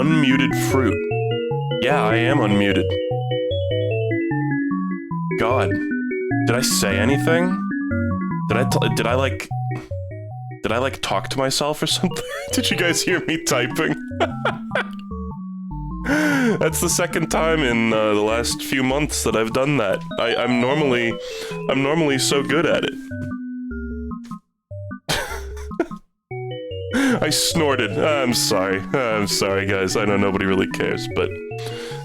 unmuted fruit. Yeah, I am unmuted. God. Did I say anything? Did I like talk to myself or something? Did you guys hear me typing? That's the second time in the last few months that I've done that. I'm normally so good at it. I snorted. I'm sorry. I'm sorry, guys. I know nobody really cares, but...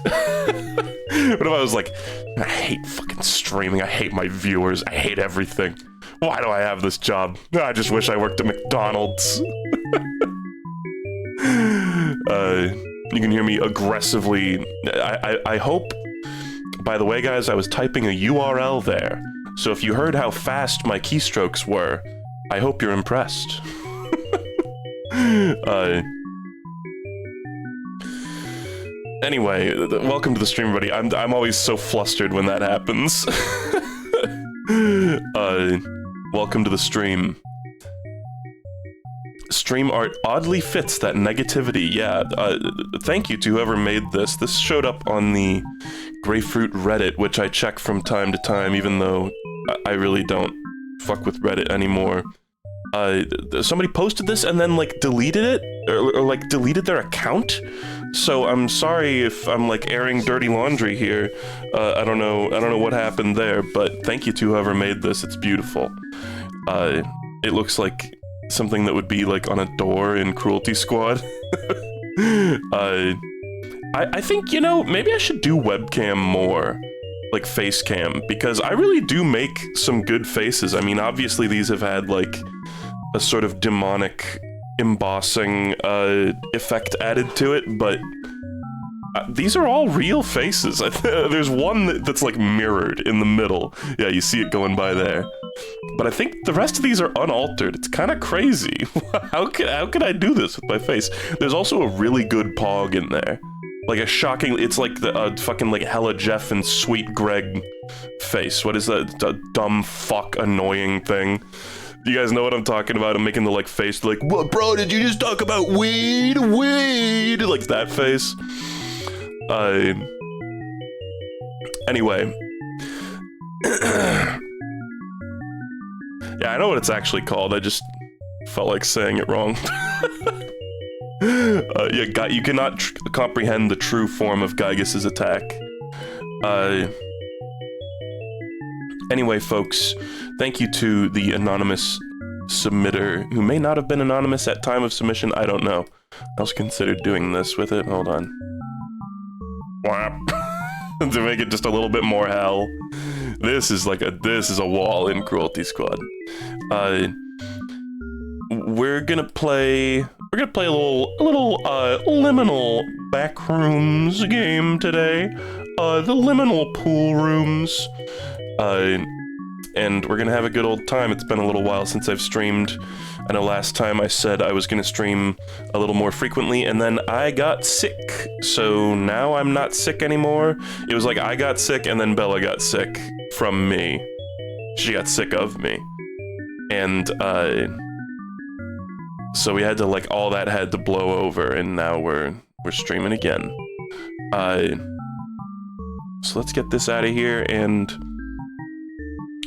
What if I was like, I hate fucking streaming, I hate my viewers, I hate everything. Why do I have this job? I just wish I worked at McDonald's. You can hear me aggressively. I hope... By the way, guys, I was typing a URL there, so if you heard how fast my keystrokes were, I hope you're impressed. Anyway, welcome to the stream, everybody. I'm always so flustered when that happens. Welcome to the stream. Stream art oddly fits that negativity, yeah. Thank you to whoever made this. This showed up on the Grapefruit Reddit, which I check from time to time, even though I really don't fuck with Reddit anymore. Somebody posted this and then, like, deleted it? Or like, deleted their account? So I'm sorry if I'm, like, airing dirty laundry here. I don't know what happened there, but thank you to whoever made this. It's beautiful. It looks like something that would be, like, on a door in Cruelty Squad. I think, you know, maybe I should do webcam more. Like, face cam, because I really do make some good faces. I mean, obviously these have had, like, a sort of demonic embossing effect added to it, but these are all real faces. There's one that's like mirrored in the middle. Yeah, you see it going by there. But I think the rest of these are unaltered. It's kind of crazy. How could I do this with my face? There's also a really good pog in there. Like a shocking, it's like the fucking like Hella Jeff and Sweet Greg face. What is that dumb fuck annoying thing? You guys know what I'm talking about? I'm making the, like, face, like, what, bro, did you just talk about weed? Weed? Like, that face. Anyway. Yeah, I know what it's actually called, I just felt like saying it wrong. Yeah, you cannot comprehend the true form of Gygas's attack. Anyway, folks, thank you to the anonymous submitter, who may not have been anonymous at time of submission, I don't know. I also considered doing this with it, hold on. To make it just a little bit more hell. This is a wall in Cruelty Squad. We're gonna play a little liminal backrooms game today. The liminal pool rooms. And we're gonna have a good old time. It's been a little while since I've streamed. I know last time I said I was gonna stream a little more frequently, and then I got sick. So now I'm not sick anymore. It was like I got sick, and then Bella got sick from me. She got sick of me. And, so we had to, like, all that had to blow over, and now we're streaming again. So let's get this out of here, and...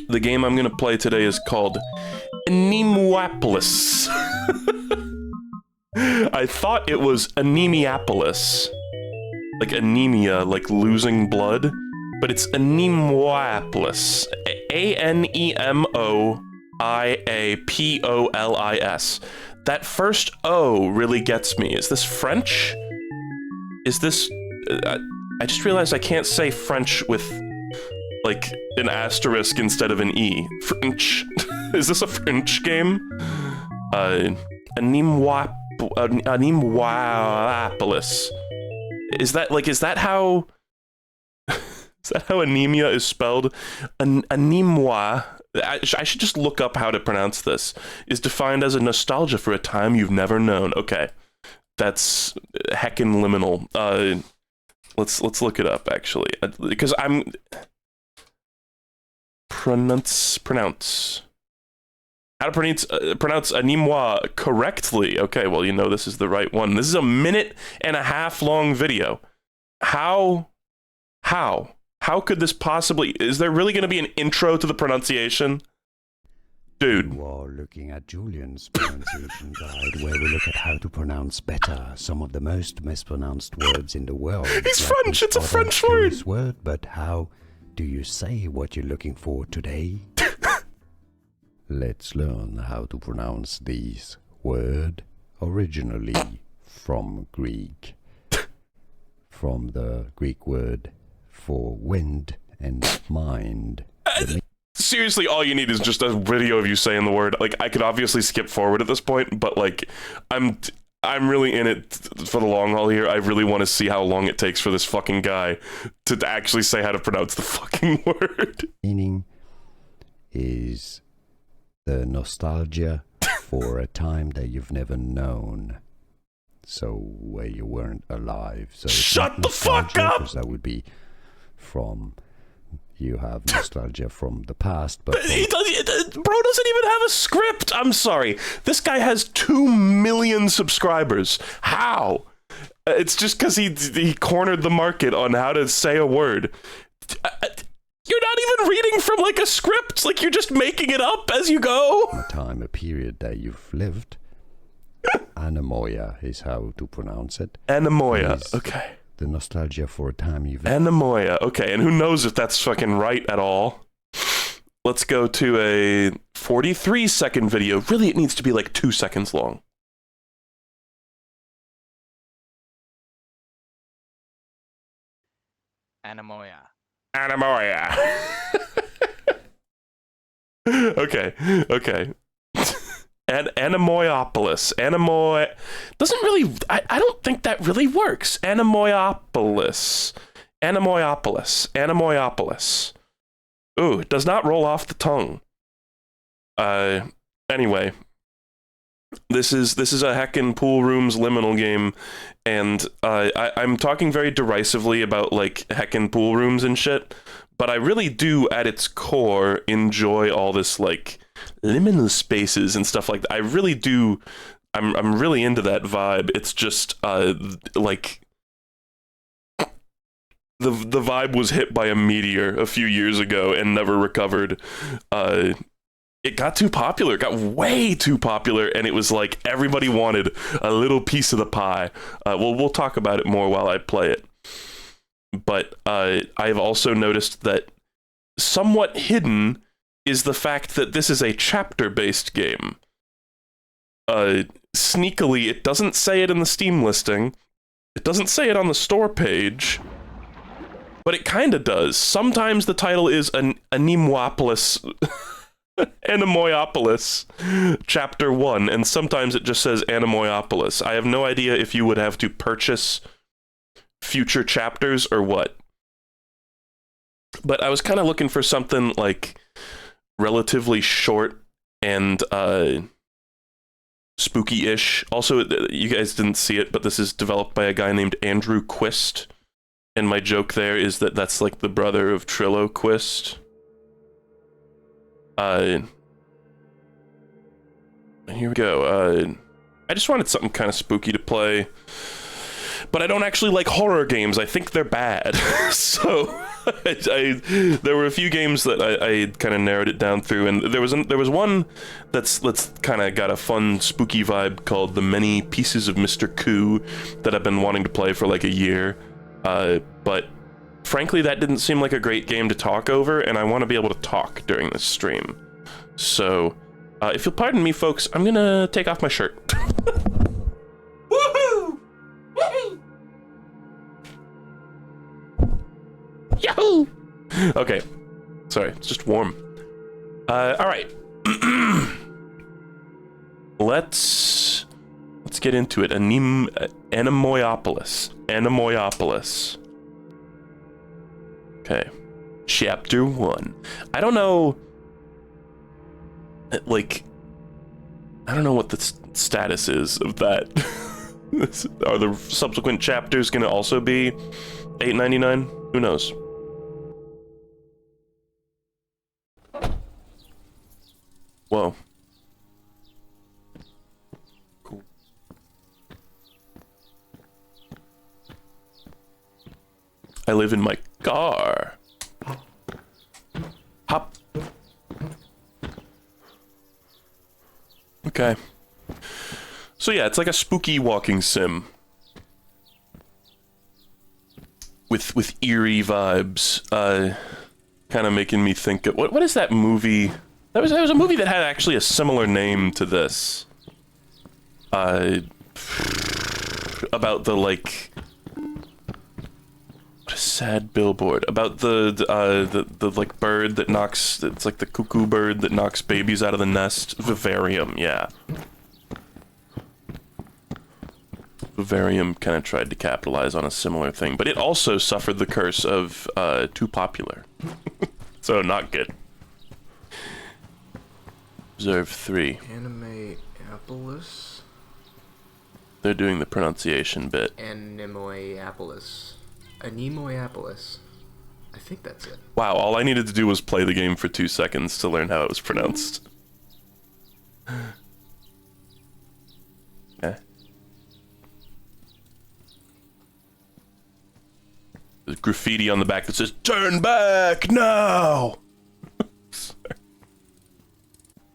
The game I'm gonna play today is called Anemoiapolis. I thought it was Anemoiapolis. Like anemia, like losing blood. But it's Anemoiapolis. Anemoiapolis. That first O really gets me. Is this French? Is this... I just realized I can't say French with... like, an asterisk instead of an E. French. Is this a French game? Anemoiapolis. Is that how... is that how anemia is spelled? Anemois... I should just look up how to pronounce this. Is defined as a nostalgia for a time you've never known. Okay. That's heckin' liminal. Let's look it up, actually. Because I'm... Pronounce. How to pronounce Anemois correctly. Okay, well, you know this is the right one. This is a 1.5 minute long video. How could this possibly... Is there really going to be an intro to the pronunciation? Dude. You are looking at Julian's pronunciation guide, where we look at how to pronounce better some of the most mispronounced words in the world. It's French, it's a French word. But how do you say what you're looking for today? Let's learn how to pronounce these words, originally from Greek. From the Greek word for wind and mind. Seriously, all you need is just a video of you saying the word. Like, I could obviously skip forward at this point, but like, I'm really in it for the long haul here. I really want to see how long it takes for this fucking guy to actually say how to pronounce the fucking word. Meaning is the nostalgia for a time that you've never known. So where you weren't alive. So shut the fuck up! Because that would be from... You have nostalgia from the past, but... Bro doesn't even have a script! I'm sorry. This guy has 2 million subscribers. How? It's just because he cornered the market on how to say a word. You're not even reading from, like, a script. Like, you're just making it up as you go. A period that you've lived. Anemoia is how to pronounce it. Anemoia, okay. The nostalgia for a time you've... Anemoia, okay, and who knows if that's fucking right at all. Let's go to a 43-second video. Really, it needs to be like 2 seconds long. Anemoia. Anemoia. Okay. Anemoiapolis. Doesn't really... I don't think that really works. Anemoiapolis. Ooh, it does not roll off the tongue. Anyway. This is a heckin' pool rooms liminal game, and I'm talking very derisively about, like, heckin' pool rooms and shit, but I really do, at its core, enjoy all this, like, liminal spaces and stuff like that. I really do. I'm really into that vibe. It's just like the vibe was hit by a meteor a few years ago and never recovered. It got too popular. It got way too popular, and it was like everybody wanted a little piece of the pie. We'll talk about it more while I play it. But I've also noticed that somewhat hidden is the fact that this is a chapter-based game. Sneakily, it doesn't say it in the Steam listing. It doesn't say it on the store page. But it kinda does. Sometimes the title is Anemoiapolis... Anemoiapolis Chapter 1, and sometimes it just says Anemoiapolis. I have no idea if you would have to purchase future chapters or what. But I was kind of looking for something, like, relatively short and spooky-ish. Also, you guys didn't see it, but this is developed by a guy named Andrew Quist, and my joke there is that that's like the brother of Trillo Quist. Here we go. I just wanted something kind of spooky to play, but I don't actually like horror games. I think they're bad. So there were a few games that I kind of narrowed it down through, and there was one that's kind of got a fun spooky vibe called The Many Pieces of Mr. Koo that I've been wanting to play for like a year, but frankly that didn't seem like a great game to talk over, and I want to be able to talk during this stream. So if you'll pardon me, folks, I'm gonna take off my shirt. Woohoo! Woohoo! Yahoo! Okay. Sorry, it's just warm. Alright. Let's get into it. Anemoiapolis. Okay. Chapter 1. I don't know... Like... I don't know what the status is of that. Are the subsequent chapters gonna also be $8.99? Who knows? Whoa. I live in my car. Hop. Okay. So yeah, it's like a spooky walking sim. With eerie vibes. Kind of making me think of... What is that movie? That was a movie that had actually a similar name to this. About the, like... What a sad billboard. About the like, bird that knocks... It's like the cuckoo bird that knocks babies out of the nest. Vivarium, yeah. Vivarium kind of tried to capitalize on a similar thing, but it also suffered the curse of too popular. So not good. Observe 3. Anemoiapolis? They're doing the pronunciation bit. Anemoiapolis. Anemoiapolis. I think that's it. Wow, all I needed to do was play the game for 2 seconds to learn how it was pronounced. Okay. There's graffiti on the back that says, "Turn back now!"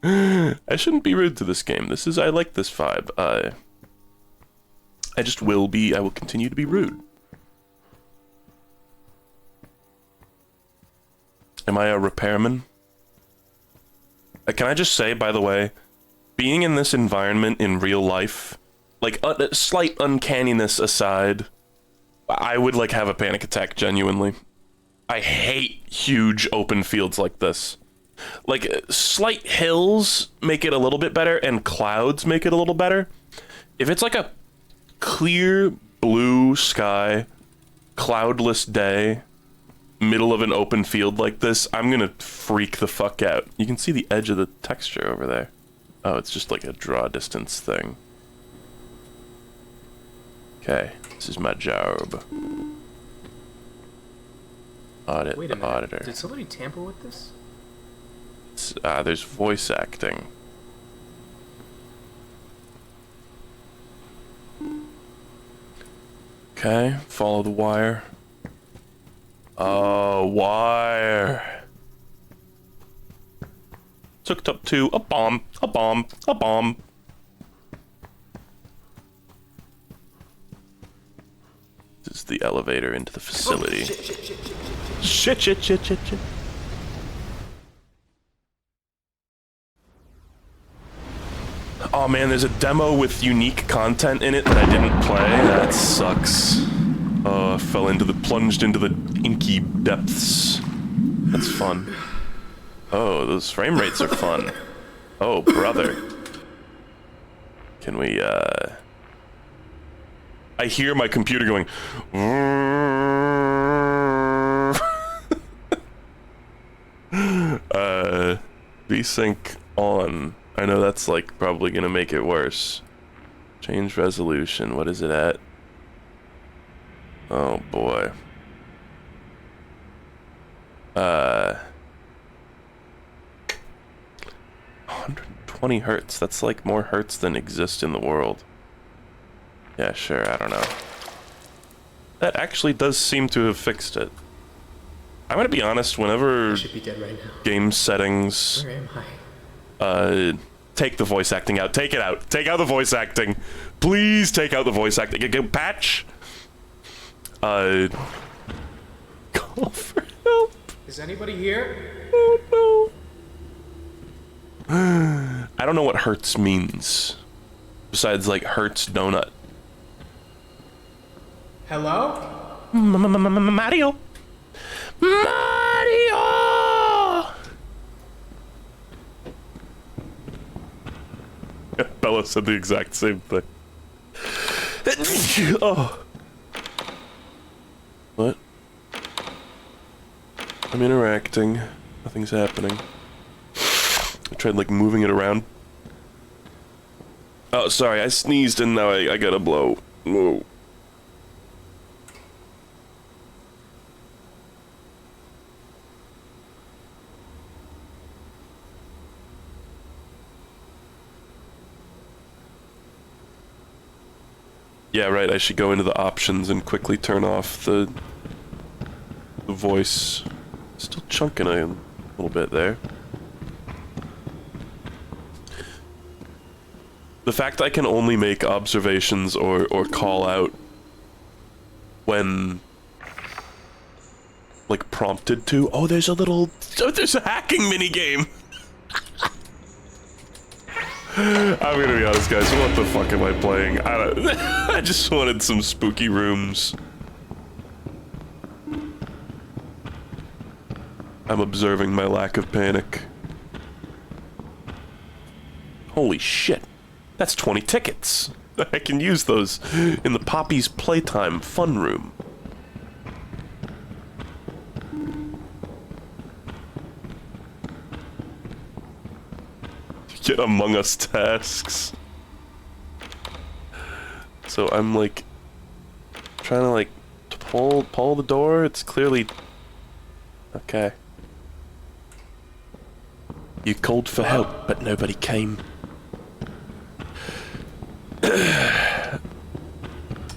I shouldn't be rude to this game. I like this vibe. I will continue to be rude. Am I a repairman? Can I just say, by the way, being in this environment in real life, like, slight uncanniness aside, I would, like, have a panic attack, genuinely. I hate huge open fields like this. Like, slight hills make it a little bit better, and clouds make it a little better. If it's like a clear blue sky, cloudless day, middle of an open field like this, I'm gonna freak the fuck out. You can see the edge of the texture over there. Oh, it's just like a draw distance thing. Okay, this is my job. Audit Wait a the minute. auditor. Did somebody tamper with this? There's voice acting. Okay, follow the wire. Oh, wire. It's hooked up to a bomb, a bomb, a bomb. This is the elevator into the facility. Oh, shit. Oh man, there's a demo with unique content in it that I didn't play. That sucks. Oh, I plunged into the inky depths. That's fun. Oh, those frame rates are fun. Oh, brother. Can we, I hear my computer going... VSync on. I know that's, like, probably gonna make it worse. Change resolution. What is it at? Oh, boy. 120 hertz. That's, like, more hertz than exist in the world. Yeah, sure. I don't know. That actually does seem to have fixed it. I'm gonna be honest, whenever I should be dead right now. game settings... Where am I? Take the voice acting out. Take it out. Take out the voice acting. Please take out the voice acting. Go patch. Call for help. Is anybody here? Oh no. I don't know what Hertz means. Besides, like, Hertz donut. Hello? Mario. Mario. Bella said the exact same thing. Oh. What? I'm interacting. Nothing's happening. I tried, like, moving it around. Oh, sorry, I sneezed and now I gotta blow. Whoa. Yeah, right, I should go into the options and quickly turn off the voice still chunking a little bit there. The fact I can only make observations or call out when, like, prompted to. Oh, there's a hacking minigame! I'm gonna be honest, guys, what the fuck am I playing? I just wanted some spooky rooms. I'm observing my lack of panic. Holy shit. That's 20 tickets. I can use those in the Poppy's Playtime Fun Room. Get Among Us tasks. So I'm like trying to like pull the door. It's clearly okay. You called for help, but nobody came.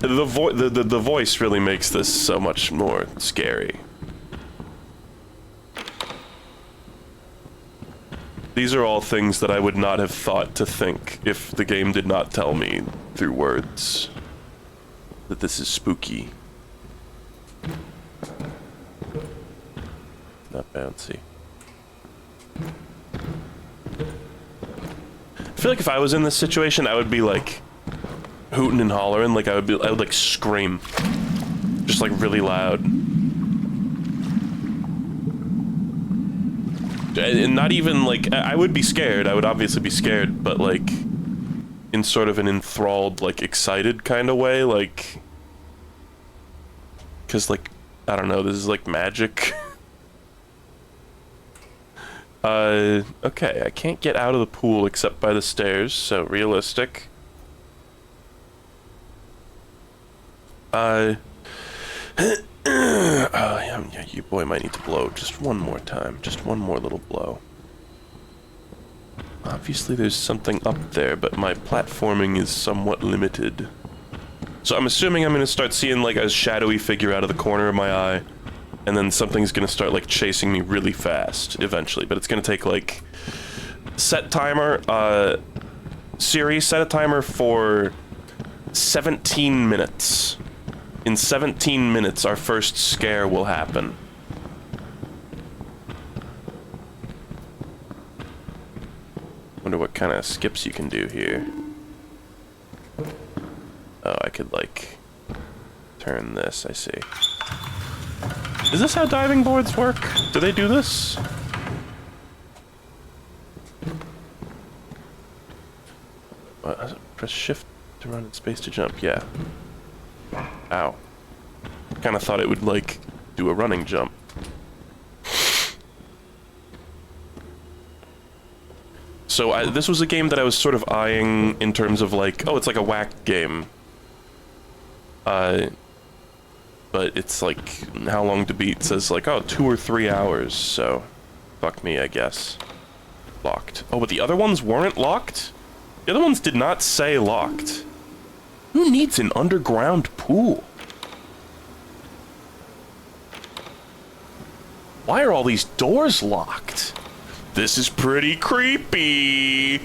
The voice really makes this so much more scary. These are all things that I would not have thought to think if the game did not tell me through words that this is spooky. Not bouncy. I feel like if I was in this situation, I would be like hooting and hollering, like I would like scream, just like really loud, and not even like I would be scared. I would obviously be scared, but like in sort of an enthralled, like excited kind of way, like because like I don't know, this is like magic. Okay, I can't get out of the pool except by the stairs, so realistic. Oh, yeah, you boy might need to blow just one more time. Just one more little blow. Obviously there's something up there, but my platforming is somewhat limited. So I'm assuming I'm gonna start seeing like a shadowy figure out of the corner of my eye, and then something's gonna start like chasing me really fast eventually, but it's gonna take like set timer, Siri, set a timer for 17 minutes. In 17 minutes, our first scare will happen. Wonder what kind of skips you can do here. Oh, I could, like, turn this, I see. Is this how diving boards work? Do they do this? Press shift to run and space to jump, yeah. Ow. Kind of thought it would, like, do a running jump. So this was a game that I was sort of eyeing in terms of, like, oh, it's like a whack game. But it's, like, how long to beat says, like, oh, 2 or 3 hours, so fuck me, I guess. Locked. Oh, but the other ones weren't locked? The other ones did not say locked. Who needs an underground pool? Why are all these doors locked? This is pretty creepy.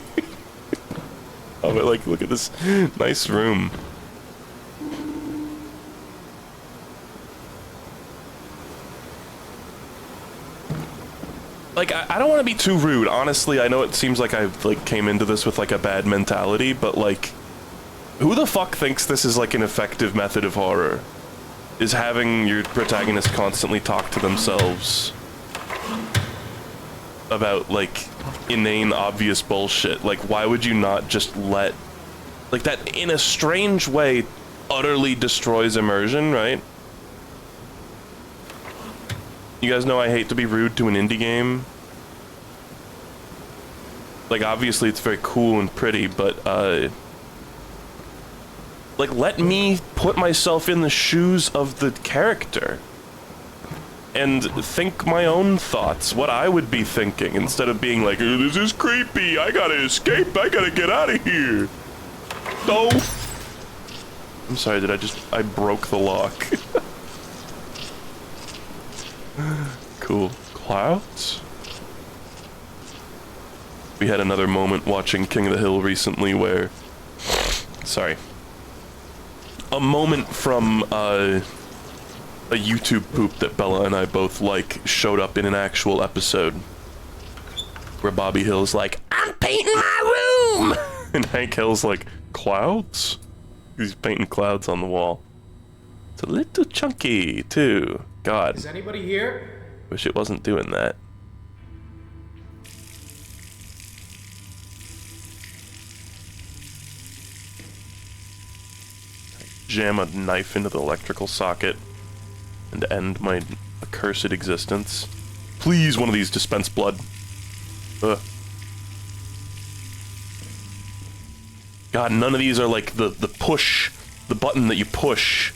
Oh, but like, look at this nice room. Like, I don't want to be too rude. Honestly, I know it seems like I like came into this with like a bad mentality, but like, who the fuck thinks this is like an effective method of horror? Is having your protagonist constantly talk to themselves about like inane, obvious bullshit. Like, why would you not just let, like, that in a strange way utterly destroys immersion, right? You guys know I hate to be rude to an indie game. Like, obviously it's very cool and pretty, but like, let me put myself in the shoes of the character and think my own thoughts, what I would be thinking, instead of being like, oh, this is creepy, I gotta escape, I gotta get out of here. No. I'm sorry, I broke the lock. Cool. Clouds? We had another moment watching King of the Hill recently where... Sorry. A moment from, a YouTube poop that Bella and I both like showed up in an actual episode. Where Bobby Hill's like, I'm painting my room! And Hank Hill's like, clouds? He's painting clouds on the wall. It's a little chunky, too. God. Is anybody here? Wish it wasn't doing that. Jam a knife into the electrical socket and end my accursed existence. Please, one of these dispense blood. Ugh. God, none of these are like the push, the button that you push.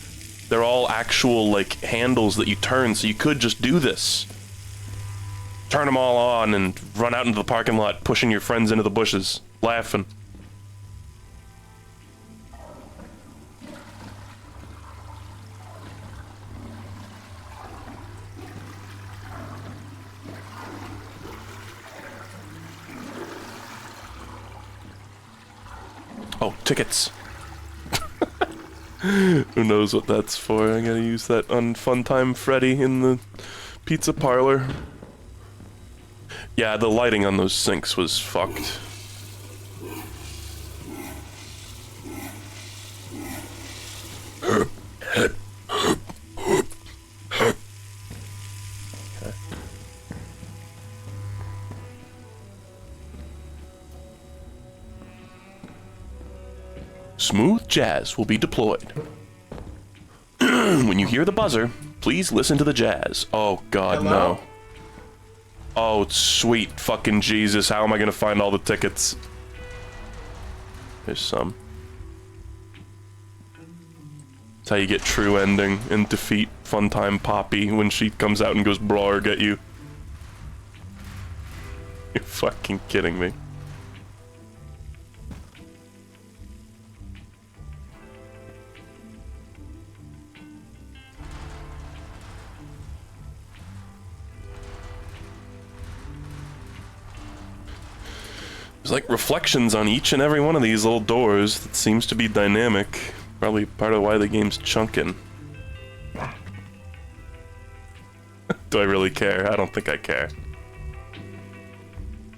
They're all actual, like, handles that you turn, so you could just do this. Turn them all on and run out into the parking lot, pushing your friends into the bushes, laughing. Oh, tickets. Who knows what that's for? I gotta use that on Fun Time Freddy in the pizza parlor. Yeah, the lighting on those sinks was fucked. Smooth jazz will be deployed. When you hear the buzzer, please listen to the jazz. Oh God, Hello? no. Oh, sweet fucking Jesus, how am I gonna find all the tickets? There's some. That's how you get true ending and defeat Funtime Poppy when she comes out and goes brawr at you. You're fucking kidding me. There's like reflections on each and every one of these little doors that seems to be dynamic. Probably part of why the game's chunking. Do I really care? I don't think I care.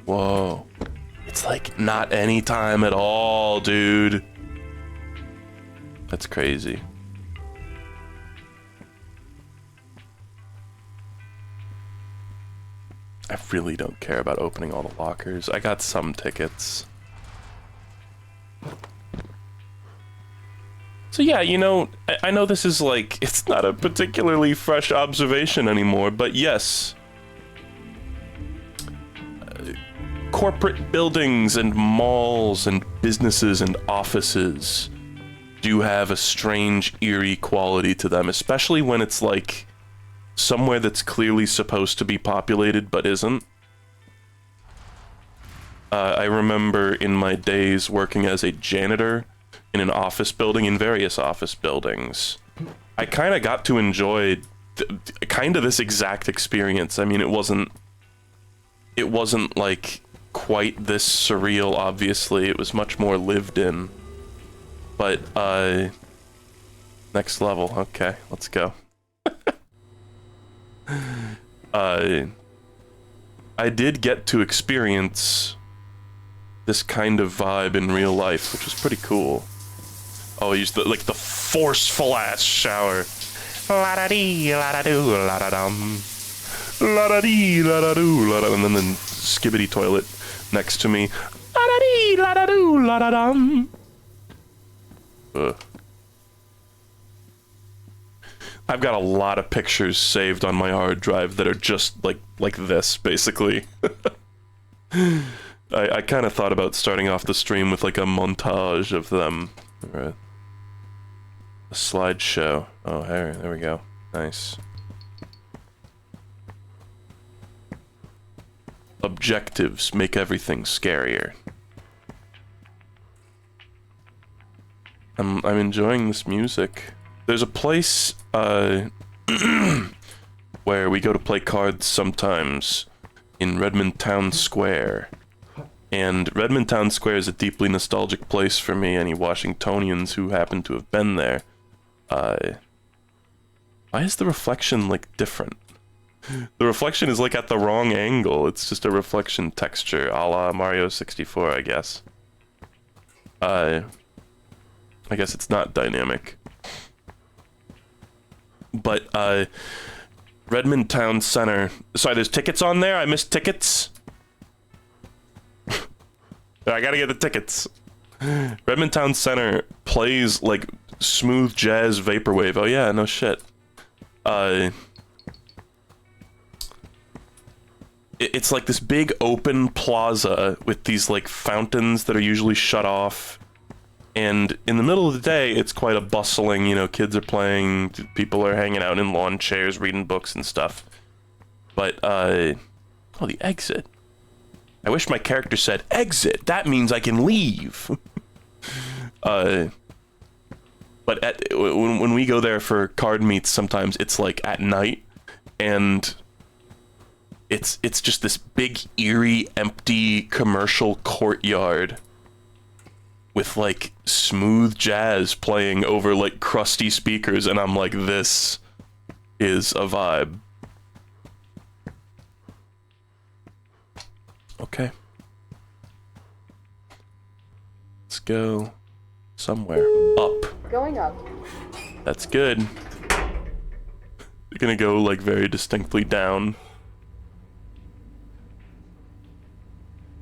Whoa. It's like not any time at all, dude. That's crazy. I really don't care about opening all the lockers. I got some tickets. So yeah, you know, I know this is like, it's not a particularly fresh observation anymore, but yes. Corporate buildings and malls and businesses and offices do have a strange, eerie quality to them, especially when it's like somewhere that's clearly supposed to be populated but isn't. I remember in my days working as a janitor in an office building, in various office buildings, I kind of got to enjoy kind of this exact experience. I mean, it wasn't like quite this surreal, obviously. It was much more lived in. But, next level. Okay, let's go. I did get to experience this kind of vibe in real life, which was pretty cool. Oh, I used the forceful ass shower. La da dee, la da doo, la da dum. La da dee, la da doo, la da, and then the skibbity toilet next to me. La da dee, la da doo, la da dum. Ugh. I've got a lot of pictures saved on my hard drive that are just like this, basically. I kind of thought about starting off the stream with like a montage of them. Or a slideshow. Oh, there we go. Nice. Objectives make everything scarier. I'm enjoying this music. There's a place where we go to play cards sometimes in Redmond Town Square. And Redmond Town Square is a deeply nostalgic place for me, any Washingtonians who happen to have been there. Why is the reflection, like, different? The reflection is, like, at the wrong angle. It's just a reflection texture, a la Mario 64, I guess. I guess it's not dynamic. But, Redmond Town Center... Sorry, there's tickets on there? I missed tickets? I gotta get the tickets. Redmond Town Center plays, like, smooth jazz vaporwave. Oh yeah, no shit. It's like this big open plaza with these, like, fountains that are usually shut off. And in the middle of the day, it's quite a bustling, you know, kids are playing, people are hanging out in lawn chairs, reading books and stuff. But, oh, the exit. I wish my character said, exit, that means I can leave. But when we go there for card meets, sometimes it's like at night, and it's just this big, eerie, empty commercial courtyard with like smooth jazz playing over like crusty speakers, and I'm like, this is a vibe. Okay. Let's go somewhere up. Going up. That's good. You're gonna go like very distinctly down.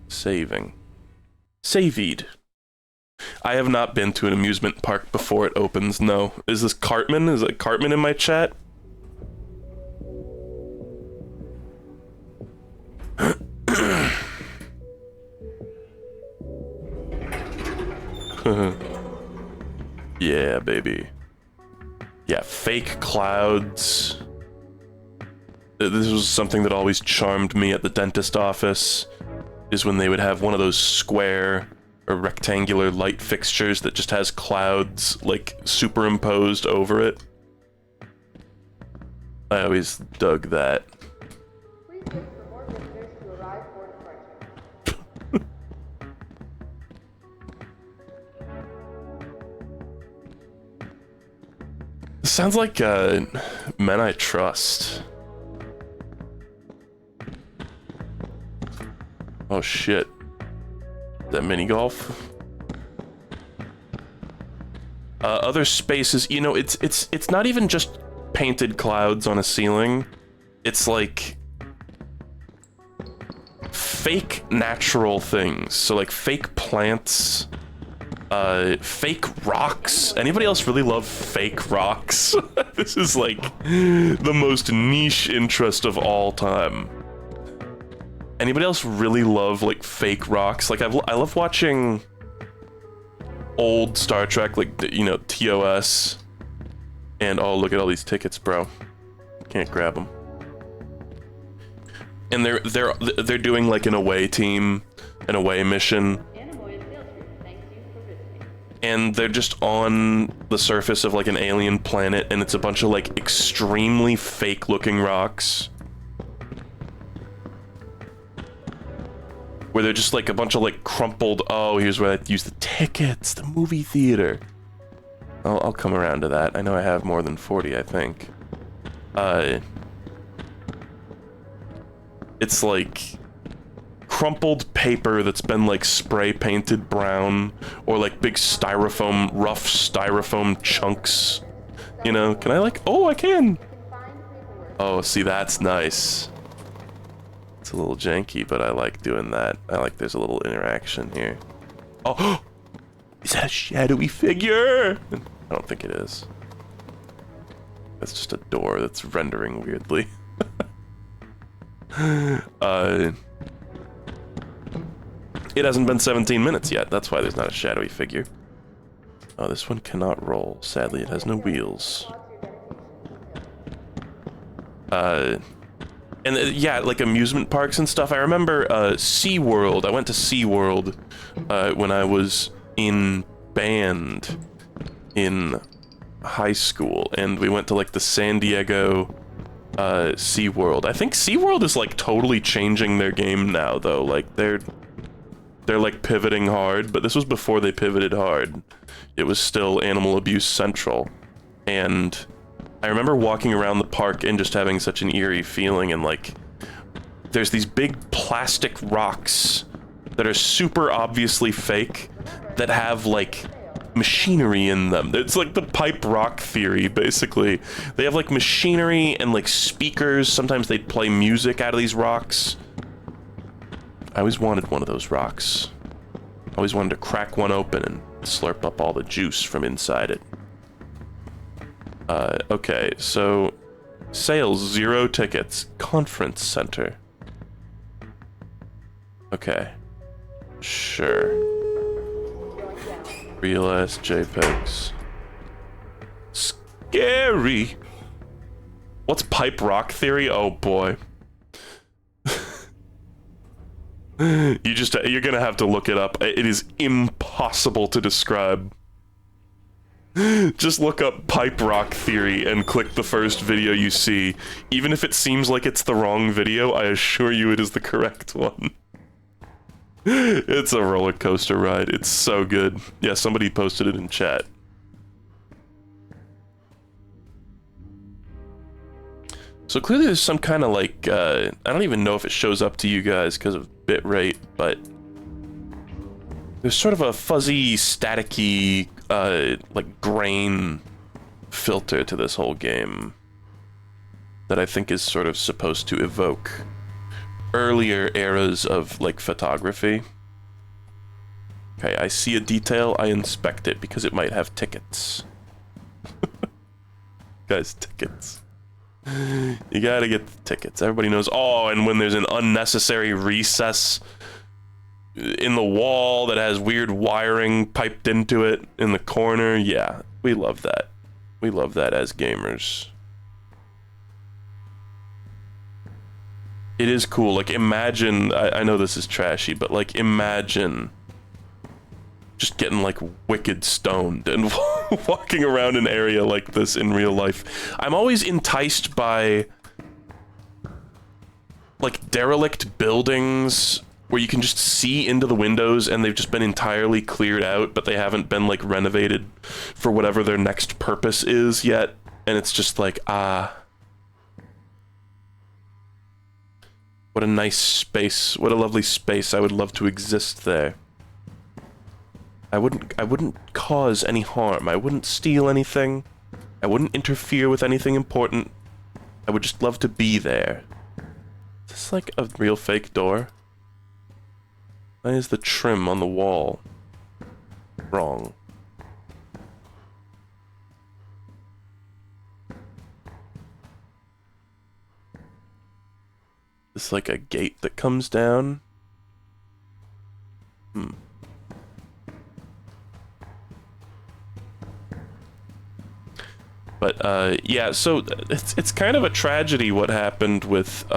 Saving. Saved. I have not been to an amusement park before it opens, no. Is this Cartman? Is it Cartman in my chat? Yeah, baby. Yeah, fake clouds. This was something that always charmed me at the dentist office, is when they would have one of those square or rectangular light fixtures that just has clouds, like, superimposed over it. I always dug that. Please wait for more visitors to arrive for departure. Sounds like, Men I Trust. Oh shit. Is that mini golf? Other spaces, you know, it's not even just painted clouds on a ceiling. It's like fake natural things. So like fake plants, fake rocks. Anybody else really love fake rocks? This is like the most niche interest of all time. Anybody else really love like fake rocks? Like I love watching old Star Trek, like, you know, TOS. And oh, look at all these tickets, bro. Can't grab them. And they're doing like an away team, an away mission. And they're just on the surface of like an alien planet, and it's a bunch of like extremely fake looking rocks. Where they're just like a bunch of like crumpled, oh, here's where I use the tickets, the movie theater. I'll come around to that. I know I have more than 40, I think. It's like crumpled paper that's been like spray painted brown, or like big styrofoam, rough styrofoam chunks. You know, can I like, oh, I can. Oh, see, that's nice. It's a little janky, but I like doing that. I like there's a little interaction here. Oh, is that a shadowy figure? I don't think it is. That's just a door that's rendering weirdly. It hasn't been 17 minutes yet. That's why there's not a shadowy figure. Oh, this one cannot roll. Sadly, it has no wheels. And yeah, like amusement parks and stuff. I remember SeaWorld. I went to SeaWorld when I was in band in high school, and we went to like the San Diego SeaWorld. I think SeaWorld is like totally changing their game now though. Like they're like pivoting hard, but this was before they pivoted hard. It was still Animal Abuse Central. And I remember walking around the park and just having such an eerie feeling, and like there's these big plastic rocks that are super obviously fake that have like machinery in them. It's like the pipe rock theory, basically. They have like machinery and like speakers. Sometimes they'd play music out of these rocks. I always wanted one of those rocks. I always wanted to crack one open and slurp up all the juice from inside it. Okay, so sales 0 tickets. Conference center. Okay. Sure. Real ass JPEGs. Scary. What's pipe rock theory? Oh boy. You're gonna have to look it up. It is impossible to describe. Just look up pipe rock theory and click the first video you see. Even if it seems like it's the wrong video, I assure you it is the correct one. It's a roller coaster ride. It's so good. Yeah, somebody posted it in chat. So clearly there's some kind of like, I don't even know if it shows up to you guys because of bitrate, but there's sort of a fuzzy, staticky, like grain filter to this whole game that I think is sort of supposed to evoke earlier eras of like photography. Okay, I see a detail, I inspect it because it might have tickets. Guys, tickets. You gotta get the tickets. Everybody knows. Oh, and when there's an unnecessary recess in the wall that has weird wiring piped into it in the corner, yeah, we love that. We love that as gamers. It is cool. Like, imagine, I know this is trashy, but like, imagine just getting like wicked stoned and walking around an area like this in real life. I'm always enticed by like derelict buildings where you can just see into the windows and they've just been entirely cleared out, but they haven't been like renovated for whatever their next purpose is yet. And it's just like, ah, what a nice space. What a lovely space. I would love to exist there. I wouldn't cause any harm. I wouldn't steal anything. I wouldn't interfere with anything important. I would just love to be there. Is this like a real fake door? Why is the trim on the wall wrong? Is this like a gate that comes down? But, yeah, so it's kind of a tragedy what happened with,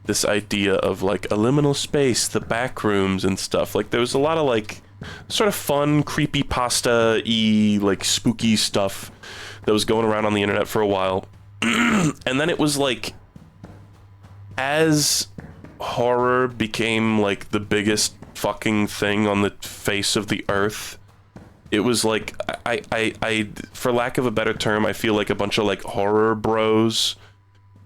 this idea of, like, a liminal space, the back rooms and stuff. Like, there was a lot of, like, sort of fun, creepypasta-y, like, spooky stuff that was going around on the internet for a while. And then it was, like, as horror became, like, the biggest fucking thing on the face of the earth, it was like, I, for lack of a better term, I feel like a bunch of like horror bros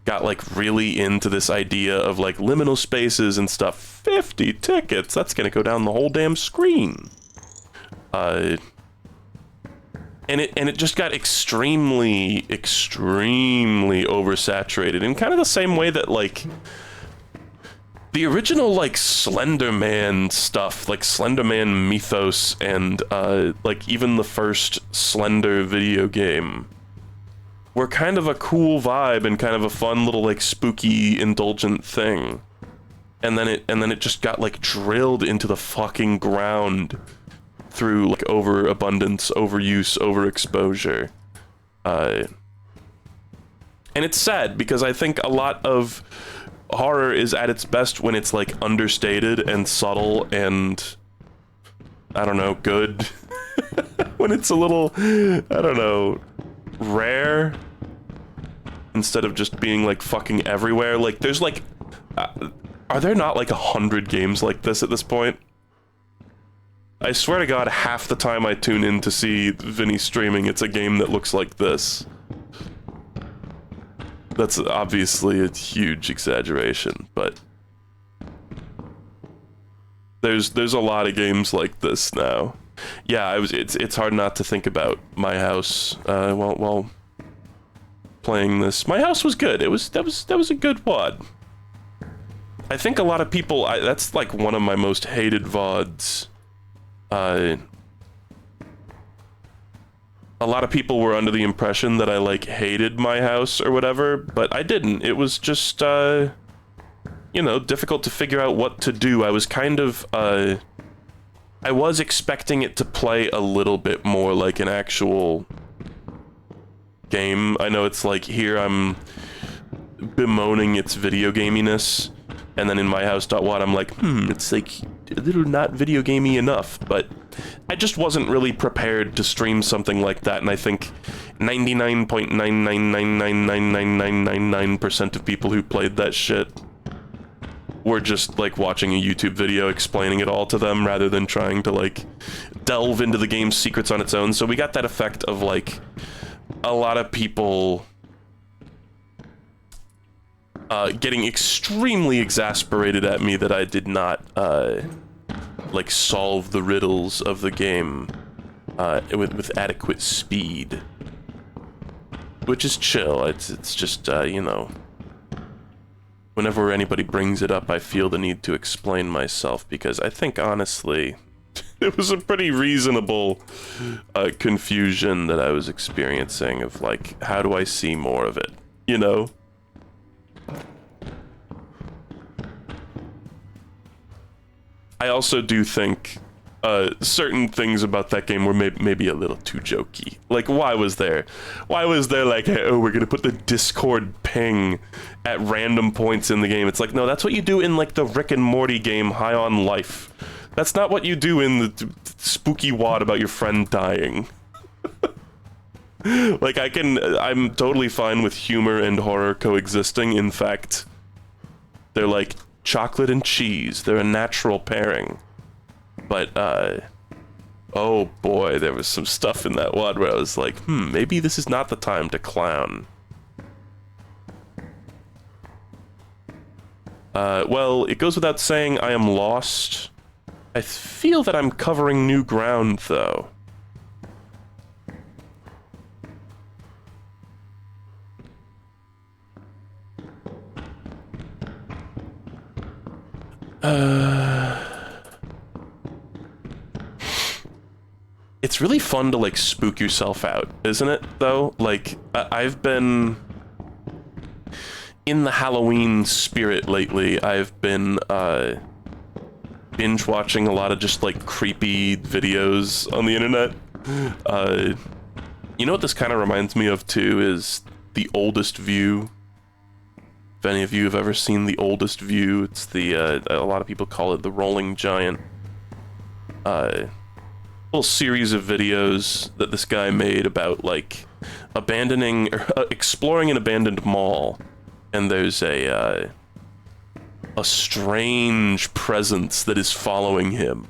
got like really into this idea of like liminal spaces and stuff. 50 tickets, that's gonna go down the whole damn screen. And it just got extremely oversaturated in kind of the same way that like the original, like, Slender Man stuff, like Slender Man mythos, and, like, even the first Slender video game were kind of a cool vibe and kind of a fun little, like, spooky, indulgent thing. And then it just got, like, drilled into the fucking ground through, like, overabundance, overuse, overexposure. And it's sad, because I think a lot of horror is at its best when it's like understated and subtle and I don't know, good. When it's a little, I don't know, rare. instead of just being like fucking everywhere. Like there's like, are there not like 100 games like this at this point? I swear to God, half the time I tune in to see Vinny streaming, it's a game that looks like this. That's obviously a huge exaggeration, but there's a lot of games like this now. Yeah, it's hard not to think about my house while playing this. My house was good. That was a good VOD. I think a lot of people, that's like one of my most hated VODs. A lot of people were under the impression that I like hated my house or whatever, but I didn't. It was just you know, difficult to figure out what to do. I was kind of I was expecting it to play a little bit more like an actual game. I know it's like here I'm bemoaning its video gaminess, and then in my house.wat I'm like, it's like a little not video gamey enough, but I just wasn't really prepared to stream something like that, and I think 99.999999999% of people who played that shit were just like watching a YouTube video explaining it all to them rather than trying to like delve into the game's secrets on its own. So we got that effect of like a lot of people getting extremely exasperated at me that I did not like solve the riddles of the game with adequate speed, which is chill. It's just you know, whenever anybody brings it up, I feel the need to explain myself, because I think, honestly, it was a pretty reasonable confusion that I was experiencing of, like, how do I see more of it, you know? I also do think certain things about that game were maybe a little too jokey. Like, why was there like, hey, oh, we're gonna put the Discord ping at random points in the game? It's like, no, that's what you do in like the Rick and Morty game High on Life. That's not what you do in the spooky wad about your friend dying. Like, I'm totally fine with humor and horror coexisting. In fact, they're like chocolate and cheese. They're a natural pairing. But, oh boy, there was some stuff in that one where I was like, maybe this is not the time to clown. Well, it goes without saying I am lost. I feel that I'm covering new ground, though. It's really fun to, like, spook yourself out, isn't it, though? Like, I've been in the Halloween spirit lately. I've been, binge watching a lot of just, like, creepy videos on the internet. You know what this kind of reminds me of, too, is The Oldest View. If any of you have ever seen The Oldest View, it's the, a lot of people call it the Rolling Giant. Little series of videos that this guy made about, like, abandoning, or exploring an abandoned mall, and there's a strange presence that is following him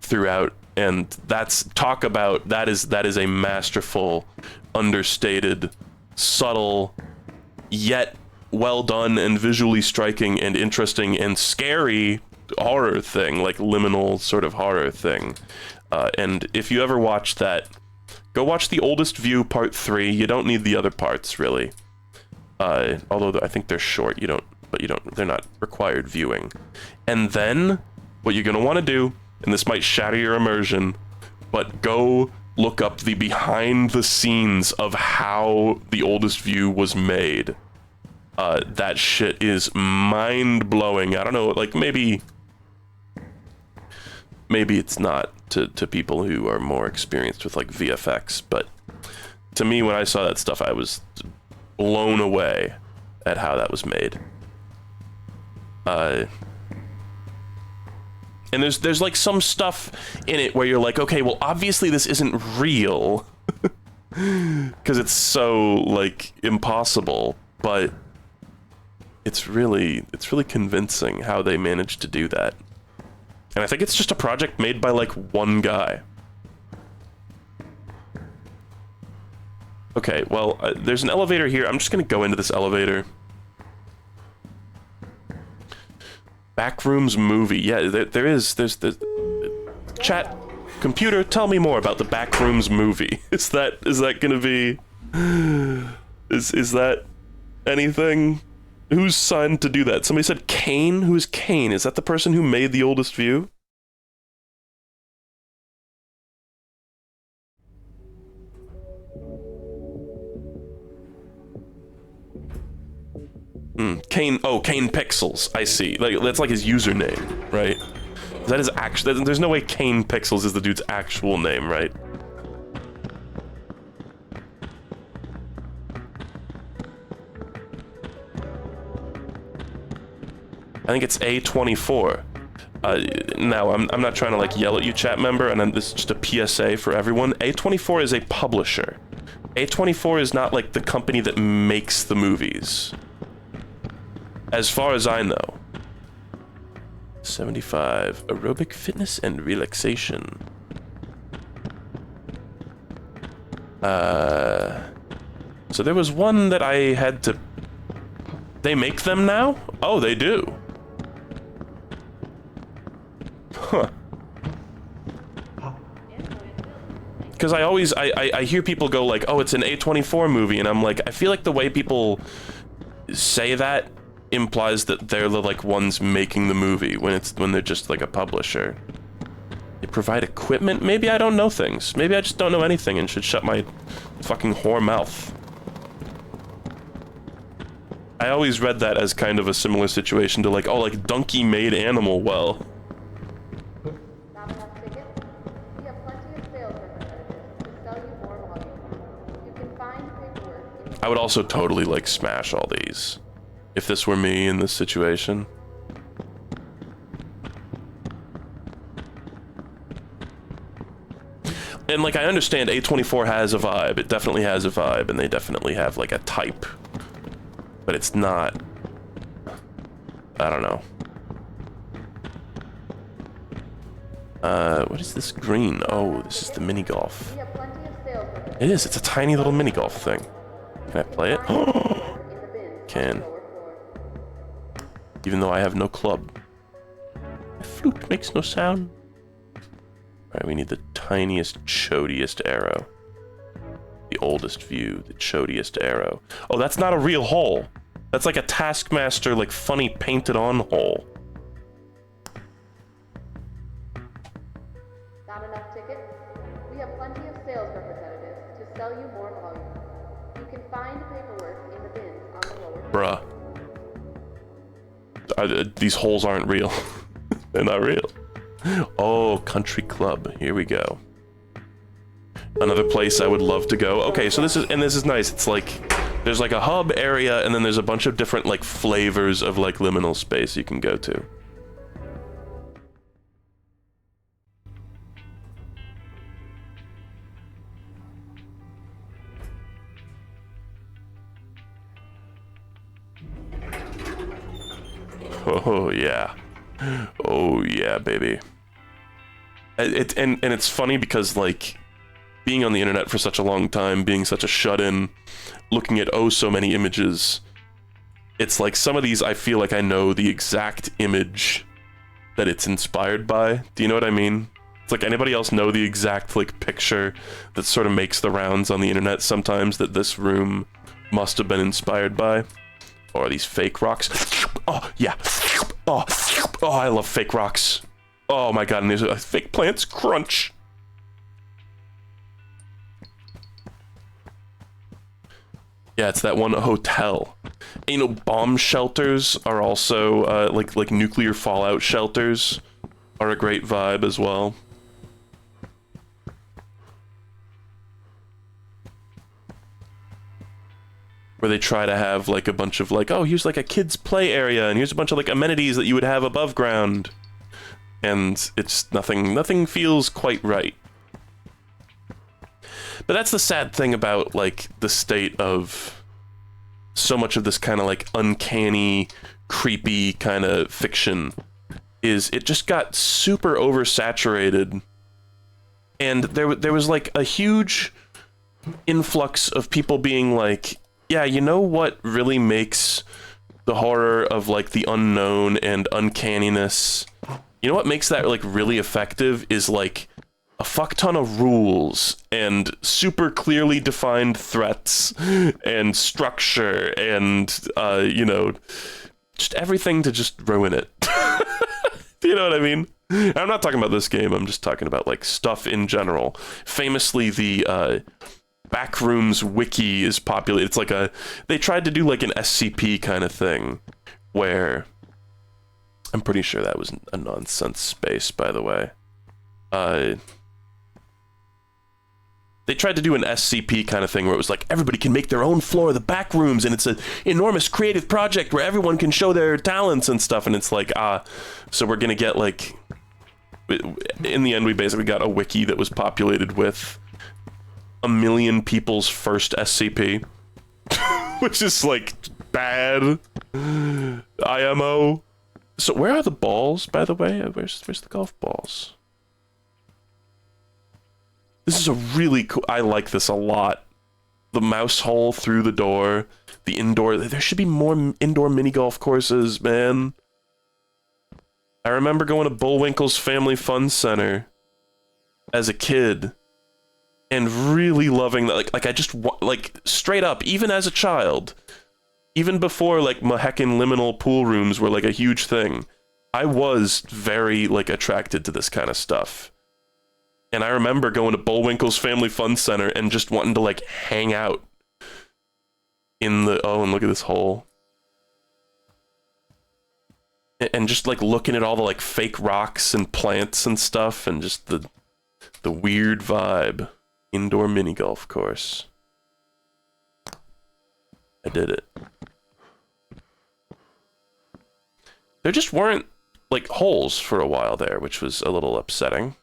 throughout, and that is a masterful, understated, subtle, yet well done and visually striking and interesting and scary horror thing, like liminal sort of horror thing. And if you ever watch that, go watch The Oldest View Part 3. You don't need the other parts, really. Although I think they're short, they're not required viewing. And then, what you're gonna want to do, and this might shatter your immersion, but go look up the behind the scenes of how The Oldest View was made. That shit is mind-blowing. I don't know, like, maybe it's not to people who are more experienced with, like, VFX, but to me, when I saw that stuff, I was blown away at how that was made. And there's like some stuff in it where you're like, okay, well, obviously this isn't real, because it's so, like, impossible, but it's really convincing how they managed to do that. And I think it's just a project made by like one guy. Okay, well, there's an elevator here. I'm just gonna go into this elevator. Backrooms movie. Yeah, there's chat computer, tell me more about the Backrooms movie. Is that gonna be is that anything? Who's signed to do that? Somebody said Kane. Who's Kane? Is that the person who made The Oldest View? Kane. Oh, Kane Pixels. I see. Like that's like his username, right? That is actually. There's no way Kane Pixels is the dude's actual name, right? I think it's A24. Now, I'm not trying to like yell at you, chat member, and this is just a PSA for everyone. A24 is a publisher. A24 is not like the company that makes the movies. As far as I know. 75. Aerobic fitness and relaxation. So there was one that I had to... They make them now? Oh, they do. Huh. Because I always, I hear people go like, oh, it's an A24 movie, and I'm like, I feel like the way people say that implies that they're the like ones making the movie when they're just like a publisher. They provide equipment? Maybe I don't know things. Maybe I just don't know anything and should shut my fucking whore mouth. I always read that as kind of a similar situation to like, oh, like Donkey made Animal well. Not enough tickets? We have plenty of sales representatives to sell you more volume. You can find paperwork in the... I would also totally like smash all these if this were me in this situation. And like I understand A24 has a vibe. It definitely has a vibe, and they definitely have like a type. But it's not... I don't know. What is this green? Oh, this is the mini golf. We have plenty of sales representatives. It is, it's a tiny little mini golf thing. Can I play it? In the bins on Can. the lower floor. Even though I have no club. My flute makes no sound. Alright, we need the tiniest, chodiest arrow. The oldest view, the chodiest arrow. Oh, that's not a real hole. That's like a Taskmaster, like funny painted on hole. Not enough tickets? We have plenty of sales representatives to sell you more volume. You can find paperwork in the bins on the lower floor. Bruh. These holes aren't real. They're not real. Oh, country club. Here we go. Another place I would love to go. Okay, so this is nice. It's like there's like a hub area, and then there's a bunch of different like flavors of like liminal space you can go to. Oh yeah. Oh yeah, baby. And it's funny because like being on the internet for such a long time, being such a shut-in, looking at oh so many images, it's like some of these I feel like I know the exact image that it's inspired by. Do you know what I mean? It's like anybody else know the exact like picture that sort of makes the rounds on the internet sometimes that this room must have been inspired by? Or are these fake rocks? Oh, yeah. Oh, I love fake rocks. Oh my god, and these are fake plants crunch. Yeah, it's that one hotel. And, you know, bomb shelters are also, like nuclear fallout shelters are a great vibe as well. Where they try to have like a bunch of like, oh, here's like a kid's play area, and here's a bunch of like amenities that you would have above ground. And it's nothing feels quite right. But that's the sad thing about like the state of so much of this kind of like uncanny, creepy kind of fiction is it just got super oversaturated, and there was like a huge influx of people being like, yeah, you know what really makes the horror of like the unknown and uncanniness, you know what makes that like really effective is like a fuck ton of rules and super clearly defined threats and structure and you know, just everything to just ruin it. You know what I mean? I'm not talking about this game, I'm just talking about like stuff in general. Famously, the Backrooms wiki is popular. It's like they tried to do like an SCP kind of thing where I'm pretty sure that was a nonsense space, by the way. They tried to do an SCP kind of thing where it was like everybody can make their own floor of the back rooms, and it's an enormous creative project where everyone can show their talents and stuff, and it's like, so we're gonna get like, in the end we basically got a wiki that was populated with 1 million people's first SCP, which is like bad IMO. So where are the balls, by the way? Where's the golf balls? This is a really cool, I like this a lot. The mouse hole through the door, the indoor, there should be more indoor mini golf courses, man. I remember going to Bullwinkle's Family Fun Center as a kid and really loving that. Like I just, like straight up, even as a child, even before like my heckin' liminal pool rooms were like a huge thing, I was very like attracted to this kind of stuff. And I remember going to Bullwinkle's Family Fun Center and just wanting to like hang out in the, oh, and look at this hole. And just like looking at all the like fake rocks and plants and stuff and just the weird vibe. Indoor mini golf course. I did it. There just weren't like holes for a while there, which was a little upsetting.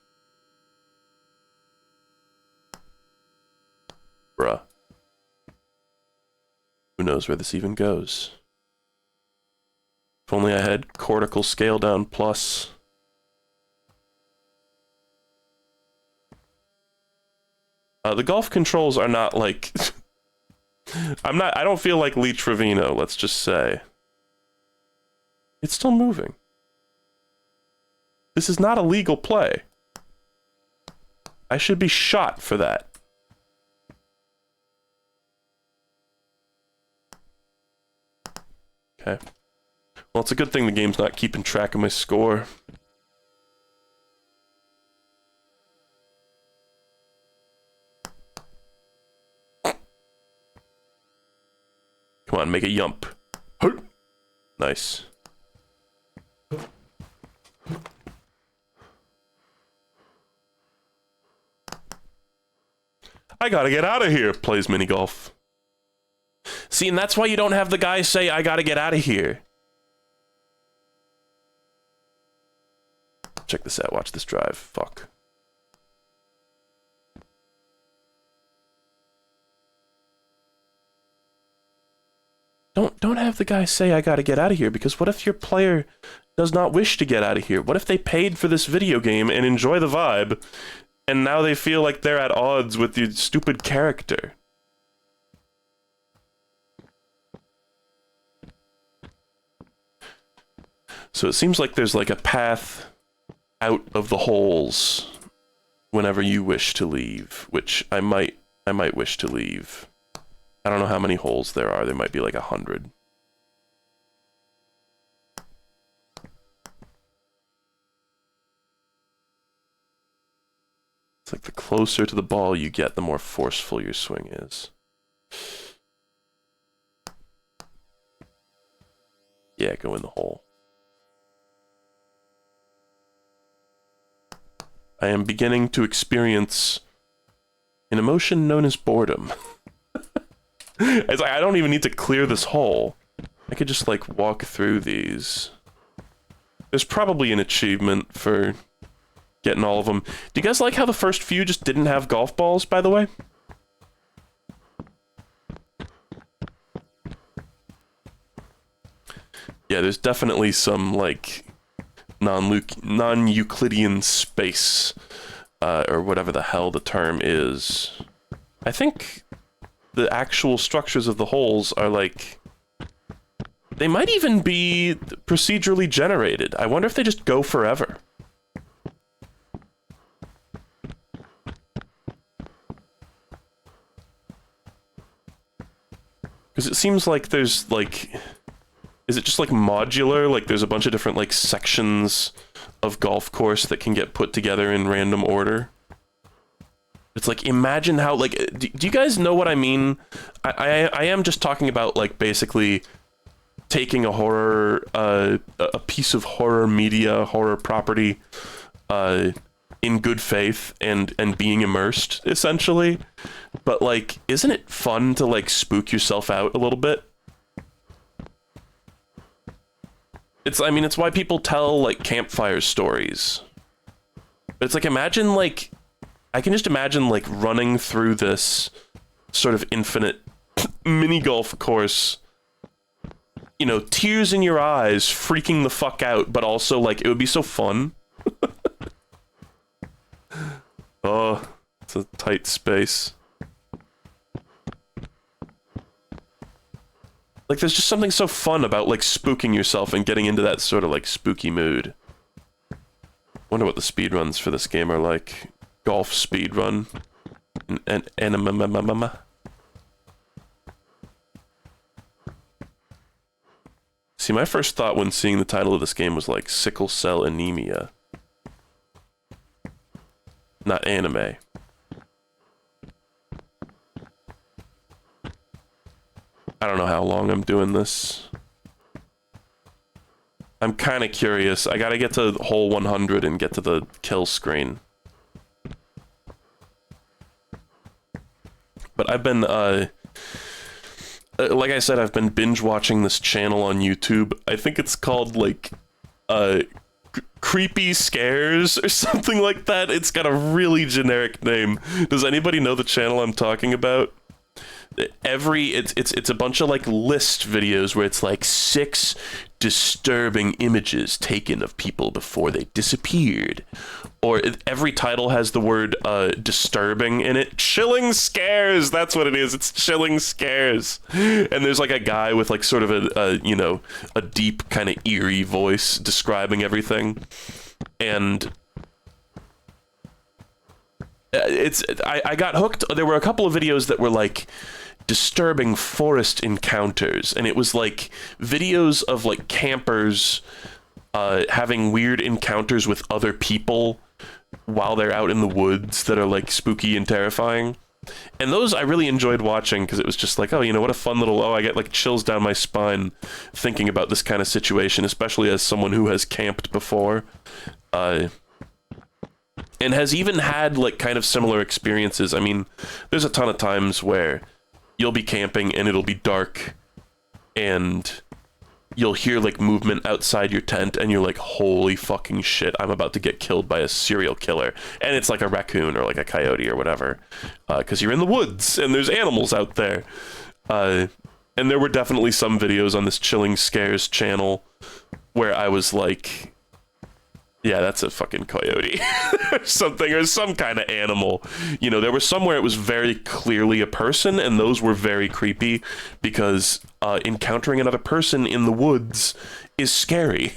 Bruh. Who knows where this even goes? If only I had cortical scale down plus. The golf controls are not like... I don't feel like Lee Trevino, let's just say. It's still moving. This is not a legal play. I should be shot for that. Okay. Well, it's a good thing the game's not keeping track of my score. Come on, make a yump. Nice. I gotta get out of here, plays mini golf. See, and that's why you don't have the guy say, I gotta get out of here. Check this out, watch this drive. Fuck. Don't have the guy say, I gotta get out of here, because what if your player does not wish to get out of here? What if they paid for this video game and enjoy the vibe, and now they feel like they're at odds with your stupid character? So it seems like there's like a path out of the holes whenever you wish to leave, which I might wish to leave. I don't know how many holes there are. There might be like 100. It's like the closer to the ball you get, the more forceful your swing is. Yeah, go in the hole. I am beginning to experience an emotion known as boredom. It's like I don't even need to clear this hole. I could just like walk through these. There's probably an achievement for getting all of them. Do you guys like how the first few just didn't have golf balls, by the way? Yeah, there's definitely some, like, non-Euclidean space, or whatever the hell the term is. I think the actual structures of the holes are, like... They might even be procedurally generated. I wonder if they just go forever. Because it seems like there's, like... Is it just, like, modular? Like, there's a bunch of different, like, sections of golf course that can get put together in random order? It's like, imagine how, like... Do you guys know what I mean? I am just talking about, like, basically taking a horror... a piece of horror media, horror property, in good faith and being immersed, essentially. But, like, isn't it fun to, like, spook yourself out a little bit? I mean, it's why people tell, like, campfire stories. But it's like, imagine, like... I can just imagine, like, running through this sort of infinite mini-golf course. You know, tears in your eyes, freaking the fuck out, but also, like, it would be so fun. Oh, it's a tight space. Like, there's just something so fun about, like, spooking yourself and getting into that sort of, like, spooky mood. Wonder what the speedruns for this game are like. Golf speedrun. See, my first thought when seeing the title of this game was, like, sickle cell anemia. Not anime. I don't know how long I'm doing this. I'm kind of curious. I gotta get to hole 100 and get to the kill screen. But I've been, like I said, I've been binge watching this channel on YouTube. I think it's called, like, Creepy Scares or something like that. It's got a really generic name. Does anybody know the channel I'm talking about? It's a bunch of, like, list videos where it's like 6 disturbing images taken of people before they disappeared, or every title has the word disturbing in it. Chilling scares, that's what it is. It's chilling scares. And there's, like, a guy with, like, sort of a you know, a deep kind of eerie voice describing everything. And I got hooked. There were a couple of videos that were, like, disturbing forest encounters, and it was, like, videos of, like, campers having weird encounters with other people while they're out in the woods that are, like, spooky and terrifying. And those I really enjoyed watching, because it was just like, oh, you know, what a fun little... Oh, I get, like, chills down my spine thinking about this kind of situation, especially as someone who has camped before. And has even had, like, kind of similar experiences. I mean, there's a ton of times where you'll be camping and it'll be dark and you'll hear, like, movement outside your tent and you're like, holy fucking shit, I'm about to get killed by a serial killer. And it's like a raccoon or, like, a coyote or whatever. Because you're in the woods and there's animals out there. And there were definitely some videos on this Chilling Scares channel where I was like... Yeah, that's a fucking coyote or something, or some kind of animal. You know, there were some where it was very clearly a person, and those were very creepy because encountering another person in the woods is scary.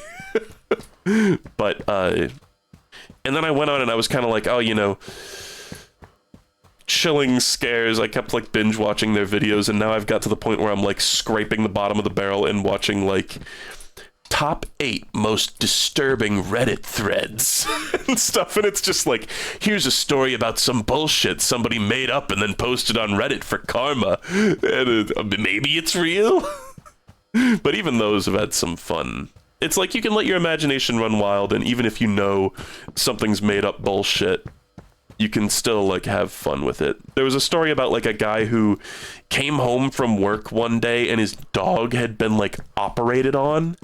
But, and then I went on and I was kind of like, oh, you know, Chilling Scares. I kept, like, binge watching their videos, and now I've got to the point where I'm, like, scraping the bottom of the barrel and watching, like, top 8 most disturbing Reddit threads and stuff, and it's just like, here's a story about some bullshit somebody made up and then posted on Reddit for karma, and maybe it's real. But even those have had some fun. It's like you can let your imagination run wild, and even if you know something's made up bullshit, you can still, like, have fun with it. There was a story about, like, a guy who came home from work one day and his dog had been, like, operated on,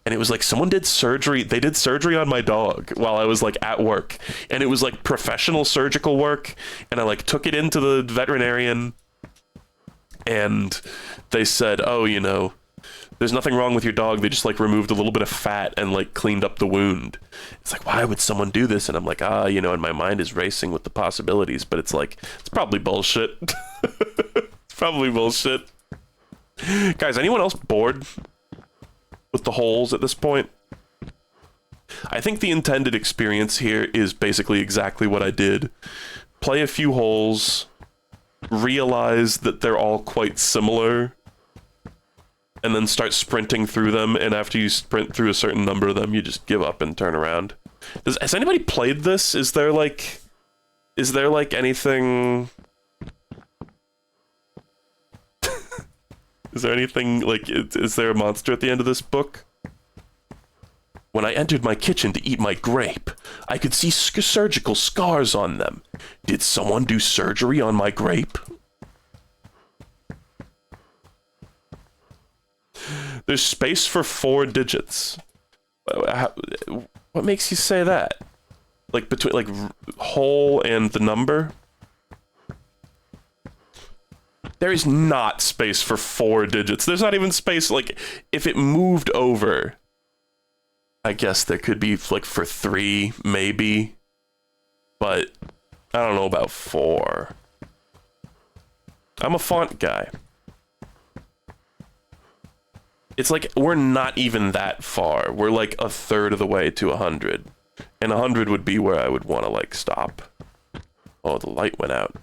and it was like someone did surgery. They did surgery on my dog while I was, like, at work, and it was, like, professional surgical work, and I, like, took it into the veterinarian, and they said, oh, you know, There's nothing wrong with your dog. They just like removed a little bit of fat and like cleaned up the wound. It's like, why would someone do this? And I'm like, you know, and my mind is racing with the possibilities, but it's like, it's probably bullshit. It's probably bullshit. Guys, anyone else bored with the holes at this point? I think the intended experience here is basically exactly what I did. Play a few holes, realize that they're all quite similar, and then start sprinting through them, and after you sprint through a certain number of them, you just give up and turn around. Has anybody played this? Is there like anything... Is there anything, like, is there a monster at the end of this book? When I entered my kitchen to eat my grape, I could see surgical scars on them. Did someone do surgery on my grape? There's space for 4 digits. What makes you say that? Like between like whole and the number? There is not space for 4 digits. There's not even space, like, if it moved over, I guess there could be like for 3, maybe. But I don't know about 4. I'm a font guy. It's like, we're not even that far. We're like a third of the way to 100. And 100 would be where I would want to, like, stop. Oh, the light went out.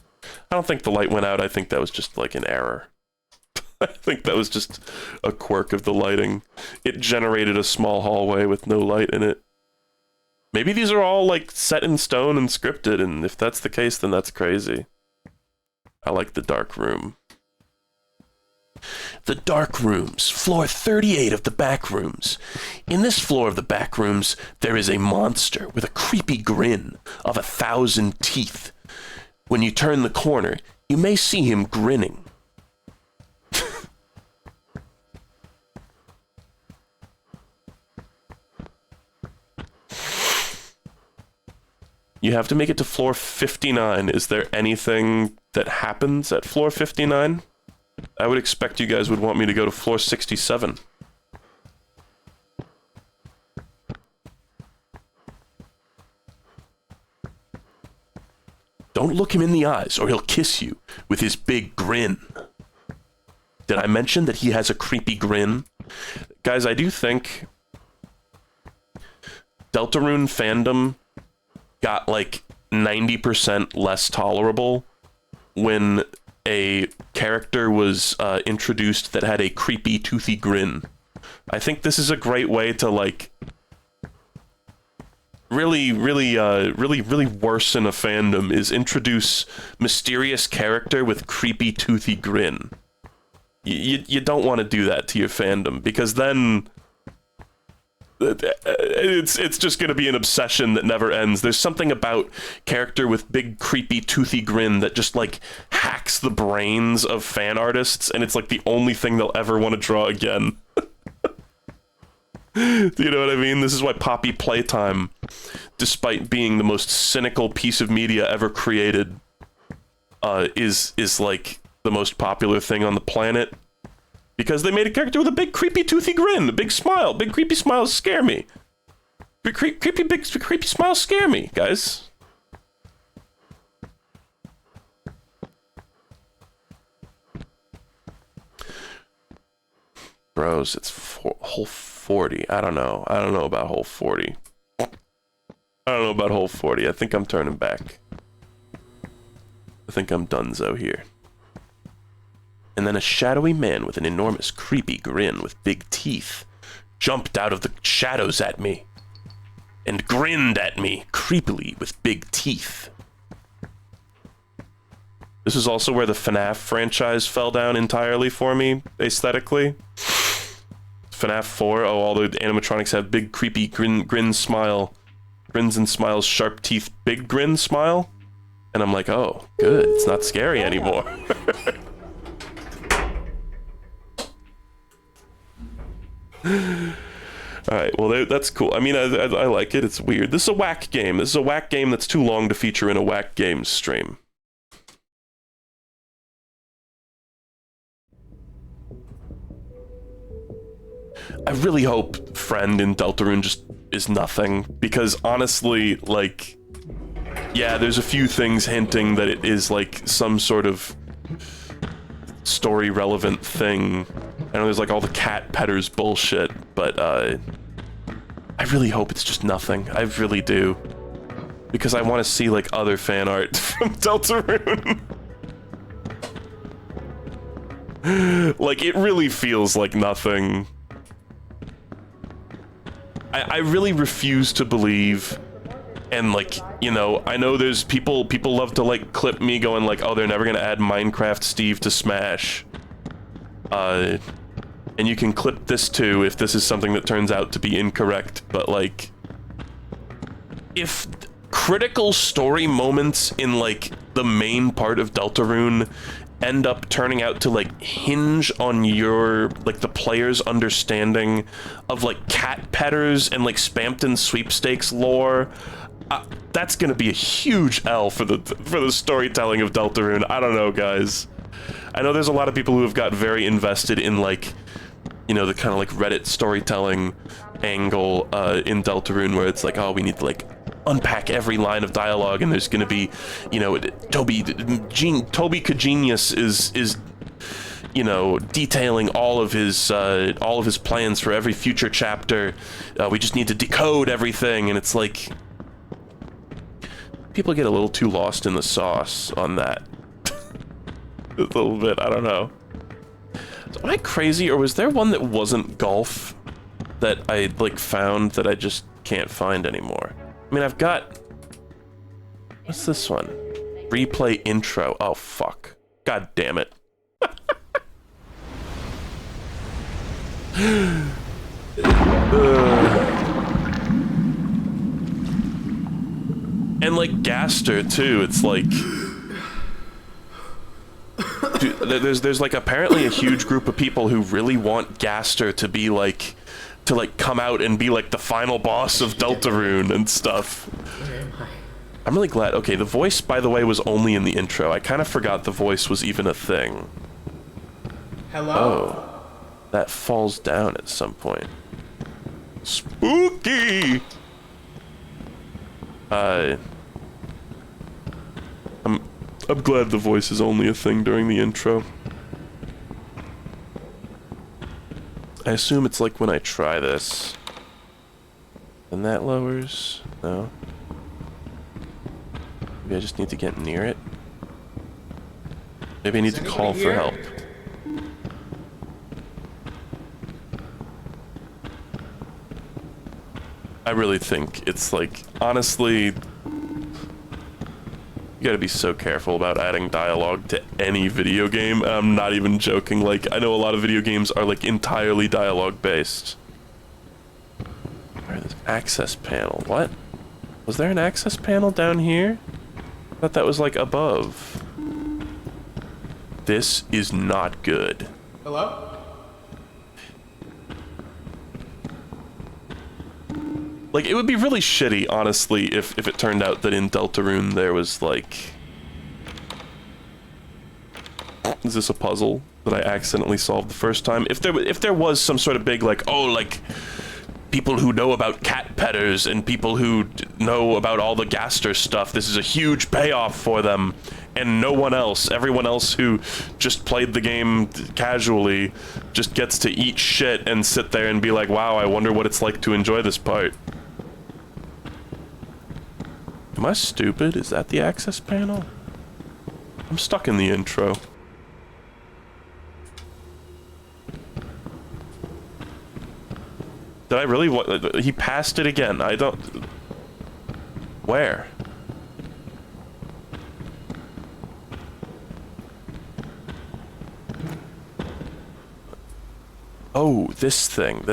I don't think the light went out. I think that was just, like, an error. I think that was just a quirk of the lighting. It generated a small hallway with no light in it. Maybe these are all, like, set in stone and scripted, and if that's the case, then that's crazy. I like the dark room. The dark rooms, floor 38 of the back rooms. In this floor of the back rooms, there is a monster with a creepy grin of 1,000 teeth. When you turn the corner, you may see him grinning. You have to make it to floor 59. Is there anything that happens at floor 59? I would expect you guys would want me to go to floor 67. Don't look him in the eyes or he'll kiss you with his big grin. Did I mention that he has a creepy grin? Guys, I do think Deltarune fandom got like 90% less tolerable when a character was introduced that had a creepy, toothy grin. I think this is a great way to, like, really worsen a fandom, is introduce mysterious character with creepy, toothy grin. You don't want to do that to your fandom, because then it's just going to be an obsession that never ends. There's something about character with big, creepy, toothy grin that just, like, hacks the brains of fan artists, and it's, like, the only thing they'll ever want to draw again. Do you know what I mean? This is why Poppy Playtime, despite being the most cynical piece of media ever created, is, like, the most popular thing on the planet. Because they made a character with a big, creepy, toothy grin, a big smile. Big, creepy smiles scare me. Creepy smiles scare me, guys. Bros, it's hole 40. I don't know. I don't know about hole 40. I don't know about hole 40. I think I'm turning back. I think I'm donezo here. And then a shadowy man with an enormous creepy grin with big teeth jumped out of the shadows at me and grinned at me creepily with big teeth. This is also where the FNAF franchise fell down entirely for me, aesthetically. FNAF 4, oh, all the animatronics have big creepy grin smile. Grins and smiles, sharp teeth, big grin smile. And I'm like, oh, good, it's not scary anymore. Alright, well, that's cool. I mean, I like it. It's weird. This is a whack game. This is a whack game that's too long to feature in a whack games stream. I really hope friend in Deltarune just is nothing, because honestly, like, yeah, there's a few things hinting that it is like some sort of story relevant thing. I know there's like all the cat petters bullshit, but I really hope it's just nothing. I really do. Because I want to see like other fan art from Deltarune. Like, it really feels like nothing. I really refuse to believe, and like, you know, I know there's people love to like clip me going like, oh, they're never gonna add Minecraft Steve to Smash. And you can clip this too if this is something that turns out to be incorrect, but like, if critical story moments in like the main part of Deltarune end up turning out to like hinge on your like the player's understanding of like cat petters and like Spampton sweepstakes lore, that's gonna be a huge L for the storytelling of Deltarune. I don't know, guys. I know there's a lot of people who have got very invested in like, you know, the kind of like Reddit storytelling angle in Deltarune, where it's like, oh, we need to like unpack every line of dialogue, and there's gonna be, you know, Toby Kagenius is you know, detailing all of his plans for every future chapter. We just need to decode everything, and it's like people get a little too lost in the sauce on that. A little bit, I don't know. So am I crazy, or was there one that wasn't golf that I like found that I just can't find anymore? I mean, I've got... What's this one? Replay intro. Oh, fuck. God damn it. And, like, Gaster, too. It's like... Dude, there's, like, apparently a huge group of people who really want Gaster to be, like... to like come out and be like the final boss of Deltarune and stuff. Where am I? I'm really glad. Okay, the voice, by the way, was only in the intro. I kind of forgot the voice was even a thing. Hello? Oh, that falls down at some point. Spooky! I'm glad the voice is only a thing during the intro. I assume it's like when I try this. And that lowers? No. Maybe I just need to get near it. Maybe I need to call for help. I really think it's like, honestly, you gotta be so careful about adding dialogue to any video game. I'm not even joking. Like, I know a lot of video games are like entirely dialogue based. Alright, this access panel. What? Was there an access panel down here? I thought that was like above. This is not good. Hello? Like, it would be really shitty, honestly, if it turned out that in Deltarune there was, like... Is this a puzzle that I accidentally solved the first time? If there was some sort of big, like, oh, like, people who know about cat petters and people who know about all the Gaster stuff, this is a huge payoff for them. And no one else, everyone else who just played the game casually, just gets to eat shit and sit there and be like, wow, I wonder what it's like to enjoy this part. Am I stupid? Is that the access panel? I'm stuck in the intro. Did I really? He passed it again. I don't... Where? Oh, this thing.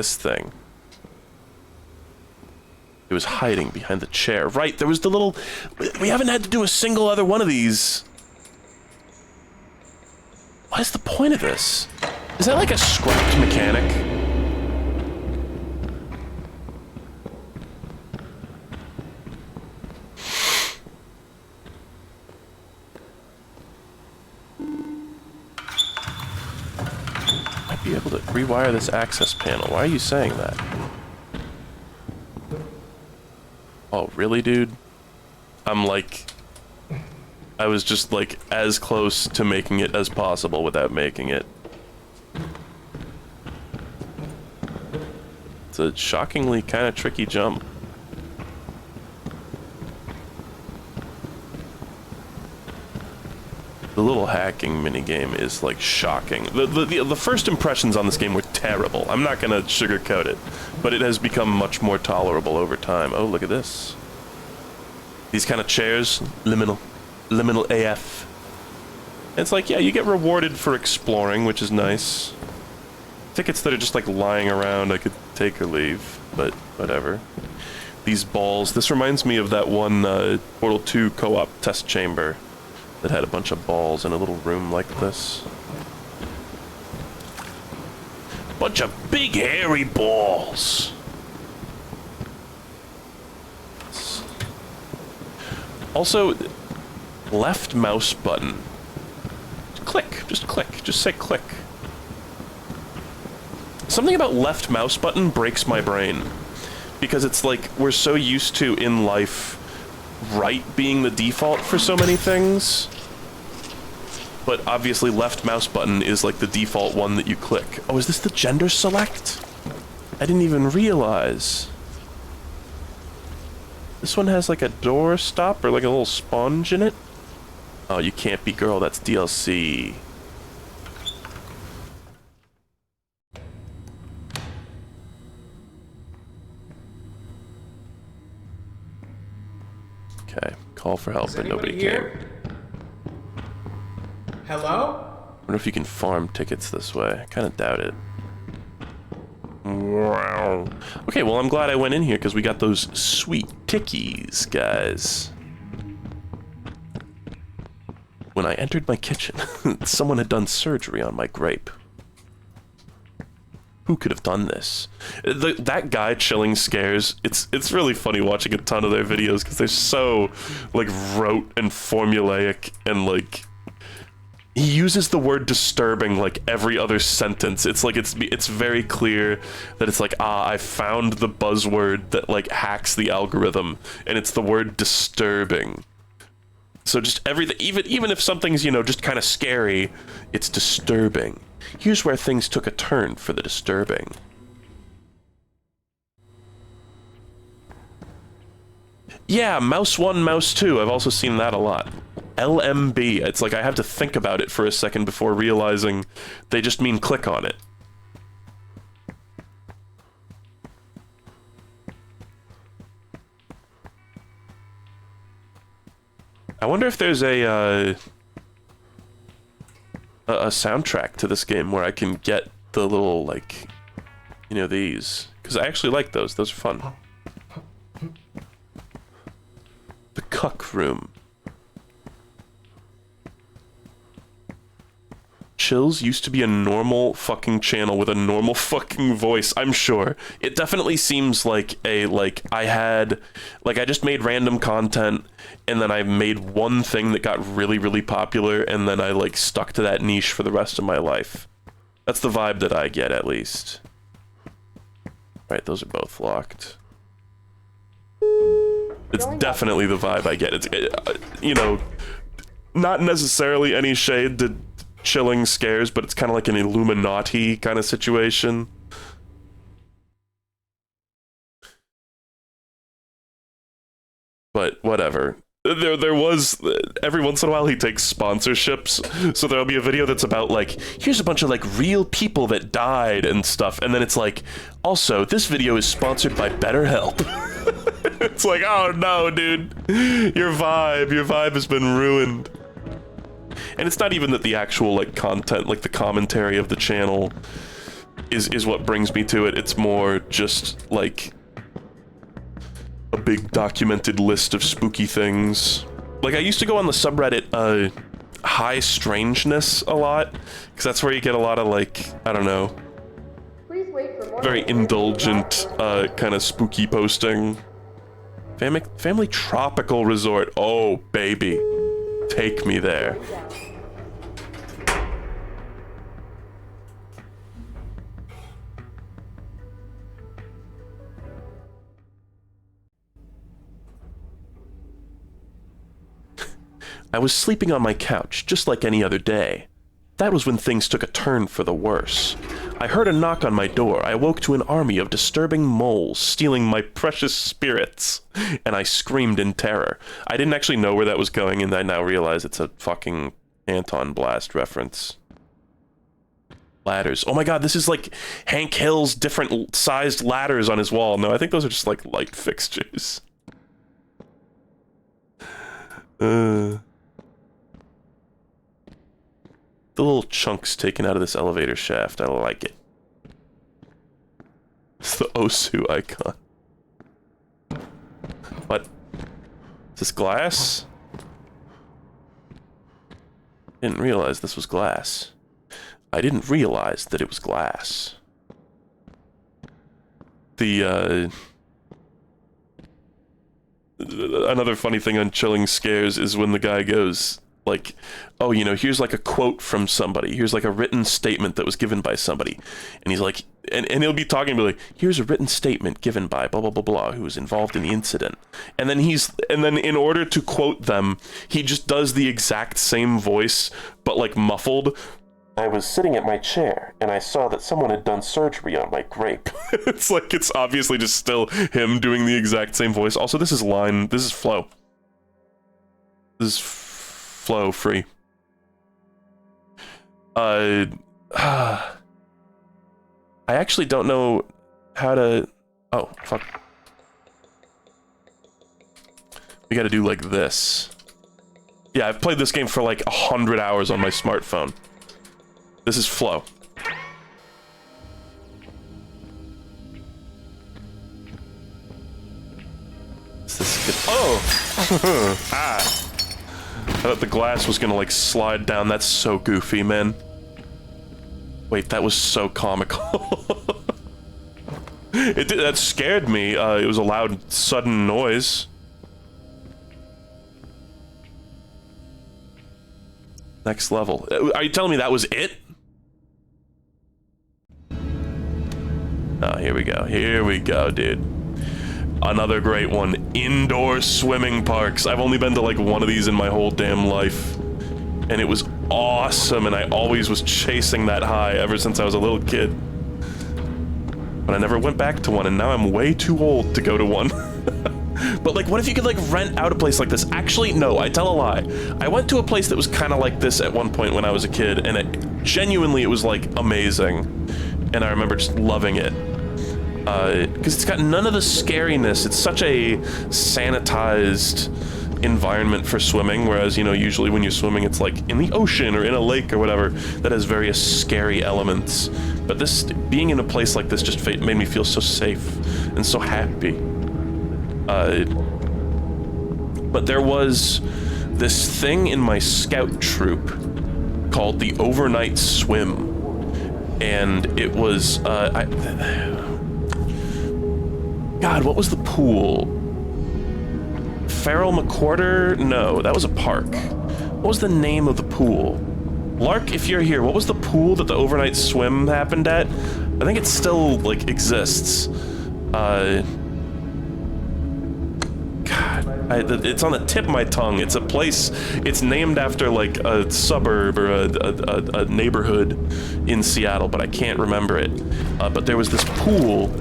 It was hiding behind the chair. Right, there was the little... We haven't had to do a single other one of these. What is the point of this? Is that like a scrapped mechanic? My might be able to rewire this access panel. Why are you saying that? Oh, really, dude? I'm like... I was just, like, as close to making it as possible without making it. It's a shockingly kind of tricky jump. The little hacking minigame is, like, shocking. The first impressions on this game were terrible. I'm not gonna sugarcoat it, but it has become much more tolerable over time. Oh, look at this. These kind of chairs, liminal AF. It's like, yeah, you get rewarded for exploring, which is nice. Tickets that are just, like, lying around I could take or leave, but whatever. These balls, this reminds me of that one Portal 2 co-op test chamber that had a bunch of balls in a little room like this. Bunch of big hairy balls! Also, left mouse button. Click, just say click. Something about left mouse button breaks my brain. Because it's like, we're so used to, in life, right being the default for so many things. But obviously left mouse button is like the default one that you click. Oh, is this the gender select? I didn't even realize. This one has like a door stop or like a little sponge in it. Oh, you can't be girl, that's DLC. Okay, call for help, but nobody came. Hello? I wonder if you can farm tickets this way. I kind of doubt it. Wow. Okay, well, I'm glad I went in here because we got those sweet tickies, guys. When I entered my kitchen, someone had done surgery on my grape. Who could have done this? That guy chilling scares, it's really funny watching a ton of their videos because they're so, like, rote and formulaic and, like... He uses the word disturbing like every other sentence. It's like it's very clear that it's like, ah, I found the buzzword that like hacks the algorithm, and it's the word disturbing. So just everything, even if something's, you know, just kind of scary, it's disturbing. Here's where things took a turn for the disturbing. Yeah, mouse 1, mouse 2. I've also seen that a lot. LMB. It's like I have to think about it for a second before realizing they just mean click on it. I wonder if there's a soundtrack to this game where I can get the little, like, you know, these. Because I actually like those. Those are fun. The Cuck Room. Chills used to be a normal fucking channel with a normal fucking voice, I'm sure. It definitely seems like a, like, I just made random content, and then I made one thing that got really, really popular, and then I, like, stuck to that niche for the rest of my life. That's the vibe that I get, at least. Alright, those are both locked. It's definitely the vibe I get. It's, you know, not necessarily any shade to chilling scares, but it's kind of like an Illuminati kind of situation. But whatever. There was, every once in a while he takes sponsorships, so there'll be a video that's about like, here's a bunch of like real people that died and stuff, and then it's like, also, this video is sponsored by BetterHelp. It's like, oh no, dude, your vibe has been ruined. And it's not even that the actual, like, content, like, the commentary of the channel is what brings me to it. It's more just, like, a big documented list of spooky things. Like, I used to go on the subreddit, High Strangeness a lot, because that's where you get a lot of, like, I don't know, very indulgent, kind of spooky posting. Family Tropical Resort. Oh, baby. Take me there. I was sleeping on my couch, just like any other day. That was when things took a turn for the worse. I heard a knock on my door. I awoke to an army of disturbing moles stealing my precious spirits, and I screamed in terror. I didn't actually know where that was going, and I now realize it's a fucking Anton Blast reference. Ladders. Oh my god, this is like Hank Hill's different sized ladders on his wall. No, I think those are just like light fixtures. The little chunks taken out of this elevator shaft, I like it. It's the Osu icon. What? Is this glass? Didn't realize this was glass. I didn't realize that it was glass. Another funny thing on Chilling Scares is when the guy goes, like, oh, you know, here's like a quote from somebody. Here's like a written statement that was given by somebody. And he's like, and he'll be talking, be like, here's a written statement given by blah, blah, blah, blah, who was involved in the incident. And then in order to quote them, he just does the exact same voice, but like muffled. I was sitting at my chair, and I saw that someone had done surgery on my grape. It's like, it's obviously just still him doing the exact same voice. Also, this is flow. This is flow free. I actually don't know how to... Oh, fuck. We gotta do like this. Yeah, I've played this game for like 100 hours on my smartphone. This is flow. Is this good? Oh! Ah! I thought the glass was gonna like slide down. That's so goofy, man. Wait, that was so comical. That scared me. It was a loud, sudden noise. Next level. Are you telling me that was it? Oh, here we go. Here we go, dude. Another great one. Indoor swimming parks. I've only been to like one of these in my whole damn life. And it was awesome, and I always was chasing that high ever since I was a little kid. But I never went back to one, and now I'm way too old to go to one. But like, what if you could like rent out a place like this? Actually, no, I tell a lie. I went to a place that was kind of like this at one point when I was a kid, and it was like amazing. And I remember just loving it. Because it's got none of the scariness. It's such a sanitized environment for swimming, whereas, you know, usually when you're swimming, it's like in the ocean or in a lake or whatever that has various scary elements. But this, being in a place like this just made me feel so safe and so happy. But there was this thing in my scout troop called the overnight swim. And it was, God, what was the pool? Farrell McQuarter? No, that was a park. What was the name of the pool? Lark, if you're here, what was the pool that the overnight swim happened at? I think it still, like, exists. God, it's on the tip of my tongue. It's a place, it's named after, like, a suburb or a neighborhood in Seattle, but I can't remember it. But there was this pool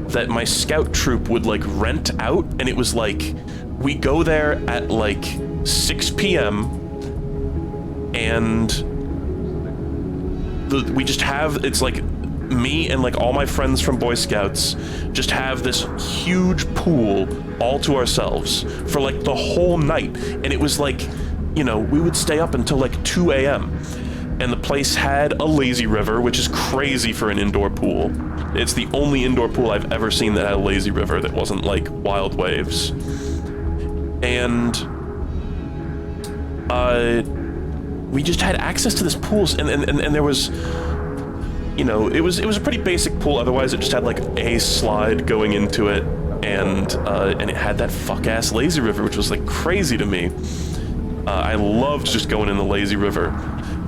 that my scout troop would, like, rent out, and it was, like, we go there at, like, 6 p.m., and we just have, it's, like, me and, like, all my friends from Boy Scouts just have this huge pool all to ourselves for, like, the whole night, and it was, like, you know, we would stay up until, like, 2 a.m., and the place had a lazy river, which is crazy for an indoor pool. It's the only indoor pool I've ever seen that had a lazy river that wasn't like wild waves. And we just had access to this pool, and there was, you know, it was a pretty basic pool. Otherwise, it just had like a slide going into it, and it had that fuck ass lazy river, which was like crazy to me. I loved just going in the lazy river.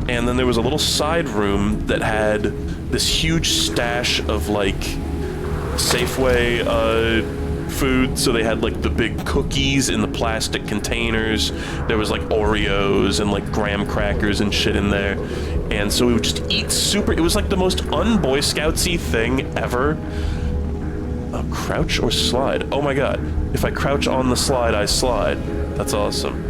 And then there was a little side room that had this huge stash of, like, Safeway food, so they had like the big cookies in the plastic containers. There was like Oreos and like graham crackers and shit in there. And so we would just eat it was like the most un-Boy Scoutsy thing ever. Crouch or slide? Oh my god. If I crouch on the slide, I slide. That's awesome.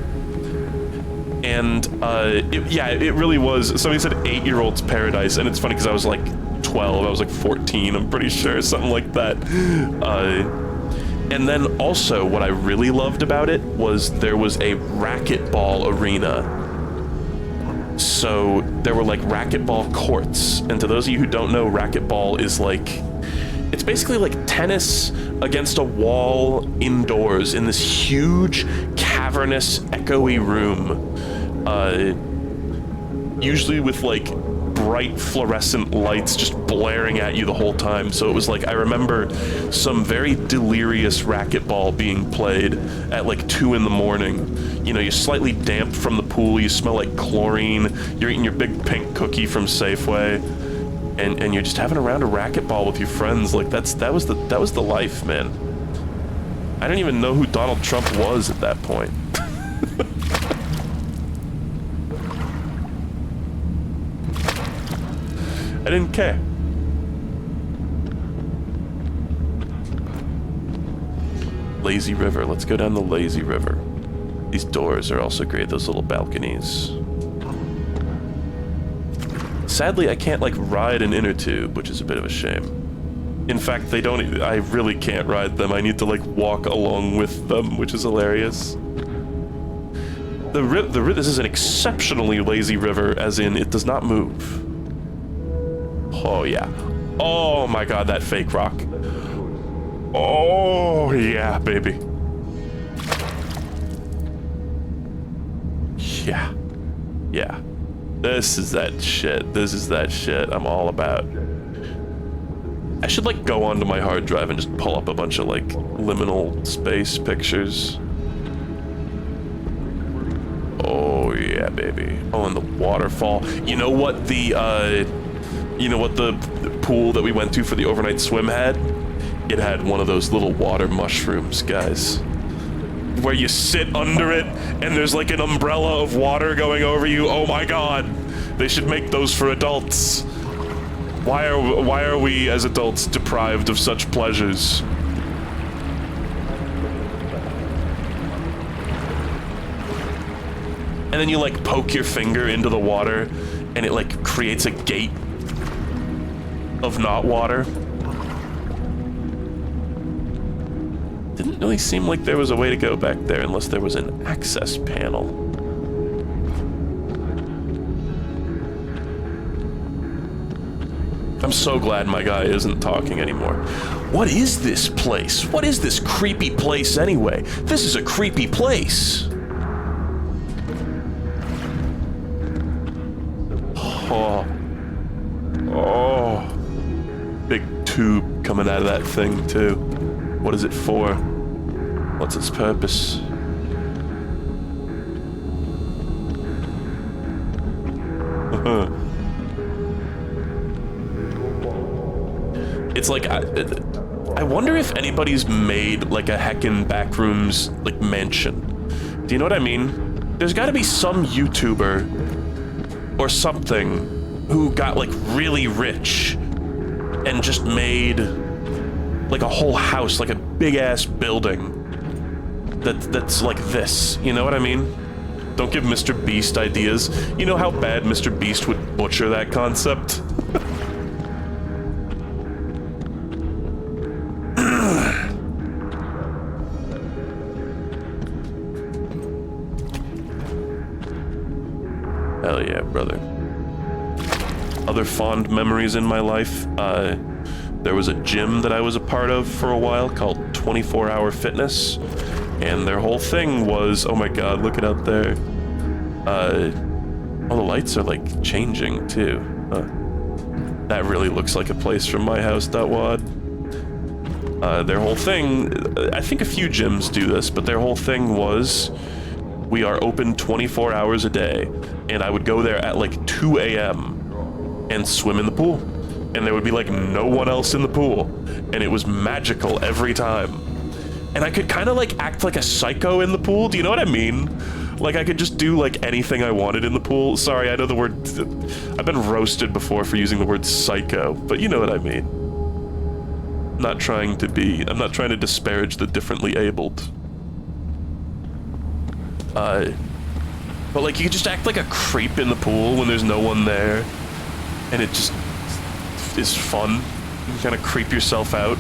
And it really was. Somebody said 8-year-old's paradise, and it's funny because I was like 12, I was like 14, I'm pretty sure, something like that. And then also what I really loved about it was there was a racquetball arena. So there were like racquetball courts, and to those of you who don't know, racquetball is like, it's basically like tennis against a wall indoors in this huge, cavernous, echoey room. Usually with like bright fluorescent lights just blaring at you the whole time. So it was like, I remember some very delirious racquetball being played at like 2 in the morning. You know, you're slightly damp from the pool, you smell like chlorine, you're eating your big pink cookie from Safeway, and you're just having a round of racquetball with your friends. Like that was the life, man. I didn't even know who Donald Trump was at that point. I didn't care. Lazy River. Let's go down the Lazy River. These doors are also great, those little balconies. Sadly, I can't, like, ride an inner tube, which is a bit of a shame. In fact, I really can't ride them. I need to, like, walk along with them, which is hilarious. This is an exceptionally lazy river, as in, it does not move. Oh, yeah. Oh, my God, that fake rock. Oh, yeah, baby. Yeah. Yeah. This is that shit. This is that shit I'm all about. I should, like, go onto my hard drive and just pull up a bunch of, like, liminal space pictures. Oh, yeah, baby. Oh, and the waterfall. You know what the pool that we went to for the overnight swim had? It had one of those little water mushrooms, guys. Where you sit under it, and there's like an umbrella of water going over you. Oh my god. They should make those for adults. Why are we as adults deprived of such pleasures? And then you like poke your finger into the water, and it like creates a gate of not water. Didn't really seem like there was a way to go back there unless there was an access panel. I'm so glad my guy isn't talking anymore. What is this place? What is this creepy place anyway? This is a creepy place. Oh. Oh. Big tube coming out of that thing too. What is it for? What's its purpose? It's like, I wonder if anybody's made like a heckin' backrooms like mansion. Do you know what I mean? There's gotta be some YouTuber or something who got like really rich and just made like a whole house, like a big ass building that's like this, you know what I mean? Don't give Mr. Beast ideas. You know how bad Mr. Beast would butcher that concept? Hell yeah, brother. Other fond memories in my life, there was a gym that I was a part of for a while called 24 Hour Fitness, and their whole thing was, oh my god, look it out there. Oh, the lights are like changing too. That really looks like a place from my house, .wad. Their whole thing, I think a few gyms do this, but their whole thing was, we are open 24 hours a day, and I would go there at like 2 a.m. and swim in the pool. And there would be like no one else in the pool, and it was magical every time. And I could kind of like act like a psycho in the pool. Do you know what I mean? Like I could just do like anything I wanted in the pool. Sorry, I know the word, I've been roasted before for using the word psycho, but you know what I mean. I'm not trying to disparage the differently abled. But like you could just act like a creep in the pool when there's no one there. And it just is fun. You can kind of creep yourself out.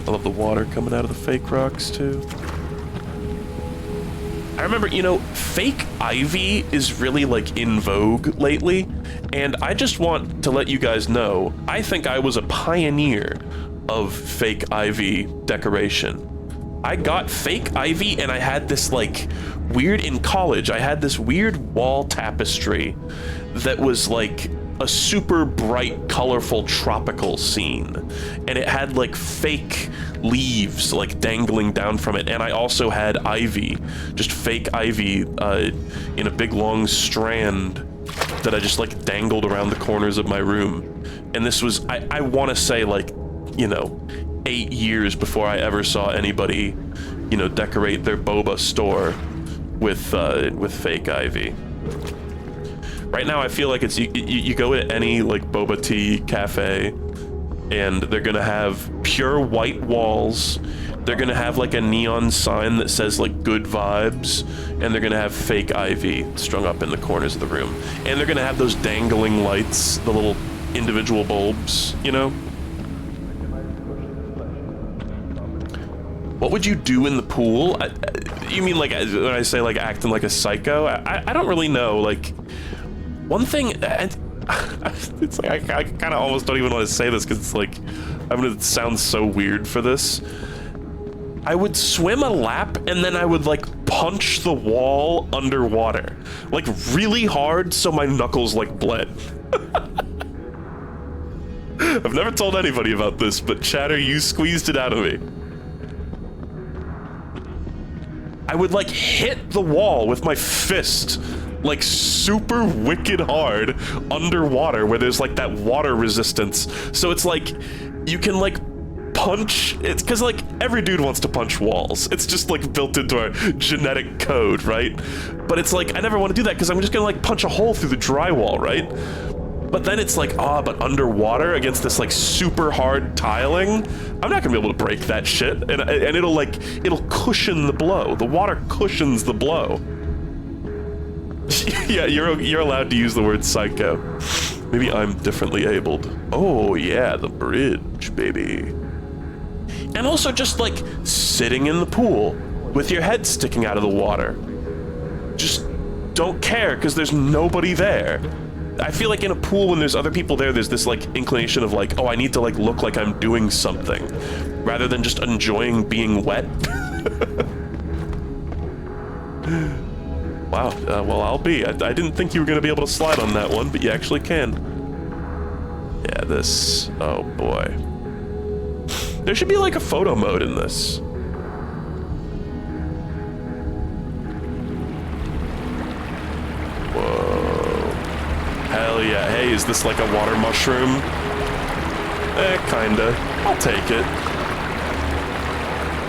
I love the water coming out of the fake rocks too. I remember, you know, fake ivy is really like in vogue lately, and I just want to let you guys know, I think I was a pioneer of fake ivy decoration. I got fake ivy and I had this like weird, in college, I had this weird wall tapestry that was like a super bright, colorful tropical scene. And it had like fake leaves like dangling down from it. And I also had ivy, just fake ivy in a big long strand that I just like dangled around the corners of my room. And this was, I want to say like, you know, 8 years before I ever saw anybody, you know, decorate their boba store with fake ivy. Right now, I feel like it's you go to any like boba tea cafe, and they're gonna have pure white walls. They're gonna have like a neon sign that says like good vibes, and they're gonna have fake ivy strung up in the corners of the room, and they're gonna have those dangling lights, the little individual bulbs, you know. What would you do in the pool? You mean like when I say like acting like a psycho? I don't really know. Like one thing, it's like I kind of almost don't even want to say this because it's like I'm gonna sound so weird for this. I would swim a lap and then I would like punch the wall underwater, like really hard so my knuckles like bled. I've never told anybody about this, but Chatter, you squeezed it out of me. I would like hit the wall with my fist, like super wicked hard underwater where there's like that water resistance. So it's like, you can like punch, it's because like every dude wants to punch walls. It's just like built into our genetic code, right? But it's like, I never want to do that because I'm just gonna like punch a hole through the drywall, right? But then it's like, but underwater against this like super hard tiling, I'm not gonna be able to break that shit. And it'll cushion the blow. The water cushions the blow. Yeah, you're allowed to use the word psycho. Maybe I'm differently abled. Oh yeah, the bridge, baby. And also just like sitting in the pool with your head sticking out of the water. Just don't care because there's nobody there. I feel like in a pool when there's other people there, there's this like inclination of like, oh, I need to like look like I'm doing something rather than just enjoying being wet. Wow, well, I'll be. I didn't think you were going to be able to slide on that one, but you actually can. Yeah, this, oh boy. There should be like a photo mode in this. Hell yeah. Hey, is this like a water mushroom? Kinda. I'll take it.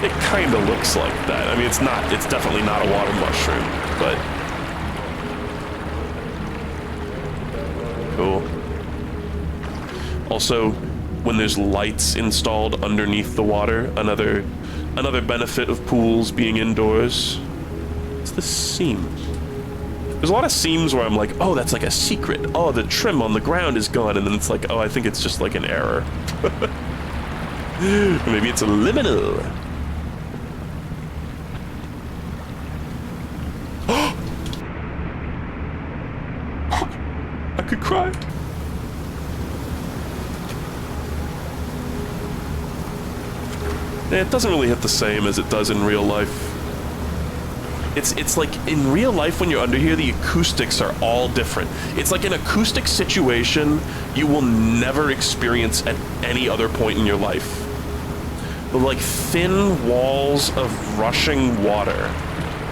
It kinda looks like that. I mean, it's definitely not a water mushroom, but... Cool. Also, when there's lights installed underneath the water, another benefit of pools being indoors. It's the seam. There's a lot of seams where I'm like, oh, that's like a secret. Oh, the trim on the ground is gone. And then it's like, oh, I think it's just like an error. Maybe it's a liminal. I could cry. It doesn't really hit the same as it does in real life. It's like in real life when you're under here, the acoustics are all different. It's like an acoustic situation you will never experience at any other point in your life. The like thin walls of rushing water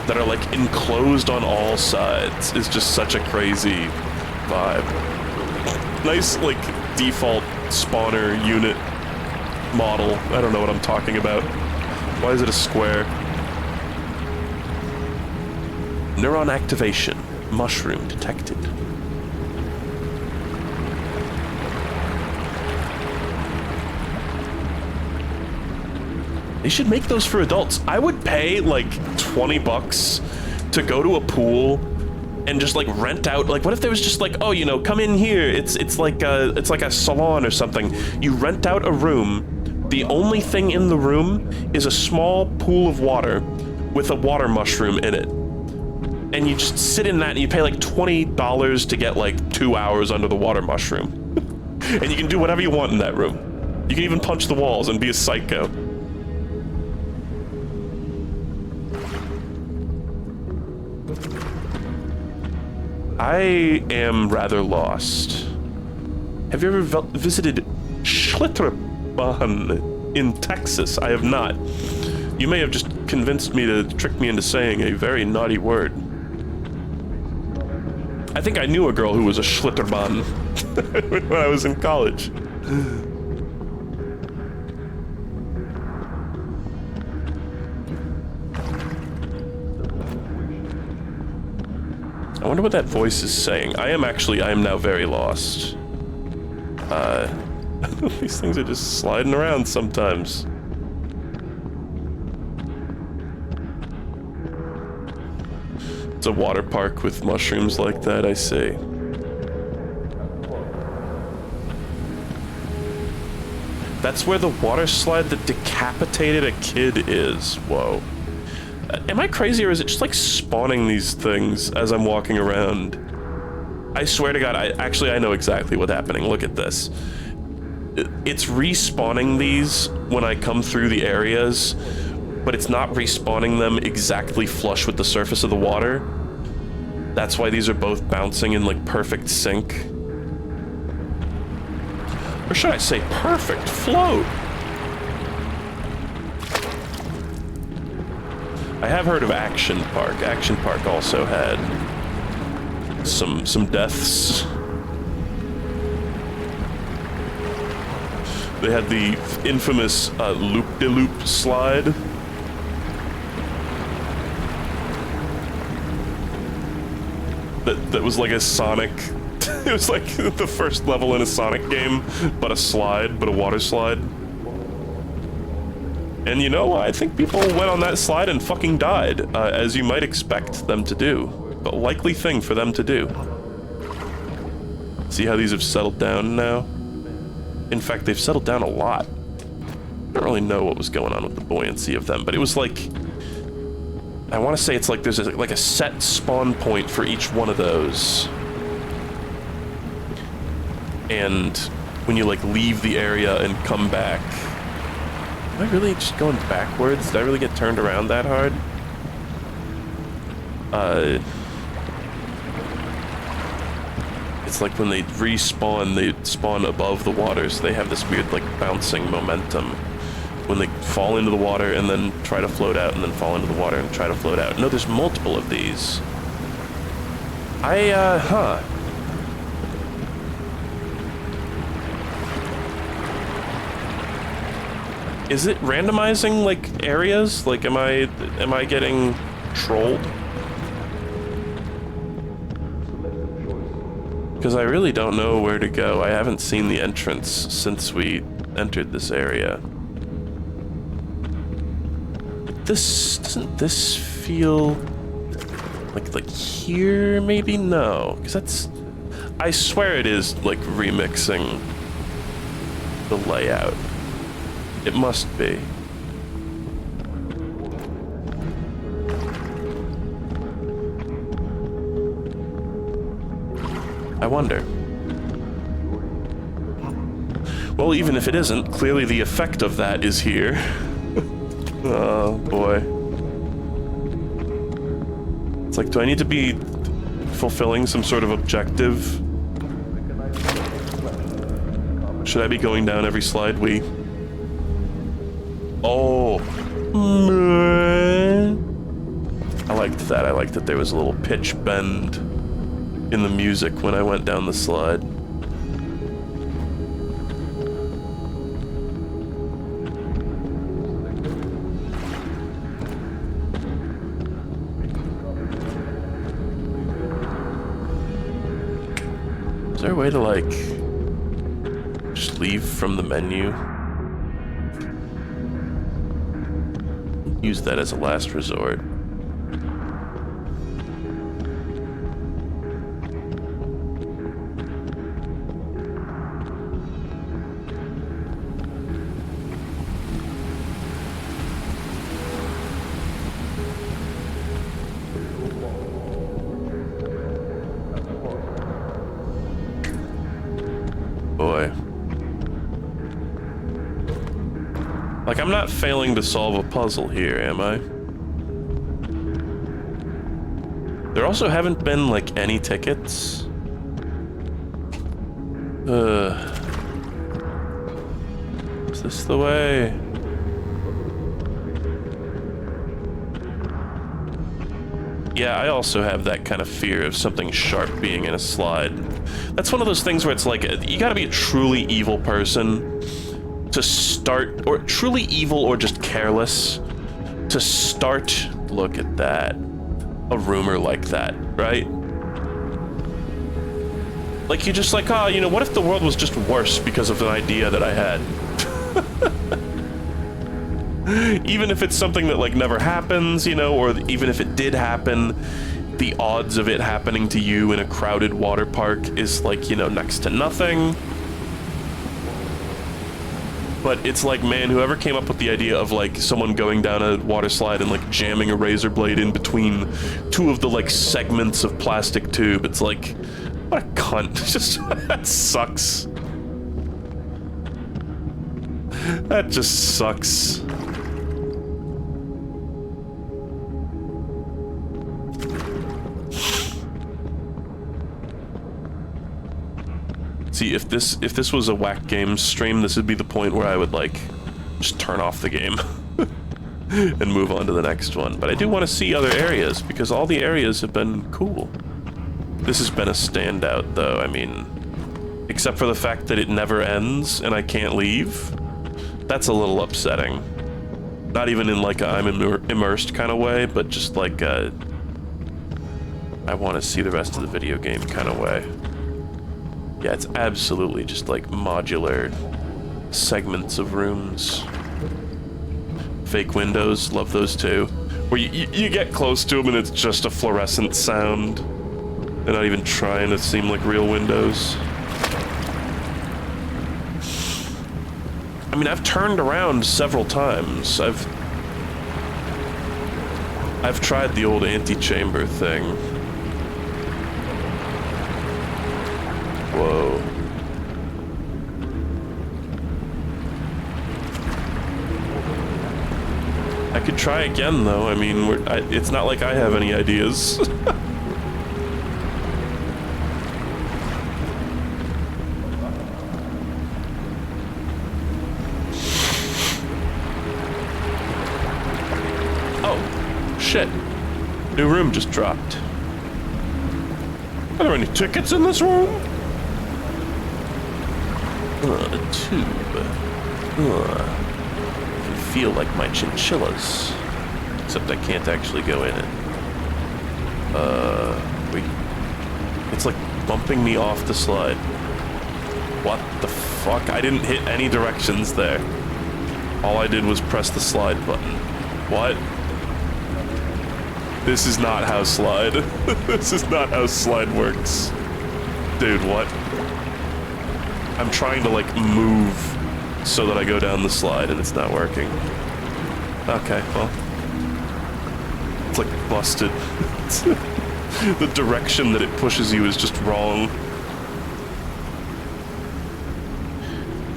that are like enclosed on all sides is just such a crazy vibe. Nice like default spawner unit. model. I don't know what I'm talking about. Why is it a square? Neuron activation. Mushroom detected. They should make those for adults. I would pay like 20 bucks to go to a pool and just like rent out, like what if there was just like, oh, you know, come in here. It's like a salon or something. You rent out a room. The only thing in the room is a small pool of water with a water mushroom in it. And you just sit in that and you pay like $20 to get like 2 hours under the water mushroom. And you can do whatever you want in that room. You can even punch the walls and be a psycho. I am rather lost. Have you ever visited Schlitterbahn in Texas? I have not. You may have just convinced me to trick me into saying a very naughty word. I think I knew a girl who was a Schlitterbahn when I was in college. I wonder what that voice is saying. I am now very lost. These things are just sliding around sometimes. It's a water park with mushrooms like that, I see. That's where the water slide that decapitated a kid is. Whoa. Am I crazy, or is it just like spawning these things as I'm walking around? I swear to God, I know exactly what's happening. Look at this. It's respawning these when I come through the areas, but it's not respawning them exactly flush with the surface of the water. That's why these are both bouncing in like perfect sync. Or should I say perfect float? I have heard of Action Park. Action Park also had some deaths. They had the infamous loop-de-loop slide. That was like a Sonic. It was like the first level in a Sonic game, but a slide, but a water slide. And you know, I think people went on that slide and fucking died, as you might expect them to do. A likely thing for them to do. See how these have settled down now? In fact, they've settled down a lot. I don't really know what was going on with the buoyancy of them, but it was like... I want to say it's like there's like a set spawn point for each one of those. And when you like leave the area and come back... Am I really just going backwards? Did I really get turned around that hard? It's like when they respawn, they spawn above the water, so they have this weird, like, bouncing momentum. When they fall into the water and then try to float out, and then fall into the water and try to float out. No, there's multiple of these. Is it randomizing, like, areas? Like, am I getting trolled? Because I really don't know where to go. I haven't seen the entrance since we entered this area. Doesn't this feel like here? Maybe no, because that's. I swear it is like remixing the layout. It must be. I wonder. Well, even if it isn't, clearly the effect of that is here. Oh, boy. It's like, do I need to be fulfilling some sort of objective? Should I be going down every slide we... Oh. I liked that. I liked that there was a little pitch bend in the music when I went down the slide. Is there a way to, like, just leave from the menu? Use that as a last resort. Boy. Like, I'm not failing to solve a puzzle here, am I? There also haven't been, like, any tickets. Is this the way? Yeah, I also have that kind of fear of something sharp being in a slide. That's one of those things where it's like, you gotta be a truly evil person to start, or truly evil or just careless, to start, look at that, a rumor like that, right? Like, you're just like, oh, you know, what if the world was just worse because of an idea that I had? Even if it's something that, like, never happens, you know, or even if it did happen, the odds of it happening to you in a crowded water park is, like, you know, next to nothing. But it's like, man, whoever came up with the idea of, like, someone going down a water slide and, like, jamming a razor blade in between two of the, like, segments of plastic tube, it's like, what a cunt. Just, that sucks. That just sucks. See, if this was a Whack Games stream, this would be the point where I would, like, just turn off the game and move on to the next one. But I do want to see other areas, because all the areas have been cool. This has been a standout, though. I mean, except for the fact that it never ends and I can't leave. That's a little upsetting. Not even in, like, a I'm immersed kind of way, but just like a I want to see the rest of the video game kind of way. Yeah, it's absolutely just like modular segments of rooms. Fake windows, love those too. Where you get close to them and it's just a fluorescent sound. They're not even trying to seem like real windows. I mean, I've turned around several times. I've tried the old antechamber thing. Whoa. I could try again, though. I mean, it's not like I have any ideas. Oh, shit. New room just dropped. Are there any tickets in this room? A tube. I can feel like my chinchillas. Except I can't actually go in it. Wait. It's like bumping me off the slide. What the fuck? I didn't hit any directions there. All I did was press the slide button. What? This is not how slide. This is not how slide works. Dude, what? I'm trying to, like, move so that I go down the slide and it's not working. Okay, well. It's like busted. The direction that it pushes you is just wrong.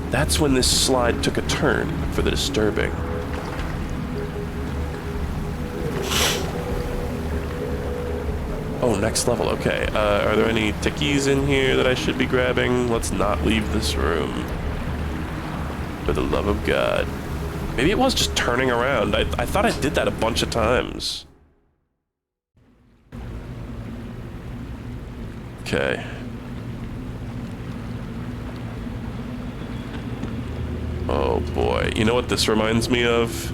That's when this slide took a turn for the disturbing. Oh, next level, okay. Are there any tickies in here that I should be grabbing? Let's not leave this room. For the love of God. Maybe it was just turning around. I thought I did that a bunch of times. Okay. Oh boy. You know what this reminds me of?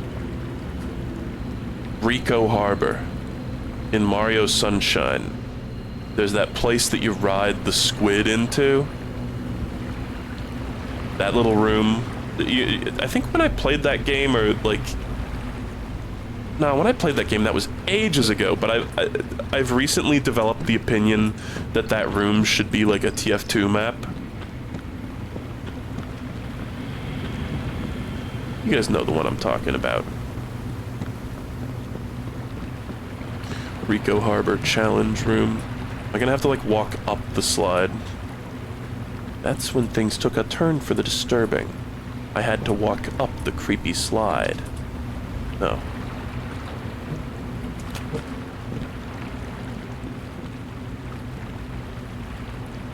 Rico Harbor in Mario Sunshine. There's that place that you ride the squid into. That little room. I think when I played that game, or like... No, when I played that game, that was ages ago, but I've recently developed the opinion that that room should be like a TF2 map. You guys know the one I'm talking about. Rico Harbor Challenge Room. Am I gonna have to, like, walk up the slide? That's when things took a turn for the disturbing. I had to walk up the creepy slide. No.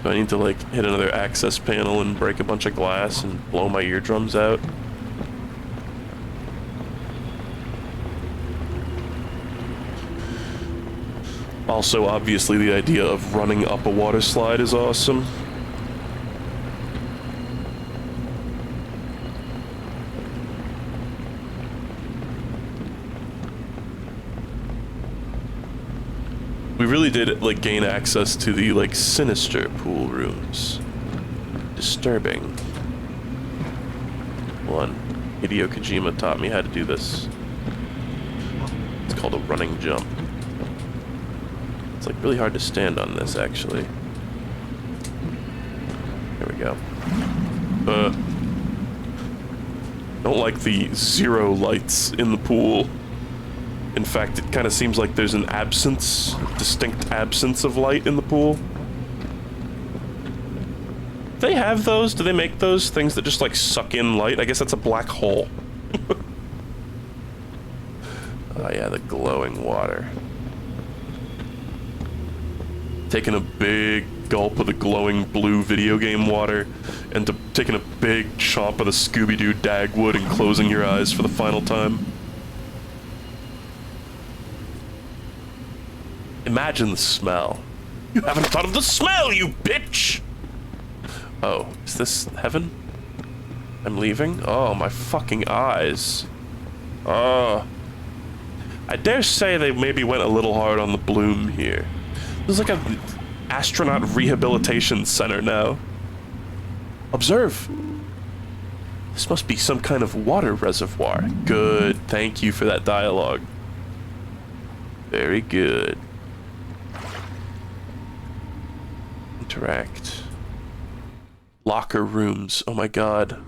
Do I need to, like, hit another access panel and break a bunch of glass and blow my eardrums out? Also, obviously, the idea of running up a water slide is awesome. We really did, like, gain access to the, like, sinister pool rooms. Disturbing. One. Hideo Kojima taught me how to do this. It's called a running jump. It's, like, really hard to stand on this, actually. There we go. Don't like the zero lights in the pool. In fact, it kind of seems like there's an absence, distinct absence of light in the pool. Do they have those? Do they make those things that just, like, suck in light? I guess that's a black hole. Oh yeah, the glowing water. Taking a big gulp of the glowing blue video game water, and taking a big chomp of the Scooby-Doo Dagwood and closing your eyes for the final time. Imagine the smell. You haven't thought of the smell, you bitch! Oh, is this heaven? I'm leaving? Oh, my fucking eyes. Oh. I dare say they maybe went a little hard on the bloom here. There's like an astronaut rehabilitation center now. Observe. This must be some kind of water reservoir. Good. Thank you for that dialogue. Very good. Interact. Locker rooms. Oh my god.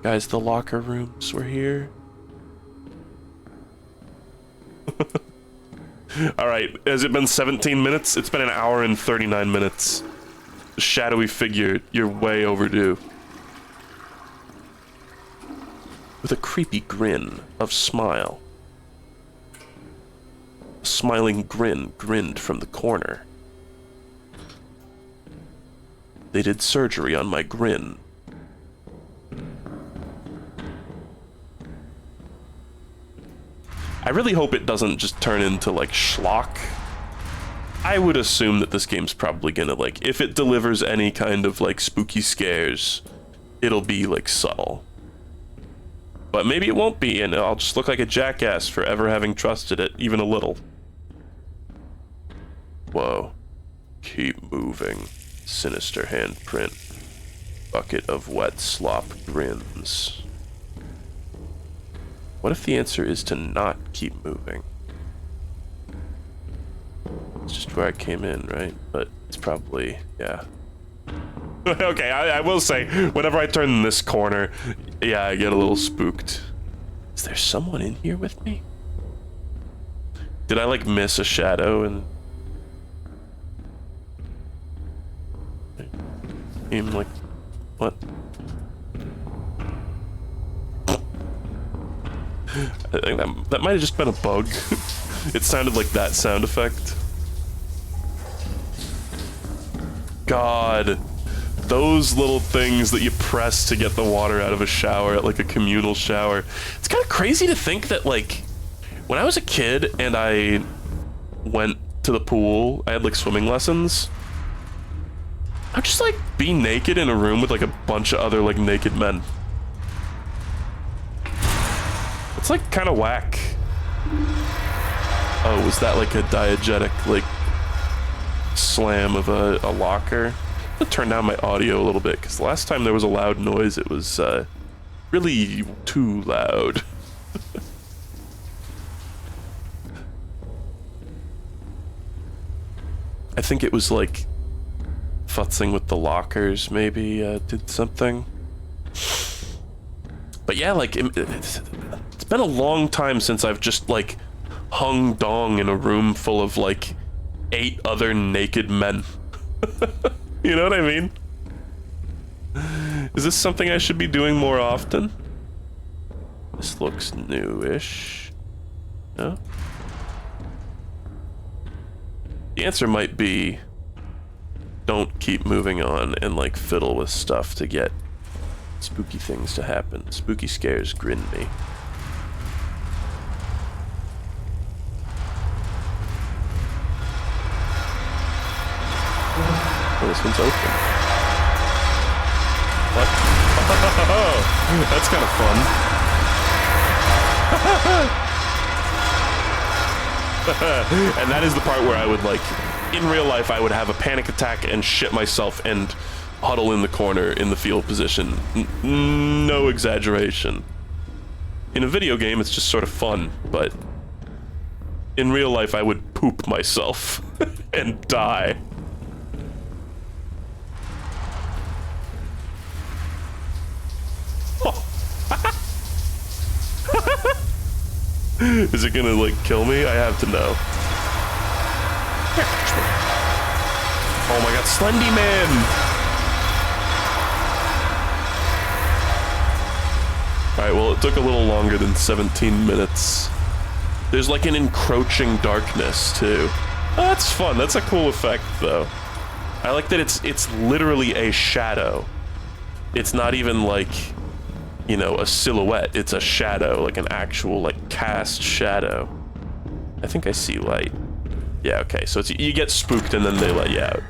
Guys, the locker rooms were here. Alright, has it been 17 minutes? It's been an hour and 39 minutes. Shadowy figure, you're way overdue. With a creepy grin of smile. A smiling grin grinned from the corner. They did surgery on my grin. I really hope it doesn't just turn into, like, schlock. I would assume that this game's probably gonna, like, if it delivers any kind of, like, spooky scares, it'll be, like, subtle. But maybe it won't be, and I'll just look like a jackass for ever having trusted it, even a little. Whoa. Keep moving. Sinister handprint. Bucket of wet slop grins. What if the answer is to not keep moving? It's just where I came in, right? But it's probably, yeah. Okay, I will say, whenever I turn this corner, yeah, I get a little spooked. Is there someone in here with me? Did I, like, miss a shadow and... Even, like, what? I think that might have just been a bug. It sounded like that sound effect. God, those little things that you press to get the water out of a shower at, like, a communal shower. It's kind of crazy to think that, like, when I was a kid and I went to the pool, I had, like, swimming lessons. I'd just, like, be naked in a room with, like, a bunch of other, like, naked men. It's, like, kind of whack. Oh, was that, like, a diegetic, like, slam of a locker. I'm gonna turn down my audio a little bit, because the last time there was a loud noise, it was really too loud. I think it was like futzing with the lockers maybe did something. But yeah, like it's been a long time since I've just like hung dong in a room full of like 8 other naked men. You know what I mean? Is this something I should be doing more often? This looks newish. No? The answer might be don't keep moving on and like fiddle with stuff to get spooky things to happen. Spooky scares grin me. Oh, this one's open. What? Oh, that's kind of fun. And that is the part where I would like, in real life, I would have a panic attack and shit myself and huddle in the corner in the fetal position. No exaggeration. In a video game, it's just sort of fun, but in real life, I would poop myself and die. Is it gonna, like, kill me? I have to know. Oh my god, Slendy Man! Alright, well, it took a little longer than 17 minutes. There's, like, an encroaching darkness, too. Oh, that's fun. That's a cool effect, though. I like that it's literally a shadow. It's not even, like, you know, a silhouette. It's a shadow, like an actual, like, cast shadow. I think I see light. Yeah, okay, so it's, you get spooked and then they let you out.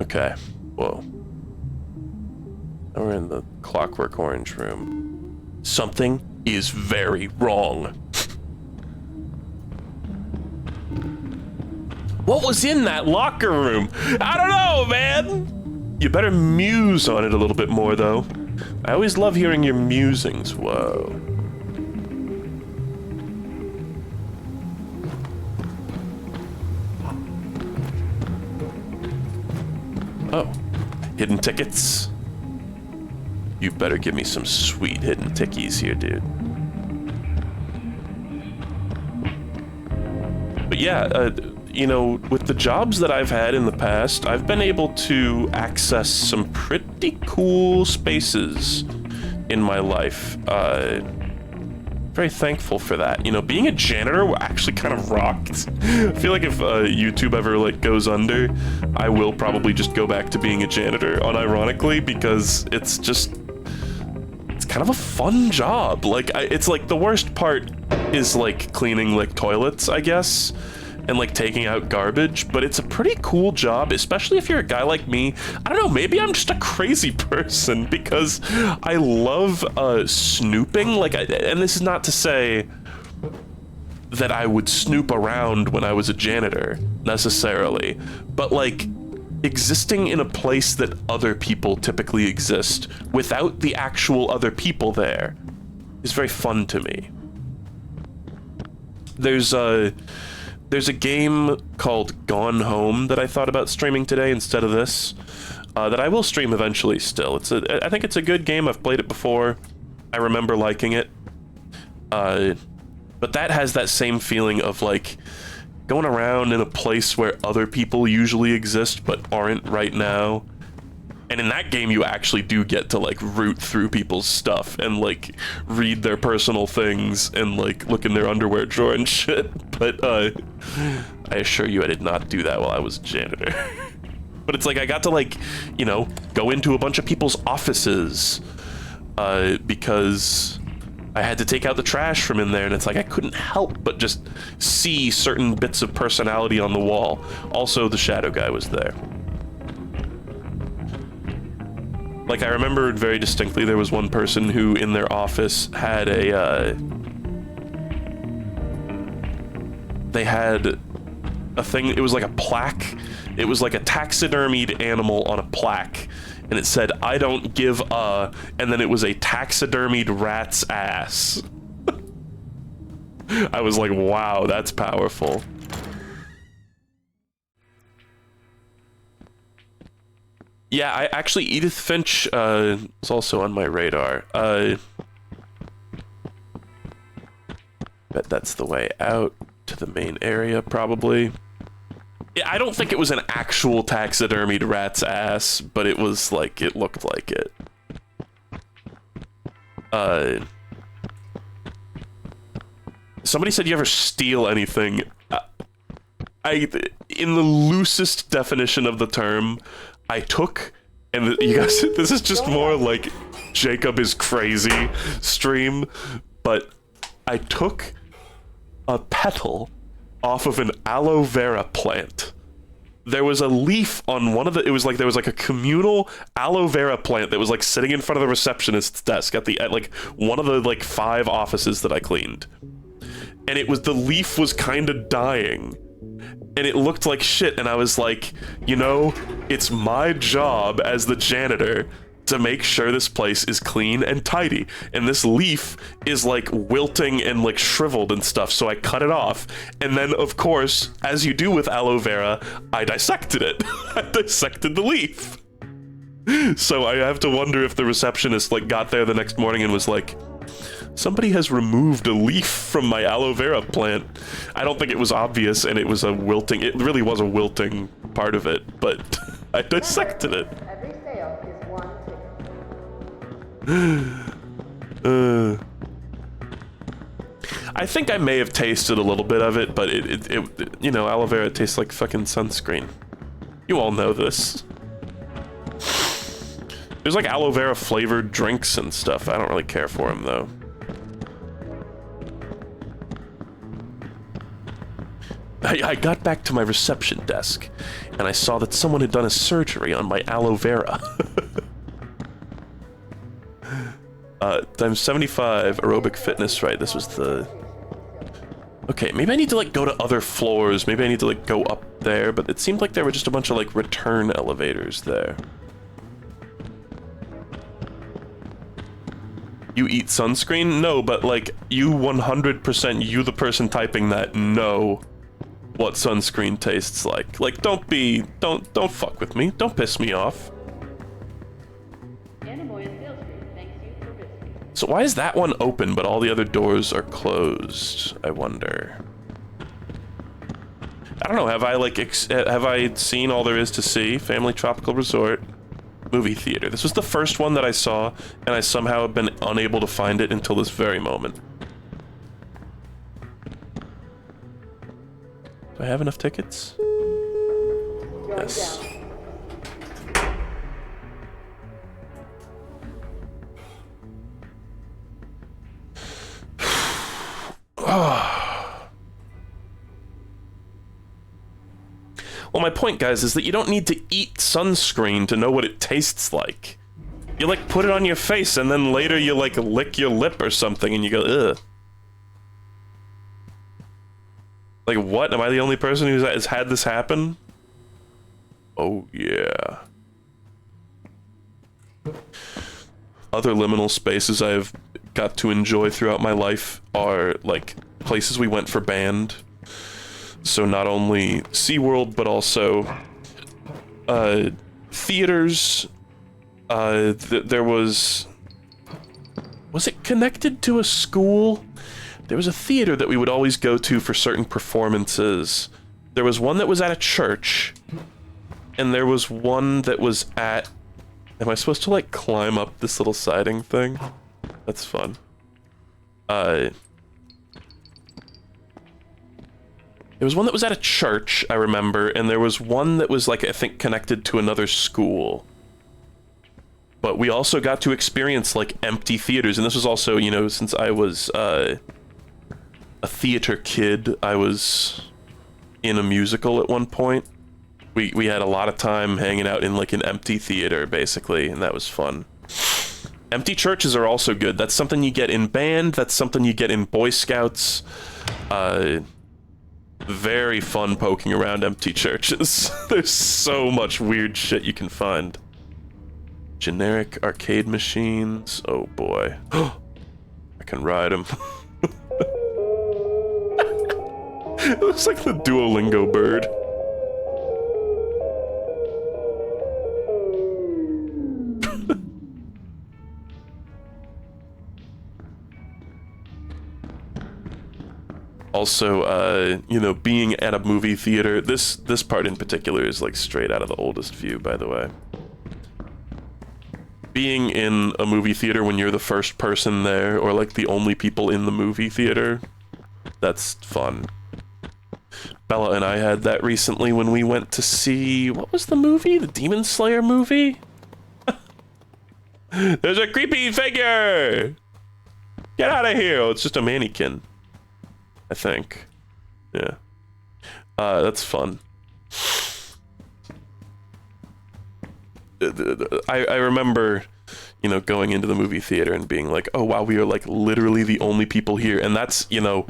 Okay, whoa. Now we're in the Clockwork Orange room. Something is very wrong. What was in that locker room? I don't know, man! You better muse on it a little bit more, though. I always love hearing your musings. Whoa. Oh. Hidden tickets? You better give me some sweet hidden tickies here, dude. But yeah, you know, with the jobs that I've had in the past, I've been able to access some pretty cool spaces in my life. Very thankful for that. You know, being a janitor actually kind of rocked. I feel like if YouTube ever like goes under, I will probably just go back to being a janitor, unironically, because it's kind of a fun job. Like, it's like the worst part is like cleaning like toilets, I guess, and like taking out garbage, but it's a pretty cool job, especially if you're a guy like me. I don't know, maybe I'm just a crazy person because I love snooping. Like, and this is not to say that I would snoop around when I was a janitor necessarily, but like existing in a place that other people typically exist without the actual other people there is very fun to me. There's a game called Gone Home that I thought about streaming today instead of this, that I will stream eventually still. I think it's a good game. I've played it before. I remember liking it. But that has that same feeling of like going around in a place where other people usually exist but aren't right now. And in that game, you actually do get to like root through people's stuff and like read their personal things and like look in their underwear drawer and shit. But I assure you I did not do that while I was a janitor. But it's like I got to like, you know, go into a bunch of people's offices because I had to take out the trash from in there, and it's like I couldn't help but just see certain bits of personality on the wall. Also, the shadow guy was there. Like, I remembered very distinctly there was one person who, in their office, had a, they had a thing, it was like a plaque. It was like a taxidermied animal on a plaque. And it said, "I don't give a," and then it was a taxidermied rat's ass. I was like, wow, that's powerful. Yeah, I actually, Edith Finch is also on my radar. Bet that's the way out to the main area, probably. Yeah, I don't think it was an actual taxidermied rat's ass, but it was like, it looked like it. Somebody said, "You ever steal anything?" In the loosest definition of the term, I took, and you guys, this is just more like Jacob is crazy stream, but I took a petal off of an aloe vera plant. There was a leaf on one of the, it was like, there was like a communal aloe vera plant that was like sitting in front of the receptionist's desk at like one of the like 5 offices that I cleaned. And it was, the leaf was kind of dying. And it looked like shit, and I was like, you know, it's my job as the janitor to make sure this place is clean and tidy. And this leaf is like wilting and like shriveled and stuff, so I cut it off. And then, of course, as you do with aloe vera, I dissected it. I dissected the leaf. So I have to wonder if the receptionist like got there the next morning and was like, "Somebody has removed a leaf from my aloe vera plant." I don't think it was obvious, and it was a wilting, it really was a wilting part of it, but I dissected it. Every sale is one ticket. I think I may have tasted a little bit of it, but it you know, aloe vera tastes like fucking sunscreen. You all know this. There's like aloe vera flavored drinks and stuff. I don't really care for them though. I got back to my reception desk, and I saw that someone had done a surgery on my aloe vera. Times 75 aerobic fitness, right? This was the... Okay, maybe I need to like go to other floors. Maybe I need to like go up there, but it seemed like there were just a bunch of like return elevators there. You eat sunscreen? No, but like you 100%, you the person typing that, know what sunscreen tastes like. Like, don't fuck with me. Don't piss me off. Anemoiapolis, thanks you for visiting. So why is that one open, but all the other doors are closed? I wonder. I don't know. Have I like have I seen all there is to see? Family Tropical Resort, movie theater. This was the first one that I saw, and I somehow have been unable to find it until this very moment. Do I have enough tickets? Yes. Well, my point, guys, is that you don't need to eat sunscreen to know what it tastes like. You, like, put it on your face, and then later you, like, lick your lip or something, and you go, ugh. Like, what? Am I the only person who has had this happen? Oh, yeah. Other liminal spaces I've got to enjoy throughout my life are, like, places we went for band. So not only SeaWorld, but also theaters. There was it connected to a school? There was a theater that we would always go to for certain performances. There was one that was at a church, and there was one that was at... Am I supposed to, like, climb up this little siding thing? That's fun. There was one that was at a church, I remember, and there was one that was, like, I think connected to another school. But we also got to experience, like, empty theaters, and this was also, you know, since I was, a theater kid, I was in a musical at one point. We had a lot of time hanging out in, like, an empty theater, basically, and that was fun. Empty churches are also good. That's something you get in band, that's something you get in Boy Scouts. very fun poking around empty churches. There's so much weird shit you can find. Generic arcade machines. Oh boy. I can ride them. It looks like the Duolingo bird. Also, you know, being at a movie theater, this part in particular is like straight out of the Oldest View, by the way. Being in a movie theater when you're the first person there, or like the only people in the movie theater, that's fun. Bella and I had that recently when we went to see, what was the movie? The Demon Slayer movie? There's a creepy figure! Get out of here! Oh, it's just a mannequin. I think. Yeah. That's fun. I remember, you know, going into the movie theater and being like, oh wow, we are like literally the only people here. And that's, you know,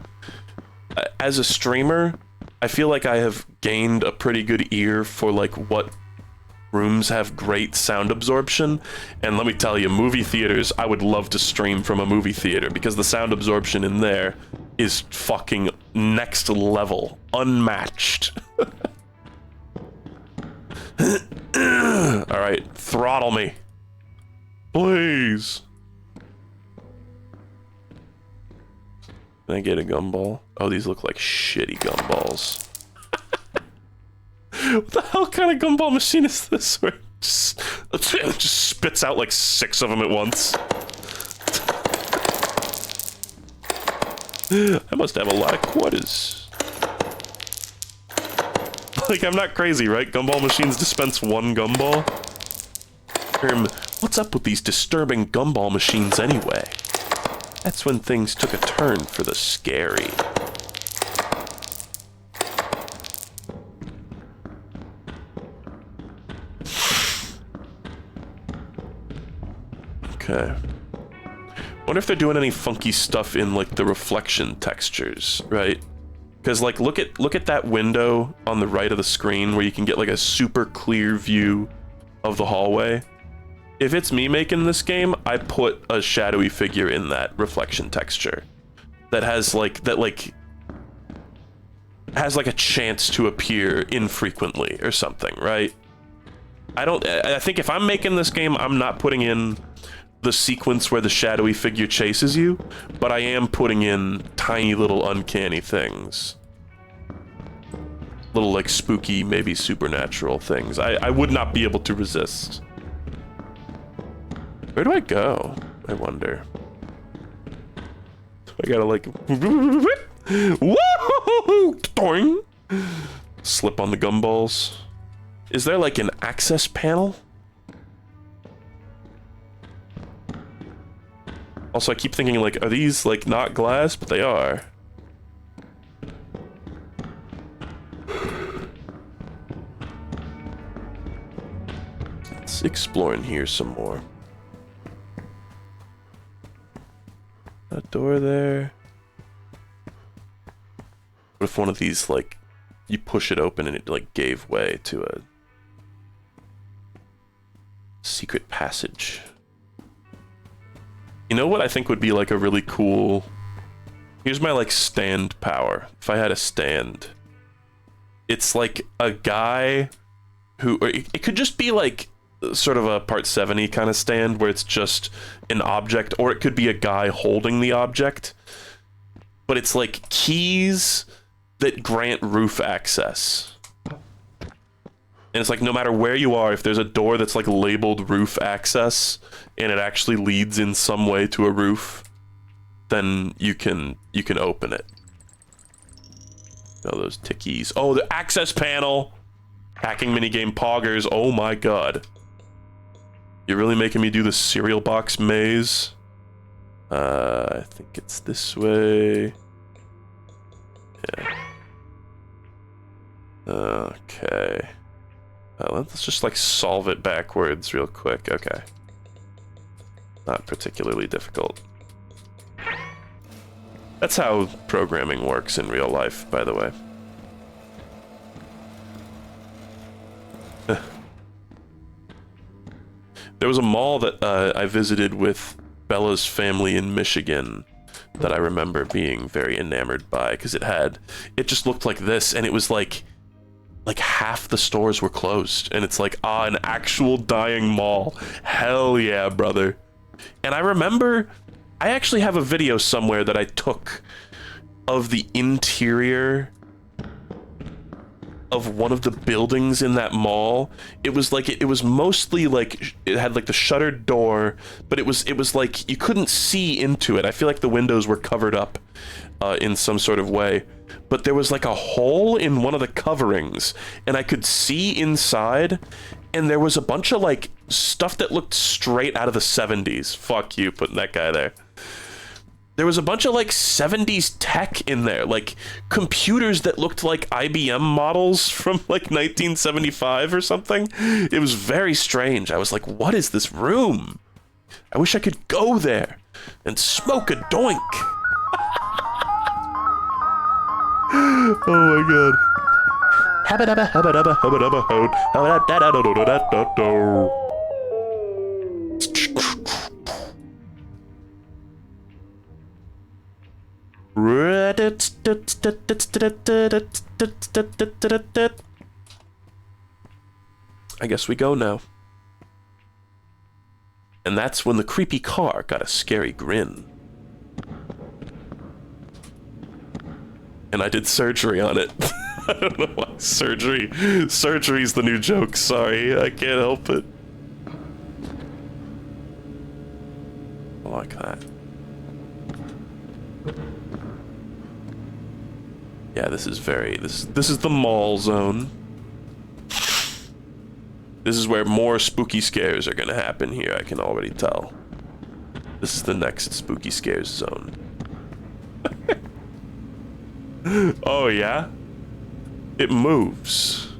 as a streamer, I feel like I have gained a pretty good ear for like what rooms have great sound absorption. And let me tell you, movie theaters, I would love to stream from a movie theater because the sound absorption in there is fucking next level, unmatched. All right, throttle me, please. Can I get a gumball? Oh, these look like shitty gumballs. What the hell kind of gumball machine is this? Where it just spits out like 6 of them at once. I must have a lot of quarters. Like, I'm not crazy, right? Gumball machines dispense 1 gumball. What's up with these disturbing gumball machines anyway? That's when things took a turn for the scary. Okay. Wonder if they're doing any funky stuff in like the reflection textures, right? Because like look at that window on the right of the screen where you can get like a super clear view of the hallway. If it's me making this game, I put a shadowy figure in that reflection texture that has like a chance to appear infrequently or something, right? I think if I'm making this game, I'm not putting in the sequence where the shadowy figure chases you, but I am putting in tiny little uncanny things. Little like spooky, maybe supernatural things. I would not be able to resist. Where do I go? I wonder. I gotta like woo! Slip on the gumballs. Is there like an access panel? Also, I keep thinking like, are these like not glass? But they are. Let's explore in here some more. A door there. What if one of these, like, you push it open and it, like, gave way to a secret passage? You know what I think would be, like, a really cool... Here's my, like, stand power. If I had a stand. It's, like, a guy who... Or it could just be, like, sort of a Part 7-y kind of stand where it's just an object, or it could be a guy holding the object. But it's, like, keys that grant roof access. And it's like, no matter where you are, if there's a door that's like labeled roof access and it actually leads in some way to a roof, then you can open it. Oh, those tickies. Oh, the access panel! Hacking minigame poggers. Oh my god. You're really making me do the cereal box maze? I think it's this way. Yeah. Okay. Let's just like solve it backwards real quick. Okay. Not particularly difficult. That's how programming works in real life, by the way. There was a mall that I visited with Bella's family in Michigan that I remember being very enamored by, because it just looked like this, and it was like half the stores were closed, and it's like, an actual dying mall. Hell yeah, brother. And I remember, I actually have a video somewhere that I took of the interior of one of the buildings in that mall. It was like, it was mostly like, it had like the shuttered door, but it was like you couldn't see into it. I feel like the windows were covered up in some sort of way, but there was like a hole in one of the coverings, and I could see inside, and there was a bunch of like stuff that looked straight out of the 70s. Fuck you putting that guy there. There was a bunch of like 70s tech in there, like computers that looked like IBM models from like 1975 or something. It was very strange. I was like, what is this room? I wish I could go there and smoke a doink. Oh my god. I guess we go now. And that's when the creepy car got a scary grin. And I did surgery on it. I don't know why. Surgery's the new joke. Sorry, I can't help it. I like that. Yeah, this is the mall zone. This is where more spooky scares are gonna happen here, I can already tell. This is the next spooky scares zone. Oh yeah? It moves.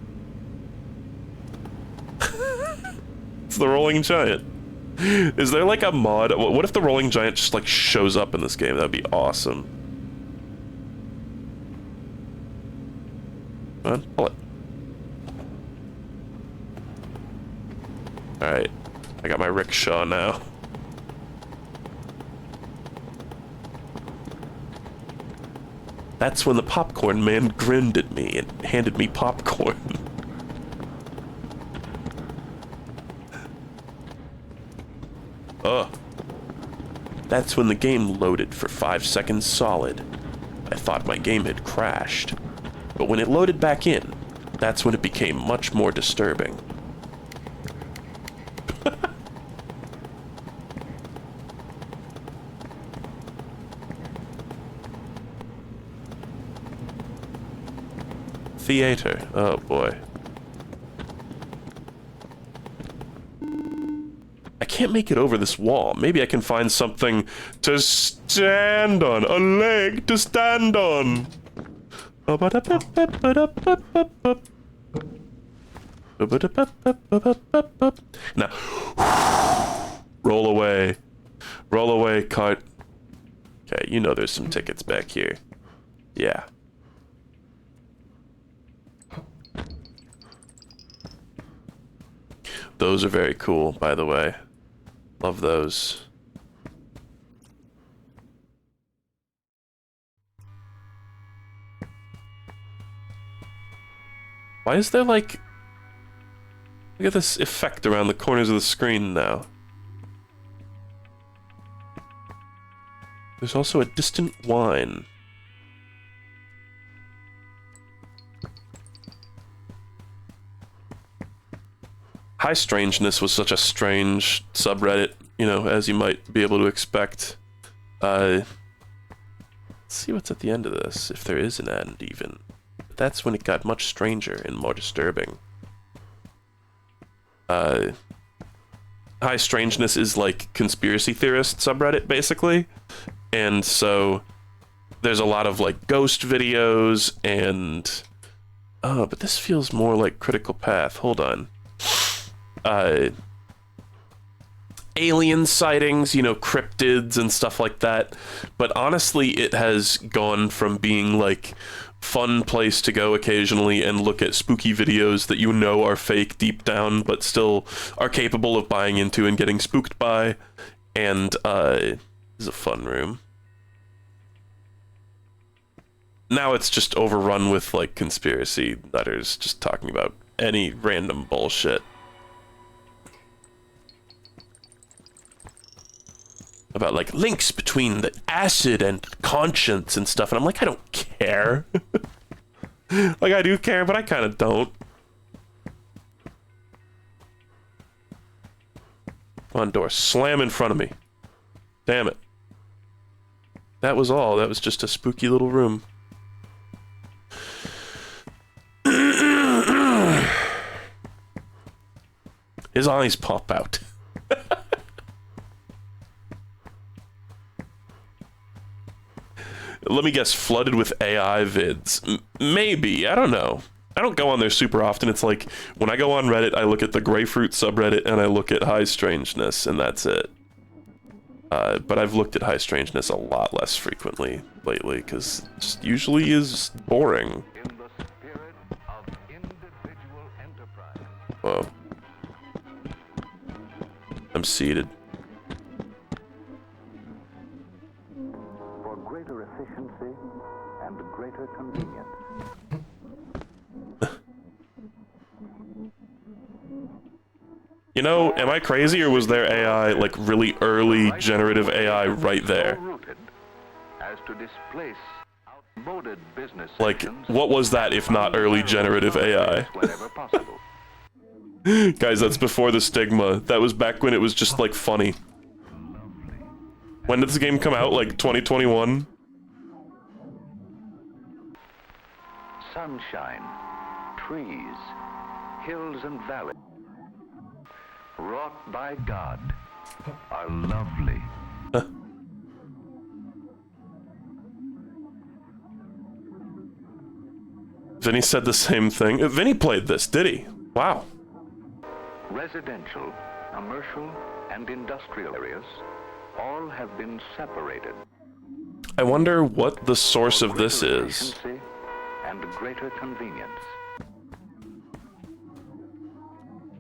It's the Rolling Giant. Is there like a mod? What if the Rolling Giant just like shows up in this game? That'd be awesome. Come on, pull it. Alright. I got my rickshaw now. That's when the popcorn man grinned at me and handed me popcorn. Ugh. That's when the game loaded for 5 seconds solid. I thought my game had crashed. But when it loaded back in, that's when it became much more disturbing. Theater. Oh boy. I can't make it over this wall. Maybe I can find something to stand on. A leg to stand on. Now, roll away. Roll away, cart. Okay, you know there's some tickets back here. Yeah. Those are very cool, by the way. Love those. Why is there like... Look at this effect around the corners of the screen now. There's also a distant whine. High Strangeness was such a strange subreddit, you know, as you might be able to expect. Let's see what's at the end of this, if there is an end even. But that's when it got much stranger and more disturbing. High Strangeness is like conspiracy theorist subreddit, basically. And so there's a lot of like ghost videos and... Oh, but this feels more like Critical Path. Hold on. Alien sightings, you know, cryptids and stuff like that. But honestly, it has gone from being like fun place to go occasionally and look at spooky videos that you know are fake deep down, but still are capable of buying into and getting spooked by. And this is a fun room. Now it's just overrun with like conspiracy letters just talking about any random bullshit. About like links between the acid and conscience and stuff, and I'm like, I don't care. Like, I do care, but I kind of don't. Come on, door, slam in front of me. Damn it. That was all. That was just a spooky little room. His eyes pop out. Let me guess, flooded with AI vids. Maybe, I don't know. I don't go on there super often. It's like, when I go on Reddit, I look at the Grapefruit subreddit and I look at High Strangeness, and that's it. But I've looked at High Strangeness a lot less frequently lately, because it just usually is boring. Whoa. I'm seated. For greater efficiency and greater convenience. You know, am I crazy, or was there AI, like really early generative AI right there? As to displace outmoded business Like, what was that if not early generative AI? whenever possible. Guys, that's before the stigma. That was back when it was just, like, funny. When did this game come out? Like, 2021? Sunshine, trees, hills and valleys, wrought by God, are lovely. Vinny said the same thing. Vinny played this, did he? Wow. Residential, commercial, and industrial areas all have been separated. I wonder what the source of this is. Efficiency and greater convenience.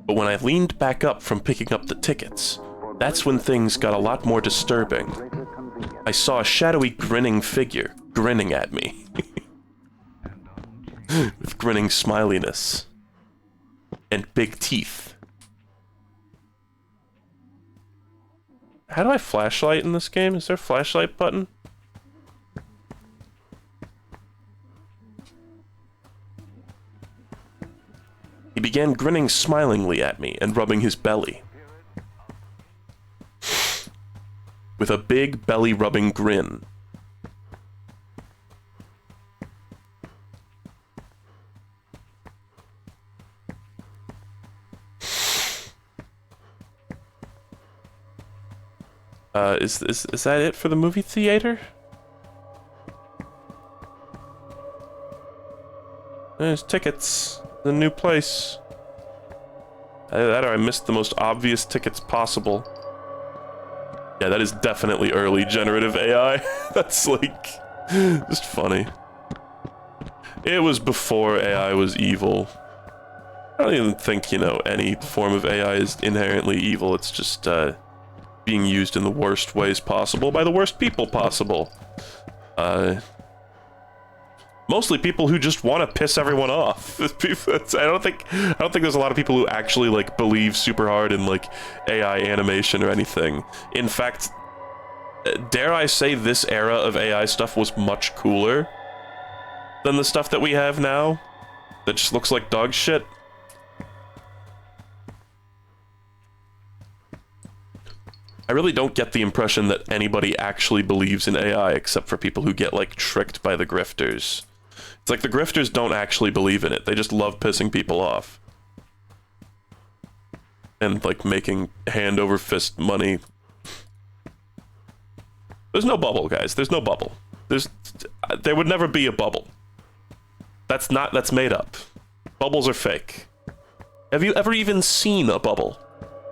But when I leaned back up from picking up the tickets, that's when things got a lot more disturbing. Greater convenience. I saw a shadowy grinning figure grinning at me. With grinning smiliness. And big teeth. How do I flashlight in this game? Is there a flashlight button? He began grinning smilingly at me and rubbing his belly. With a big belly-rubbing grin. Is that it for the movie theater? There's tickets. The new place. Either that or I missed the most obvious tickets possible. Yeah, that is definitely early generative AI. That's like just funny. It was before AI was evil. I don't even think, you know, any form of AI is inherently evil. It's just being used in the worst ways possible by the worst people possible. Mostly people who just want to piss everyone off. I don't think there's a lot of people who actually like believe super hard in like AI animation or anything. In fact, dare I say this era of AI stuff was much cooler than the stuff that we have now that just looks like dog shit. I really don't get the impression that anybody actually believes in AI except for people who get like tricked by the grifters. It's like the grifters don't actually believe in it. They just love pissing people off. And like making hand over fist money. There's no bubble, guys. There's no bubble. There would never be a bubble. That's made up. Bubbles are fake. Have you ever even seen a bubble?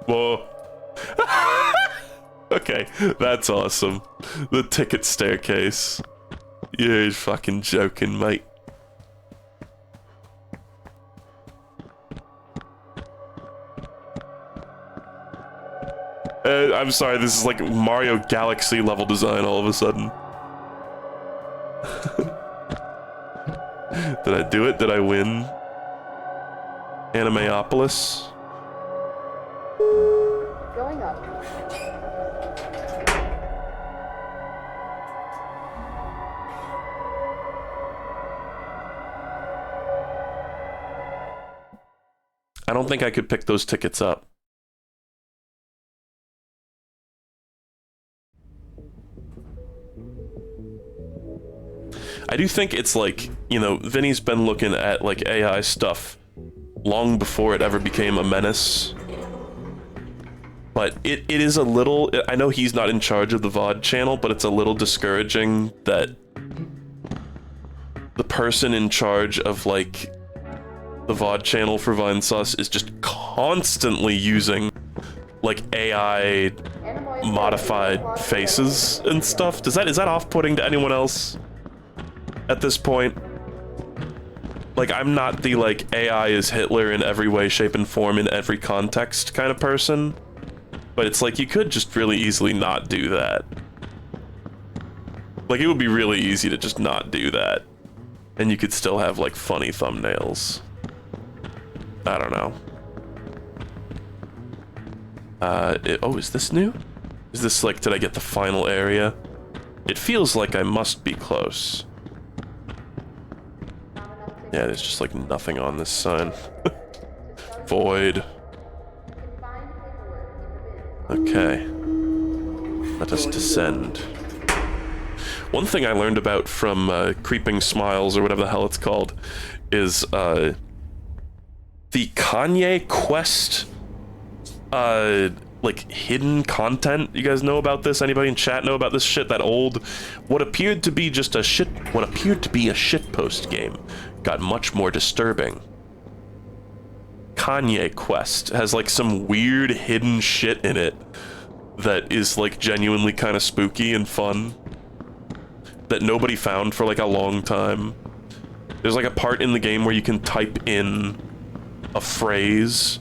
Whoa. Okay, that's awesome. The ticket staircase. You're fucking joking, mate. I'm sorry, this is like Mario Galaxy level design all of a sudden. Did I do it? Did I win? Anemoiapolis? Going up. I don't think I could pick those tickets up. I do think it's like, you know, Vinny's been looking at like AI stuff long before it ever became a menace. But it is a little, I know he's not in charge of the VOD channel, but it's a little discouraging that the person in charge of like the VOD channel for Vinesauce is just constantly using like AI modified faces and stuff. Is that off-putting to anyone else at this point? Like, I'm not the like AI is Hitler in every way, shape, and form in every context kind of person, but it's like you could just really easily not do that. Like, it would be really easy to just not do that, and you could still have like funny thumbnails. I don't know. Oh, is this new? Is this like, did I get the final area? It feels like I must be close. Yeah, there's just like nothing on this sign. Void. Okay. Let us descend. One thing I learned about from Creeping Smiles, or whatever the hell it's called, is the Kanye Quest like hidden content. You guys know about this? Anybody in chat know about this shit? That old, what appeared to be a shitpost game got much more disturbing. Kanye Quest has like some weird hidden shit in it that is like genuinely kind of spooky and fun that nobody found for like a long time. There's like a part in the game where you can type in a phrase,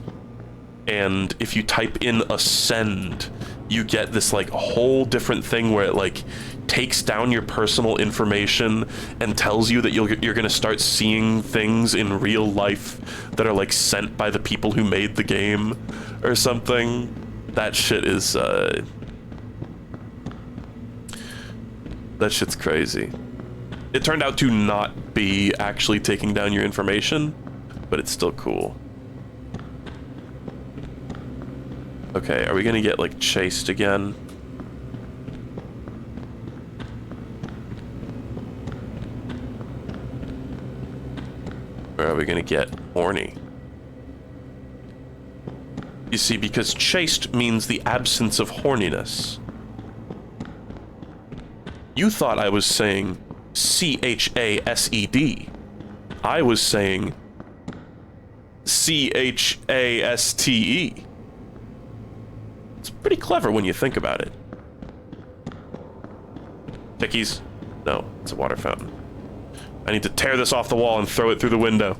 and if you type in ascend, you get this like whole different thing where it like takes down your personal information and tells you that you're gonna start seeing things in real life that are like sent by the people who made the game or something. That shit is that shit's crazy. It turned out to not be actually taking down your information, but it's still cool. Okay, are we gonna get like chased again? Or are we gonna get horny? You see, because chased means the absence of horniness. You thought I was saying C-H-A-S-E-D. I was saying C-H-A-S-T-E. It's pretty clever when you think about it. Tickies? No, it's a water fountain. I need to tear this off the wall and throw it through the window.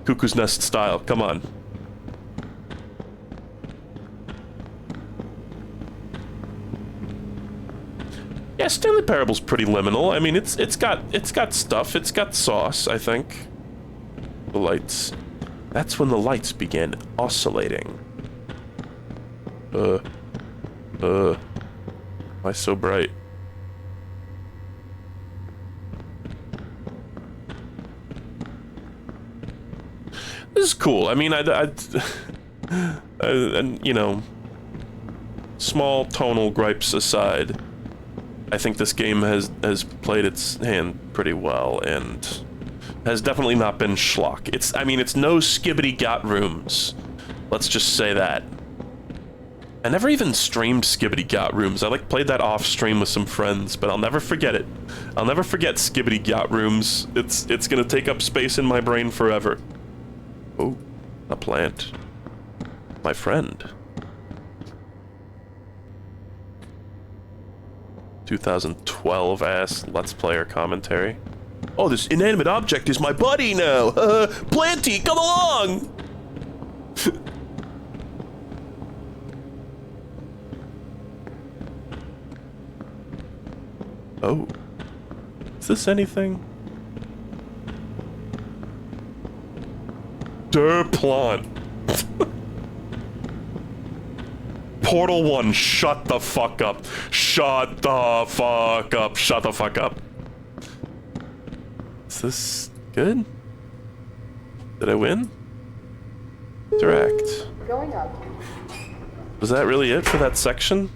Cuckoo's Nest style, come on. Yeah, Stanley Parable's pretty liminal. I mean, it's got stuff. It's got sauce, I think. The lights. That's when the lights began oscillating. Why so bright? This is cool. I mean, and you know, small tonal gripes aside, I think this game has played its hand pretty well and has definitely not been schlock. It's no Skibbity Got Rooms. Let's just say that. I never even streamed Skibbity Got Rooms. I like played that off stream with some friends, but I'll never forget it. I'll never forget Skibbity Got Rooms. It's gonna take up space in my brain forever. Oh, a plant. My friend. 2012 ass Let's Player commentary. Oh, this inanimate object is my buddy now. Planty, come along. Oh. Is this anything? Derplant. Portal 1, shut the fuck up. Shut the fuck up. Shut the fuck up. Is this good? Did I win? Direct. Going up. Was that really it for that section?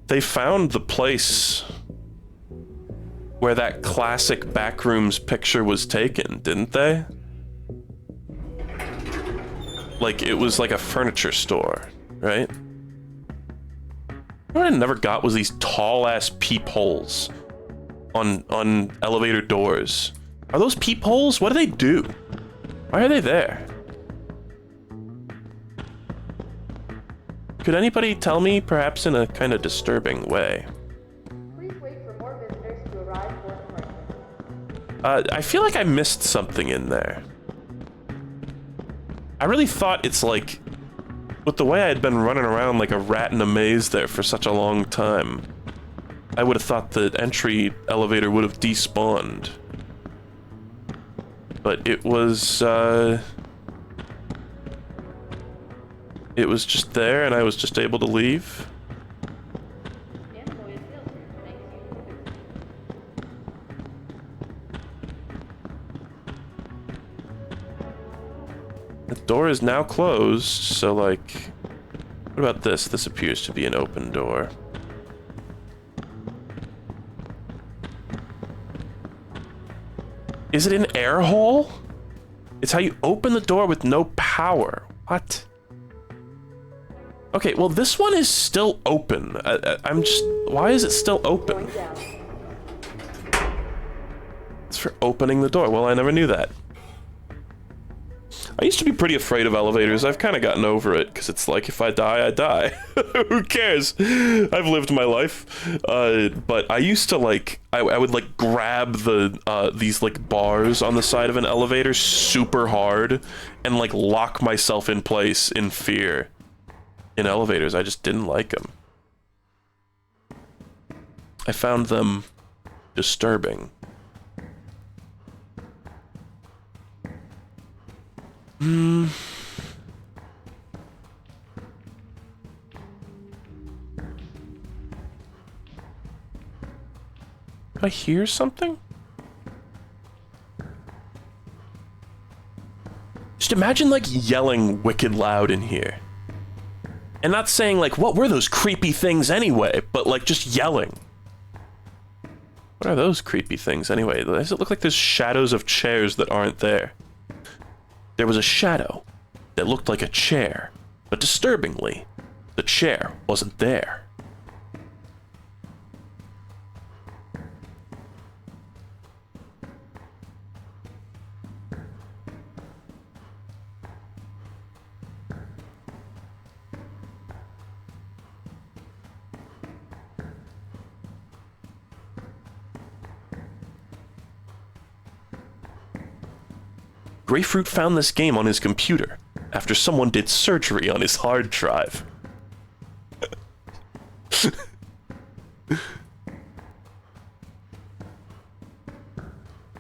They found the place where that classic Backrooms picture was taken, didn't they? Like, it was like a furniture store, right? What I never got was these tall-ass peepholes on elevator doors. Are those peepholes? What do they do? Why are they there? Could anybody tell me, perhaps in a kind of disturbing way? Please wait for more visitors to arrive for departure. I feel like I missed something in there. I really thought it's like, with the way I had been running around like a rat in a maze there for such a long time, I would have thought the entry elevator would have despawned. But it was just there and I was just able to leave. Anemoiapolis makes you The door is now closed, so like, what about this? This appears to be an open door. Is it an air hole? It's how you open the door with no power. What? Okay, well this one is still open. I'm just, why is it still open? going down. It's for opening the door. Well, I never knew that. I used to be pretty afraid of elevators. I've kind of gotten over it, because it's like, if I die, I die. Who cares? I've lived my life. But I used to, like, I would, like, grab the, these, like, bars on the side of an elevator super hard, and, like, lock myself in place in fear. In elevators, I just didn't like them. I found them disturbing. Do I hear something? Just imagine, like, yelling wicked loud in here. And not saying, like, what were those creepy things anyway, but, like, just yelling. What are those creepy things anyway? Does it look like there's shadows of chairs that aren't there? There was a shadow that looked like a chair, but disturbingly, the chair wasn't there. Grapefruit found this game on his computer after someone did surgery on his hard drive.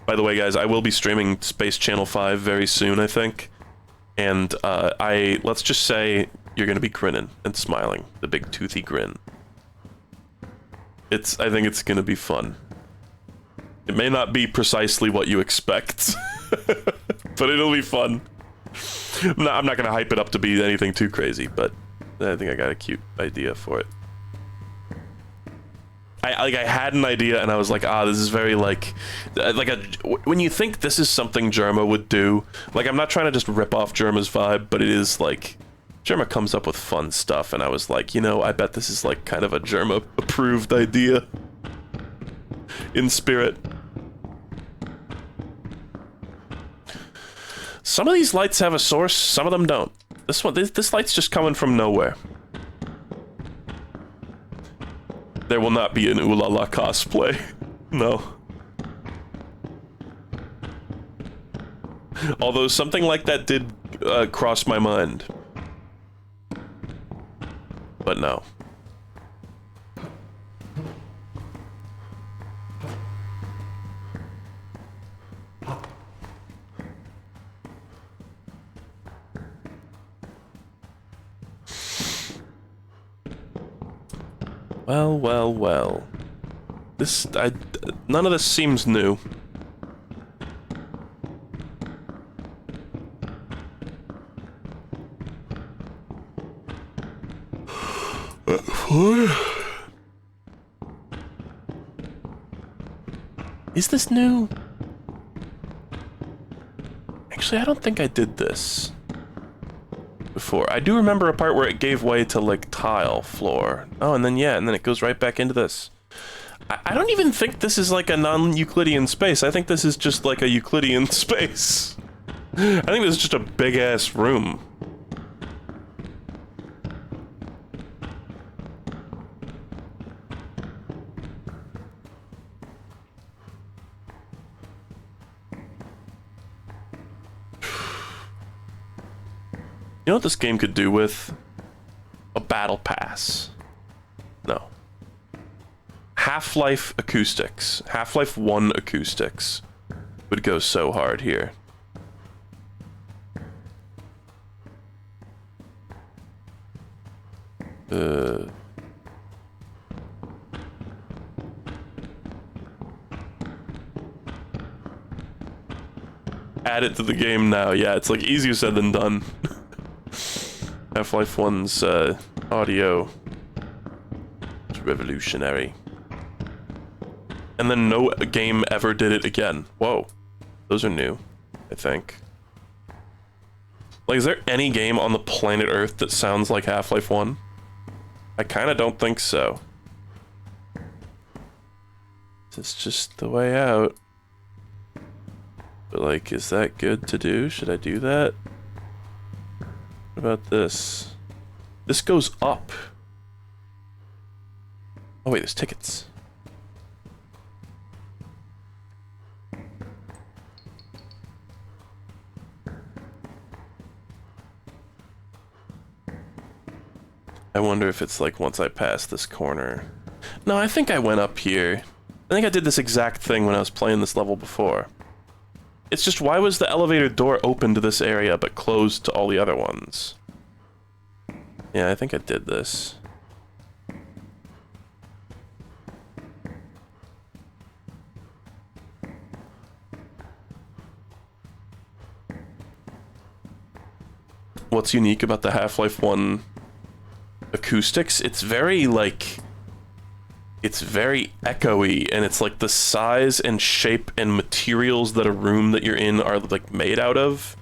By the way, guys, I will be streaming Space Channel 5 very soon, I think. And let's just say you're gonna be grinning and smiling, the big toothy grin. I think it's gonna be fun. It may not be precisely what you expect, but it'll be fun. I'm not gonna hype it up to be anything too crazy, but I think I got a cute idea for it. I had an idea and I was like, this is very like when you think this is something Germa would do, like, I'm not trying to just rip off Germa's vibe, but it is like, Germa comes up with fun stuff, and I was like, you know, I bet this is like kind of a Germa approved idea in spirit. Some of these lights have a source, some of them don't. This light's just coming from nowhere. There will not be an Ooh La La cosplay. No. Although something like that did cross my mind. But no. Well, well, well. None of this seems new. Is this new? Actually, I don't think I did this before. I do remember a part where it gave way to, like, tile floor. Oh, and then, yeah, and then it goes right back into this. I don't even think this is, like, a non-Euclidean space. I think this is just, like, a Euclidean space. I think this is just a big-ass room. You know what this game could do with? A battle pass. No. Half-Life acoustics. Half-Life 1 acoustics would go so hard here. Add it to the game now. Yeah, it's like easier said than done. Half-Life 1's audio is revolutionary. And then no game ever did it again. Whoa. Those are new, I think. Like, is there any game on the planet Earth that sounds like Half-Life 1? I kinda don't think so. It's just the way out. But, like, is that good to do? Should I do that? What about this? This goes up. Oh wait, there's tickets. I wonder if it's like once I pass this corner. No, I think I went up here. I think I did this exact thing when I was playing this level before. It's just, why was the elevator door open to this area but closed to all the other ones? Yeah, I think I did this. What's unique about the Half-Life 1 acoustics? It's very, like... It's very echoey, and it's like the size and shape and materials that a room that you're in are like made out of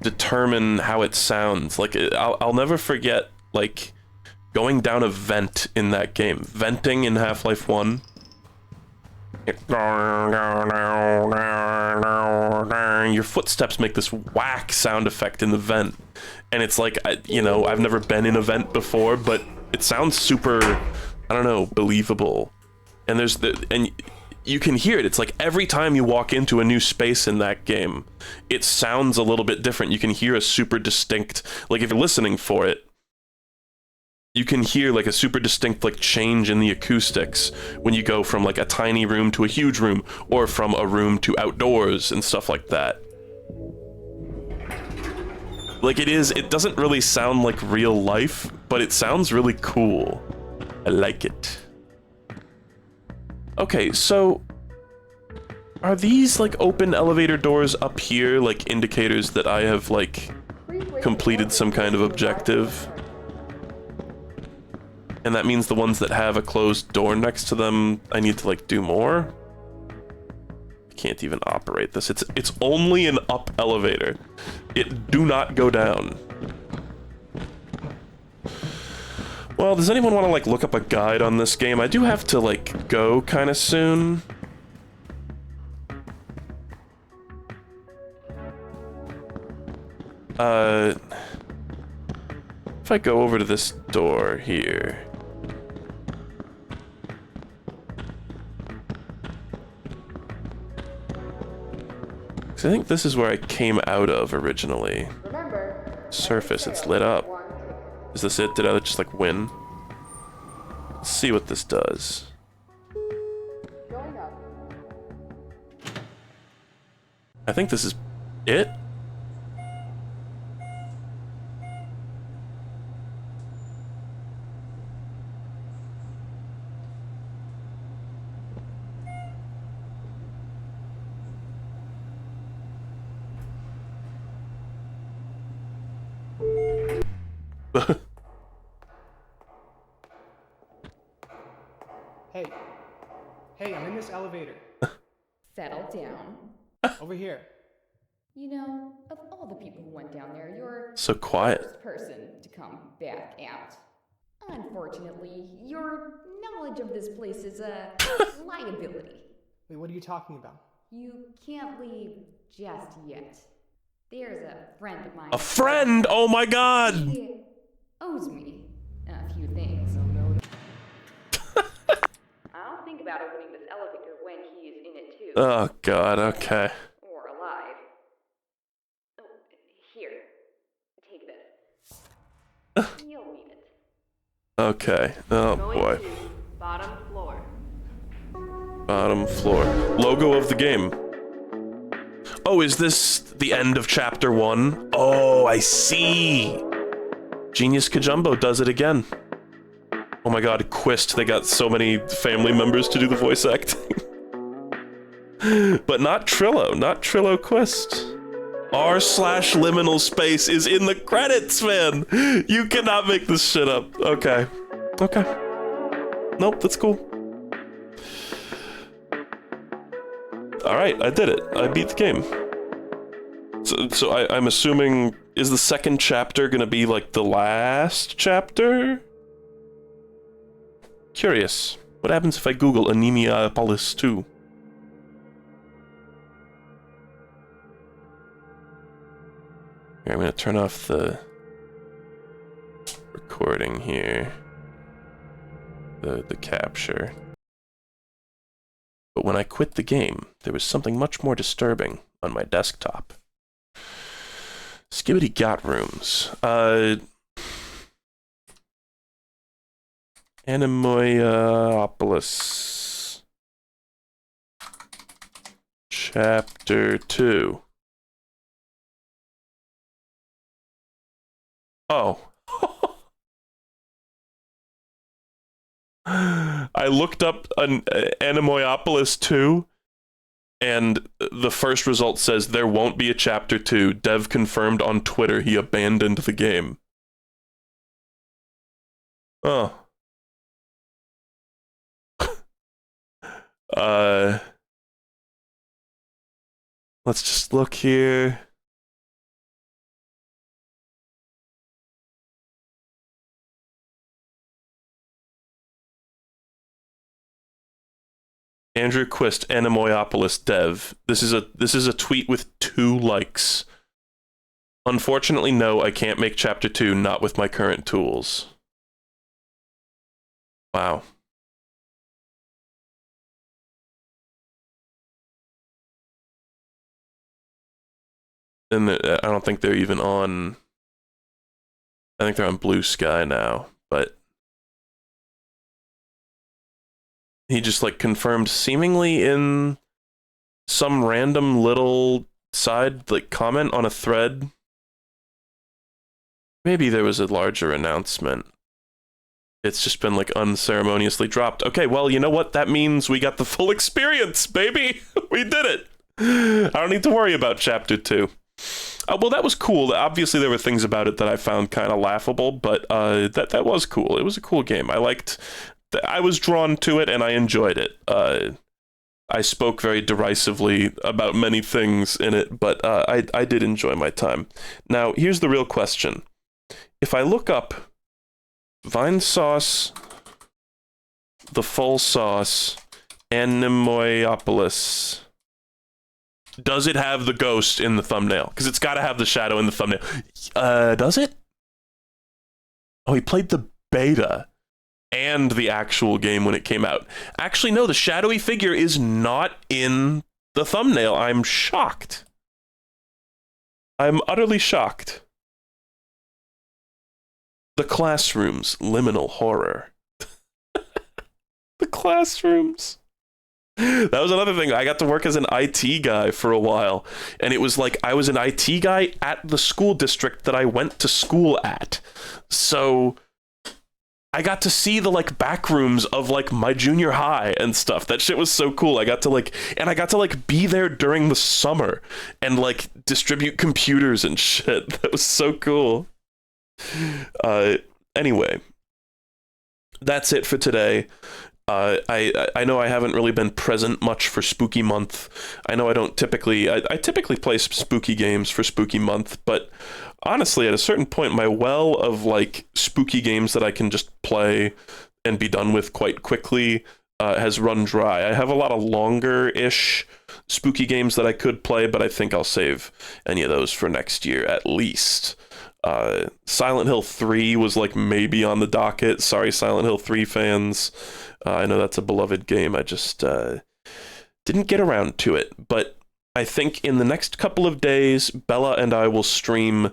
determine how it sounds. Like, I'll never forget, like, going down a vent in that game. Venting in Half-Life 1. Your footsteps make this whack sound effect in the vent. And it's like, you know, I've never been in a vent before, but it sounds super... I don't know, believable. And and you can hear it. It's like every time you walk into a new space in that game, it sounds a little bit different. You can hear a super distinct, like if you're listening for it, you can hear like a super distinct like change in the acoustics when you go from like a tiny room to a huge room, or from a room to outdoors and stuff like that. Like it doesn't really sound like real life, but it sounds really cool. I like it. Okay, so are these like open elevator doors up here like indicators that I have like completed some kind of objective? And that means the ones that have a closed door next to them, I need to like do more? I can't even operate this. It's only an up elevator. It do not go down. Well, does anyone want to, like, look up a guide on this game? I do have to, like, go kind of soon. If I go over to this door here... So I think this is where I came out of originally. Remember, Surface, it's lit up. one ticket. Is this it? Did I just like win? Let's see what this does. Going up. I think this is it. Hey. Hey, I'm in this elevator. Settle down. Over here. You know, of all the people who went down there, you're So the quiet. first person to come back out. Unfortunately, your knowledge of this place is a liability. Wait, what are you talking about? You can't leave just yet. There's a friend of mine. A friend! Oh my god! He owes me a few things. I'll think about opening this elevator when he is in it too. Oh god, okay. Or alive. Oh, here. Take this. You'll need it. Okay. Oh boy. Bottom floor. Bottom floor. Logo of the game. Oh, is this the end of chapter 1? Oh, I see. Genius Kajumbo does it again. Oh my god, Quist, they got so many family members to do the voice acting. But not Trillo, not Trillo Quist. r/liminal space is in the credits, man. You cannot make this shit up. Okay. Okay. Nope, that's cool. Alright, I did it. I beat the game. So I'm assuming, is the second chapter gonna be like the last chapter? Curious. What happens if I Google Anemoiapolis 2? Here, I'm gonna turn off the recording here. The capture. But when I quit the game, there was something much more disturbing on my desktop. Skibbity got rooms. Anemoiapolis. Chapter 2. Oh. I looked up an Anemoiapolis 2, and the first result says there won't be a chapter 2. Dev confirmed on Twitter he abandoned the game. Oh. Let's just look here. Andrew Quist, Anemoiapolis dev. This is a tweet with 2 likes. Unfortunately, no, I can't make chapter 2, not with my current tools. Wow. And I don't think they're even on... I think they're on Blue Sky now, but... He just, like, confirmed seemingly in some random little side, like, comment on a thread. Maybe there was a larger announcement. It's just been, like, unceremoniously dropped. Okay, well, you know what? That means we got the full experience, baby! We did it! I don't need to worry about Chapter 2. Well, that was cool. Obviously, there were things about it that I found kind of laughable, but that was cool. It was a cool game. I was drawn to it, and I enjoyed it. I spoke very derisively about many things in it, but I did enjoy my time. Now, here's the real question. If I look up Vine Sauce, the full sauce, Anemoiapolis, does it have the ghost in the thumbnail? Because it's got to have the shadow in the thumbnail. Does it? Oh, he played the beta and the actual game when it came out. Actually, no, the shadowy figure is not in the thumbnail. I'm shocked. I'm utterly shocked. The classrooms, liminal horror. The classrooms. That was another thing. I got to work as an IT guy for a while, and it was like I was an IT guy at the school district that I went to school at. So I got to see the like back rooms of like my junior high and stuff. That shit was so cool. I got to be there during the summer and like distribute computers and shit. That was so cool. Anyway, that's it for today. I know I haven't really been present much for Spooky Month. I know I don't typically... I typically play spooky games for Spooky Month, but honestly, at a certain point, my well of, like, spooky games that I can just play and be done with quite quickly has run dry. I have a lot of longer-ish spooky games that I could play, but I think I'll save any of those for next year, at least. Silent Hill 3 was, like, maybe on the docket. Sorry, Silent Hill 3 fans. I know that's a beloved game. I just didn't get around to it. But I think in the next couple of days, Bella and I will stream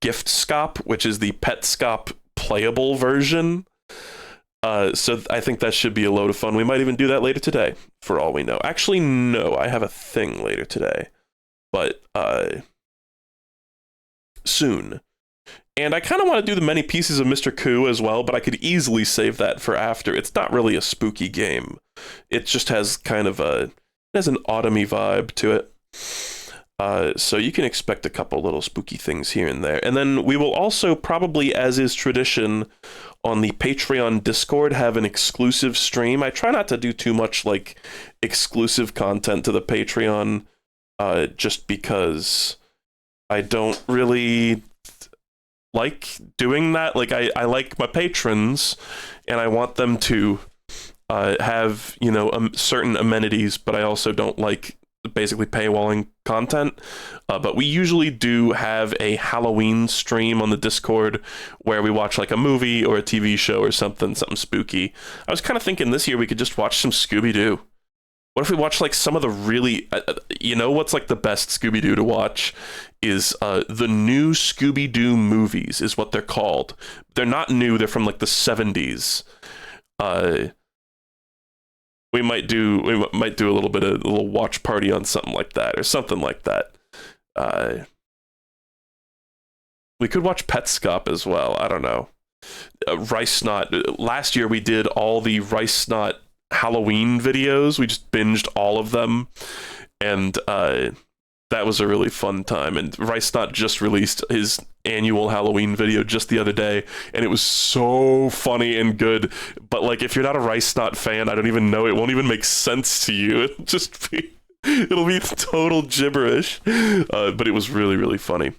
Gift Scop, which is the Petscop playable version. So I think that should be a load of fun. We might even do that later today, for all we know. Actually, no, I have a thing later today. But soon. And I kind of want to do the many pieces of Mr. Koo as well, but I could easily save that for after. It's not really a spooky game. It just has kind of it has an autumny vibe to it. So you can expect a couple little spooky things here and there. And then we will also probably, as is tradition, on the Patreon Discord have an exclusive stream. I try not to do too much like exclusive content to the Patreon, just because I don't really like doing that. Like I like my patrons and I want them to have, you know, certain amenities, but I also don't like basically paywalling content. But we usually do have a Halloween stream on the Discord where we watch like a movie or a TV show or something spooky. I was kind of thinking this year we could just watch some Scooby-Doo. What if we watch like some of the really, you know, what's like the best Scooby-Doo to watch is the new Scooby-Doo movies is what they're called. They're not new. They're from like the 70s. We might do a little bit of a little watch party on something like that or something like that. We could watch Petscop as well. I don't know. Rice Snot. Last year we did all the Rice Snot Halloween videos. We just binged all of them, and that was a really fun time. And Rice Snot just released his annual Halloween video just the other day, and it was so funny and good. But like, if you're not a Rice Snot fan, I don't even know, it won't even make sense to you. It'll be total gibberish. But it was really, really funny.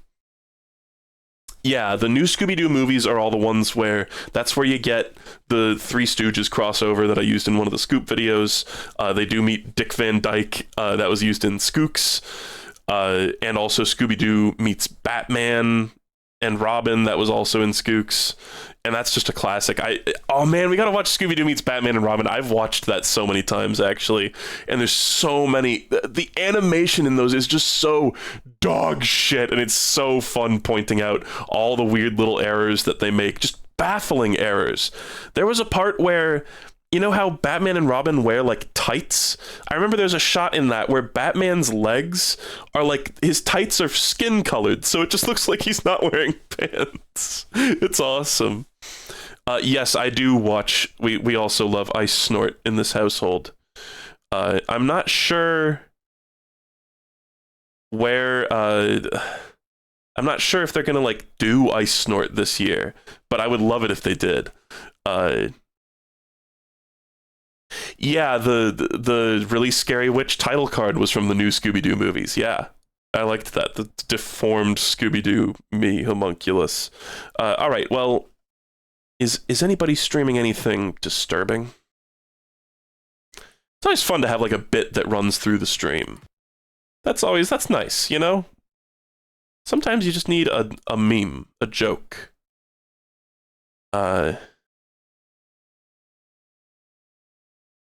Yeah, the new Scooby-Doo movies are all the ones where that's where you get the Three Stooges crossover that I used in one of the Scoop videos. They do meet Dick Van Dyke, that was used in Skooks. And also Scooby-Doo meets Batman and Robin, that was also in Skooks. And that's just a classic. Oh man, we gotta watch Scooby-Doo meets Batman and Robin. I've watched that so many times, actually. And there's so many... The animation in those is just so dog shit, and it's so fun pointing out all the weird little errors that they make. Just baffling errors. There was a part where... You know how Batman and Robin wear, like, tights? I remember there's a shot in that where Batman's legs are, like, his tights are skin-colored, so it just looks like he's not wearing pants. It's awesome. Yes, I do watch... We also love Ice Snort in this household. I'm not sure where... I'm not sure if they're gonna, like, do Ice Snort this year, but I would love it if they did. Yeah, the really scary witch title card was from the new Scooby-Doo movies. Yeah, I liked that. The deformed Scooby-Doo me homunculus. All right, well, is anybody streaming anything disturbing? It's always fun to have like a bit that runs through the stream. That's nice, you know? Sometimes you just need a meme, a joke.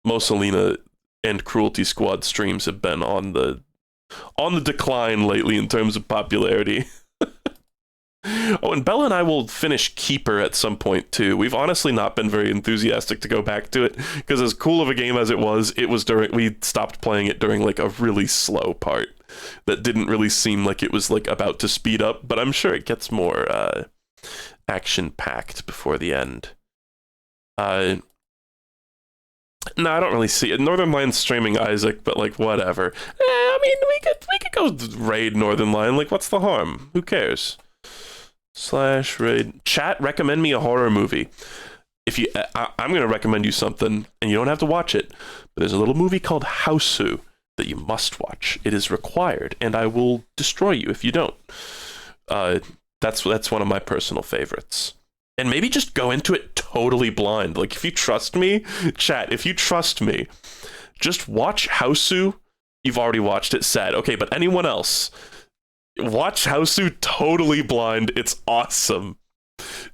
Mosalina and Cruelty Squad streams have been on the on the decline lately in terms of popularity. Oh, and Bella and I will finish Keeper at some point too. We've honestly not been very enthusiastic to go back to it because as cool of a game as it was during, we stopped playing it during like a really slow part that didn't really seem like it was like about to speed up, but I'm sure it gets more action packed before the end. No, I don't really see it. Northern Line's streaming Isaac, but like whatever. I mean, we could go raid Northern Line. Like, what's the harm? Who cares? /raid. Chat, recommend me a horror movie. If you, I'm gonna recommend you something, and you don't have to watch it. But there's a little movie called Houseu that you must watch. It is required, and I will destroy you if you don't. That's one of my personal favorites. And maybe just go into it totally blind. Like, if you trust me, chat, if you trust me, just watch Houseu. You've already watched it, sad. Okay, but anyone else, watch Houseu totally blind. It's awesome.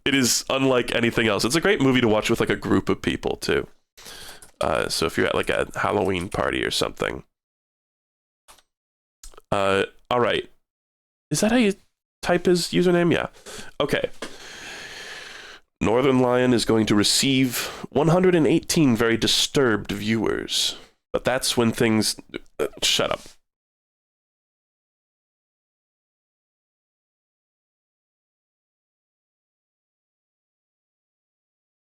It is unlike anything else. It's a great movie to watch with, like, a group of people, too. So if you're at, like, a Halloween party or something. Alright. Is that how you type his username? Yeah. Okay. Northern Lion is going to receive 118 very disturbed viewers. But that's when things... shut up.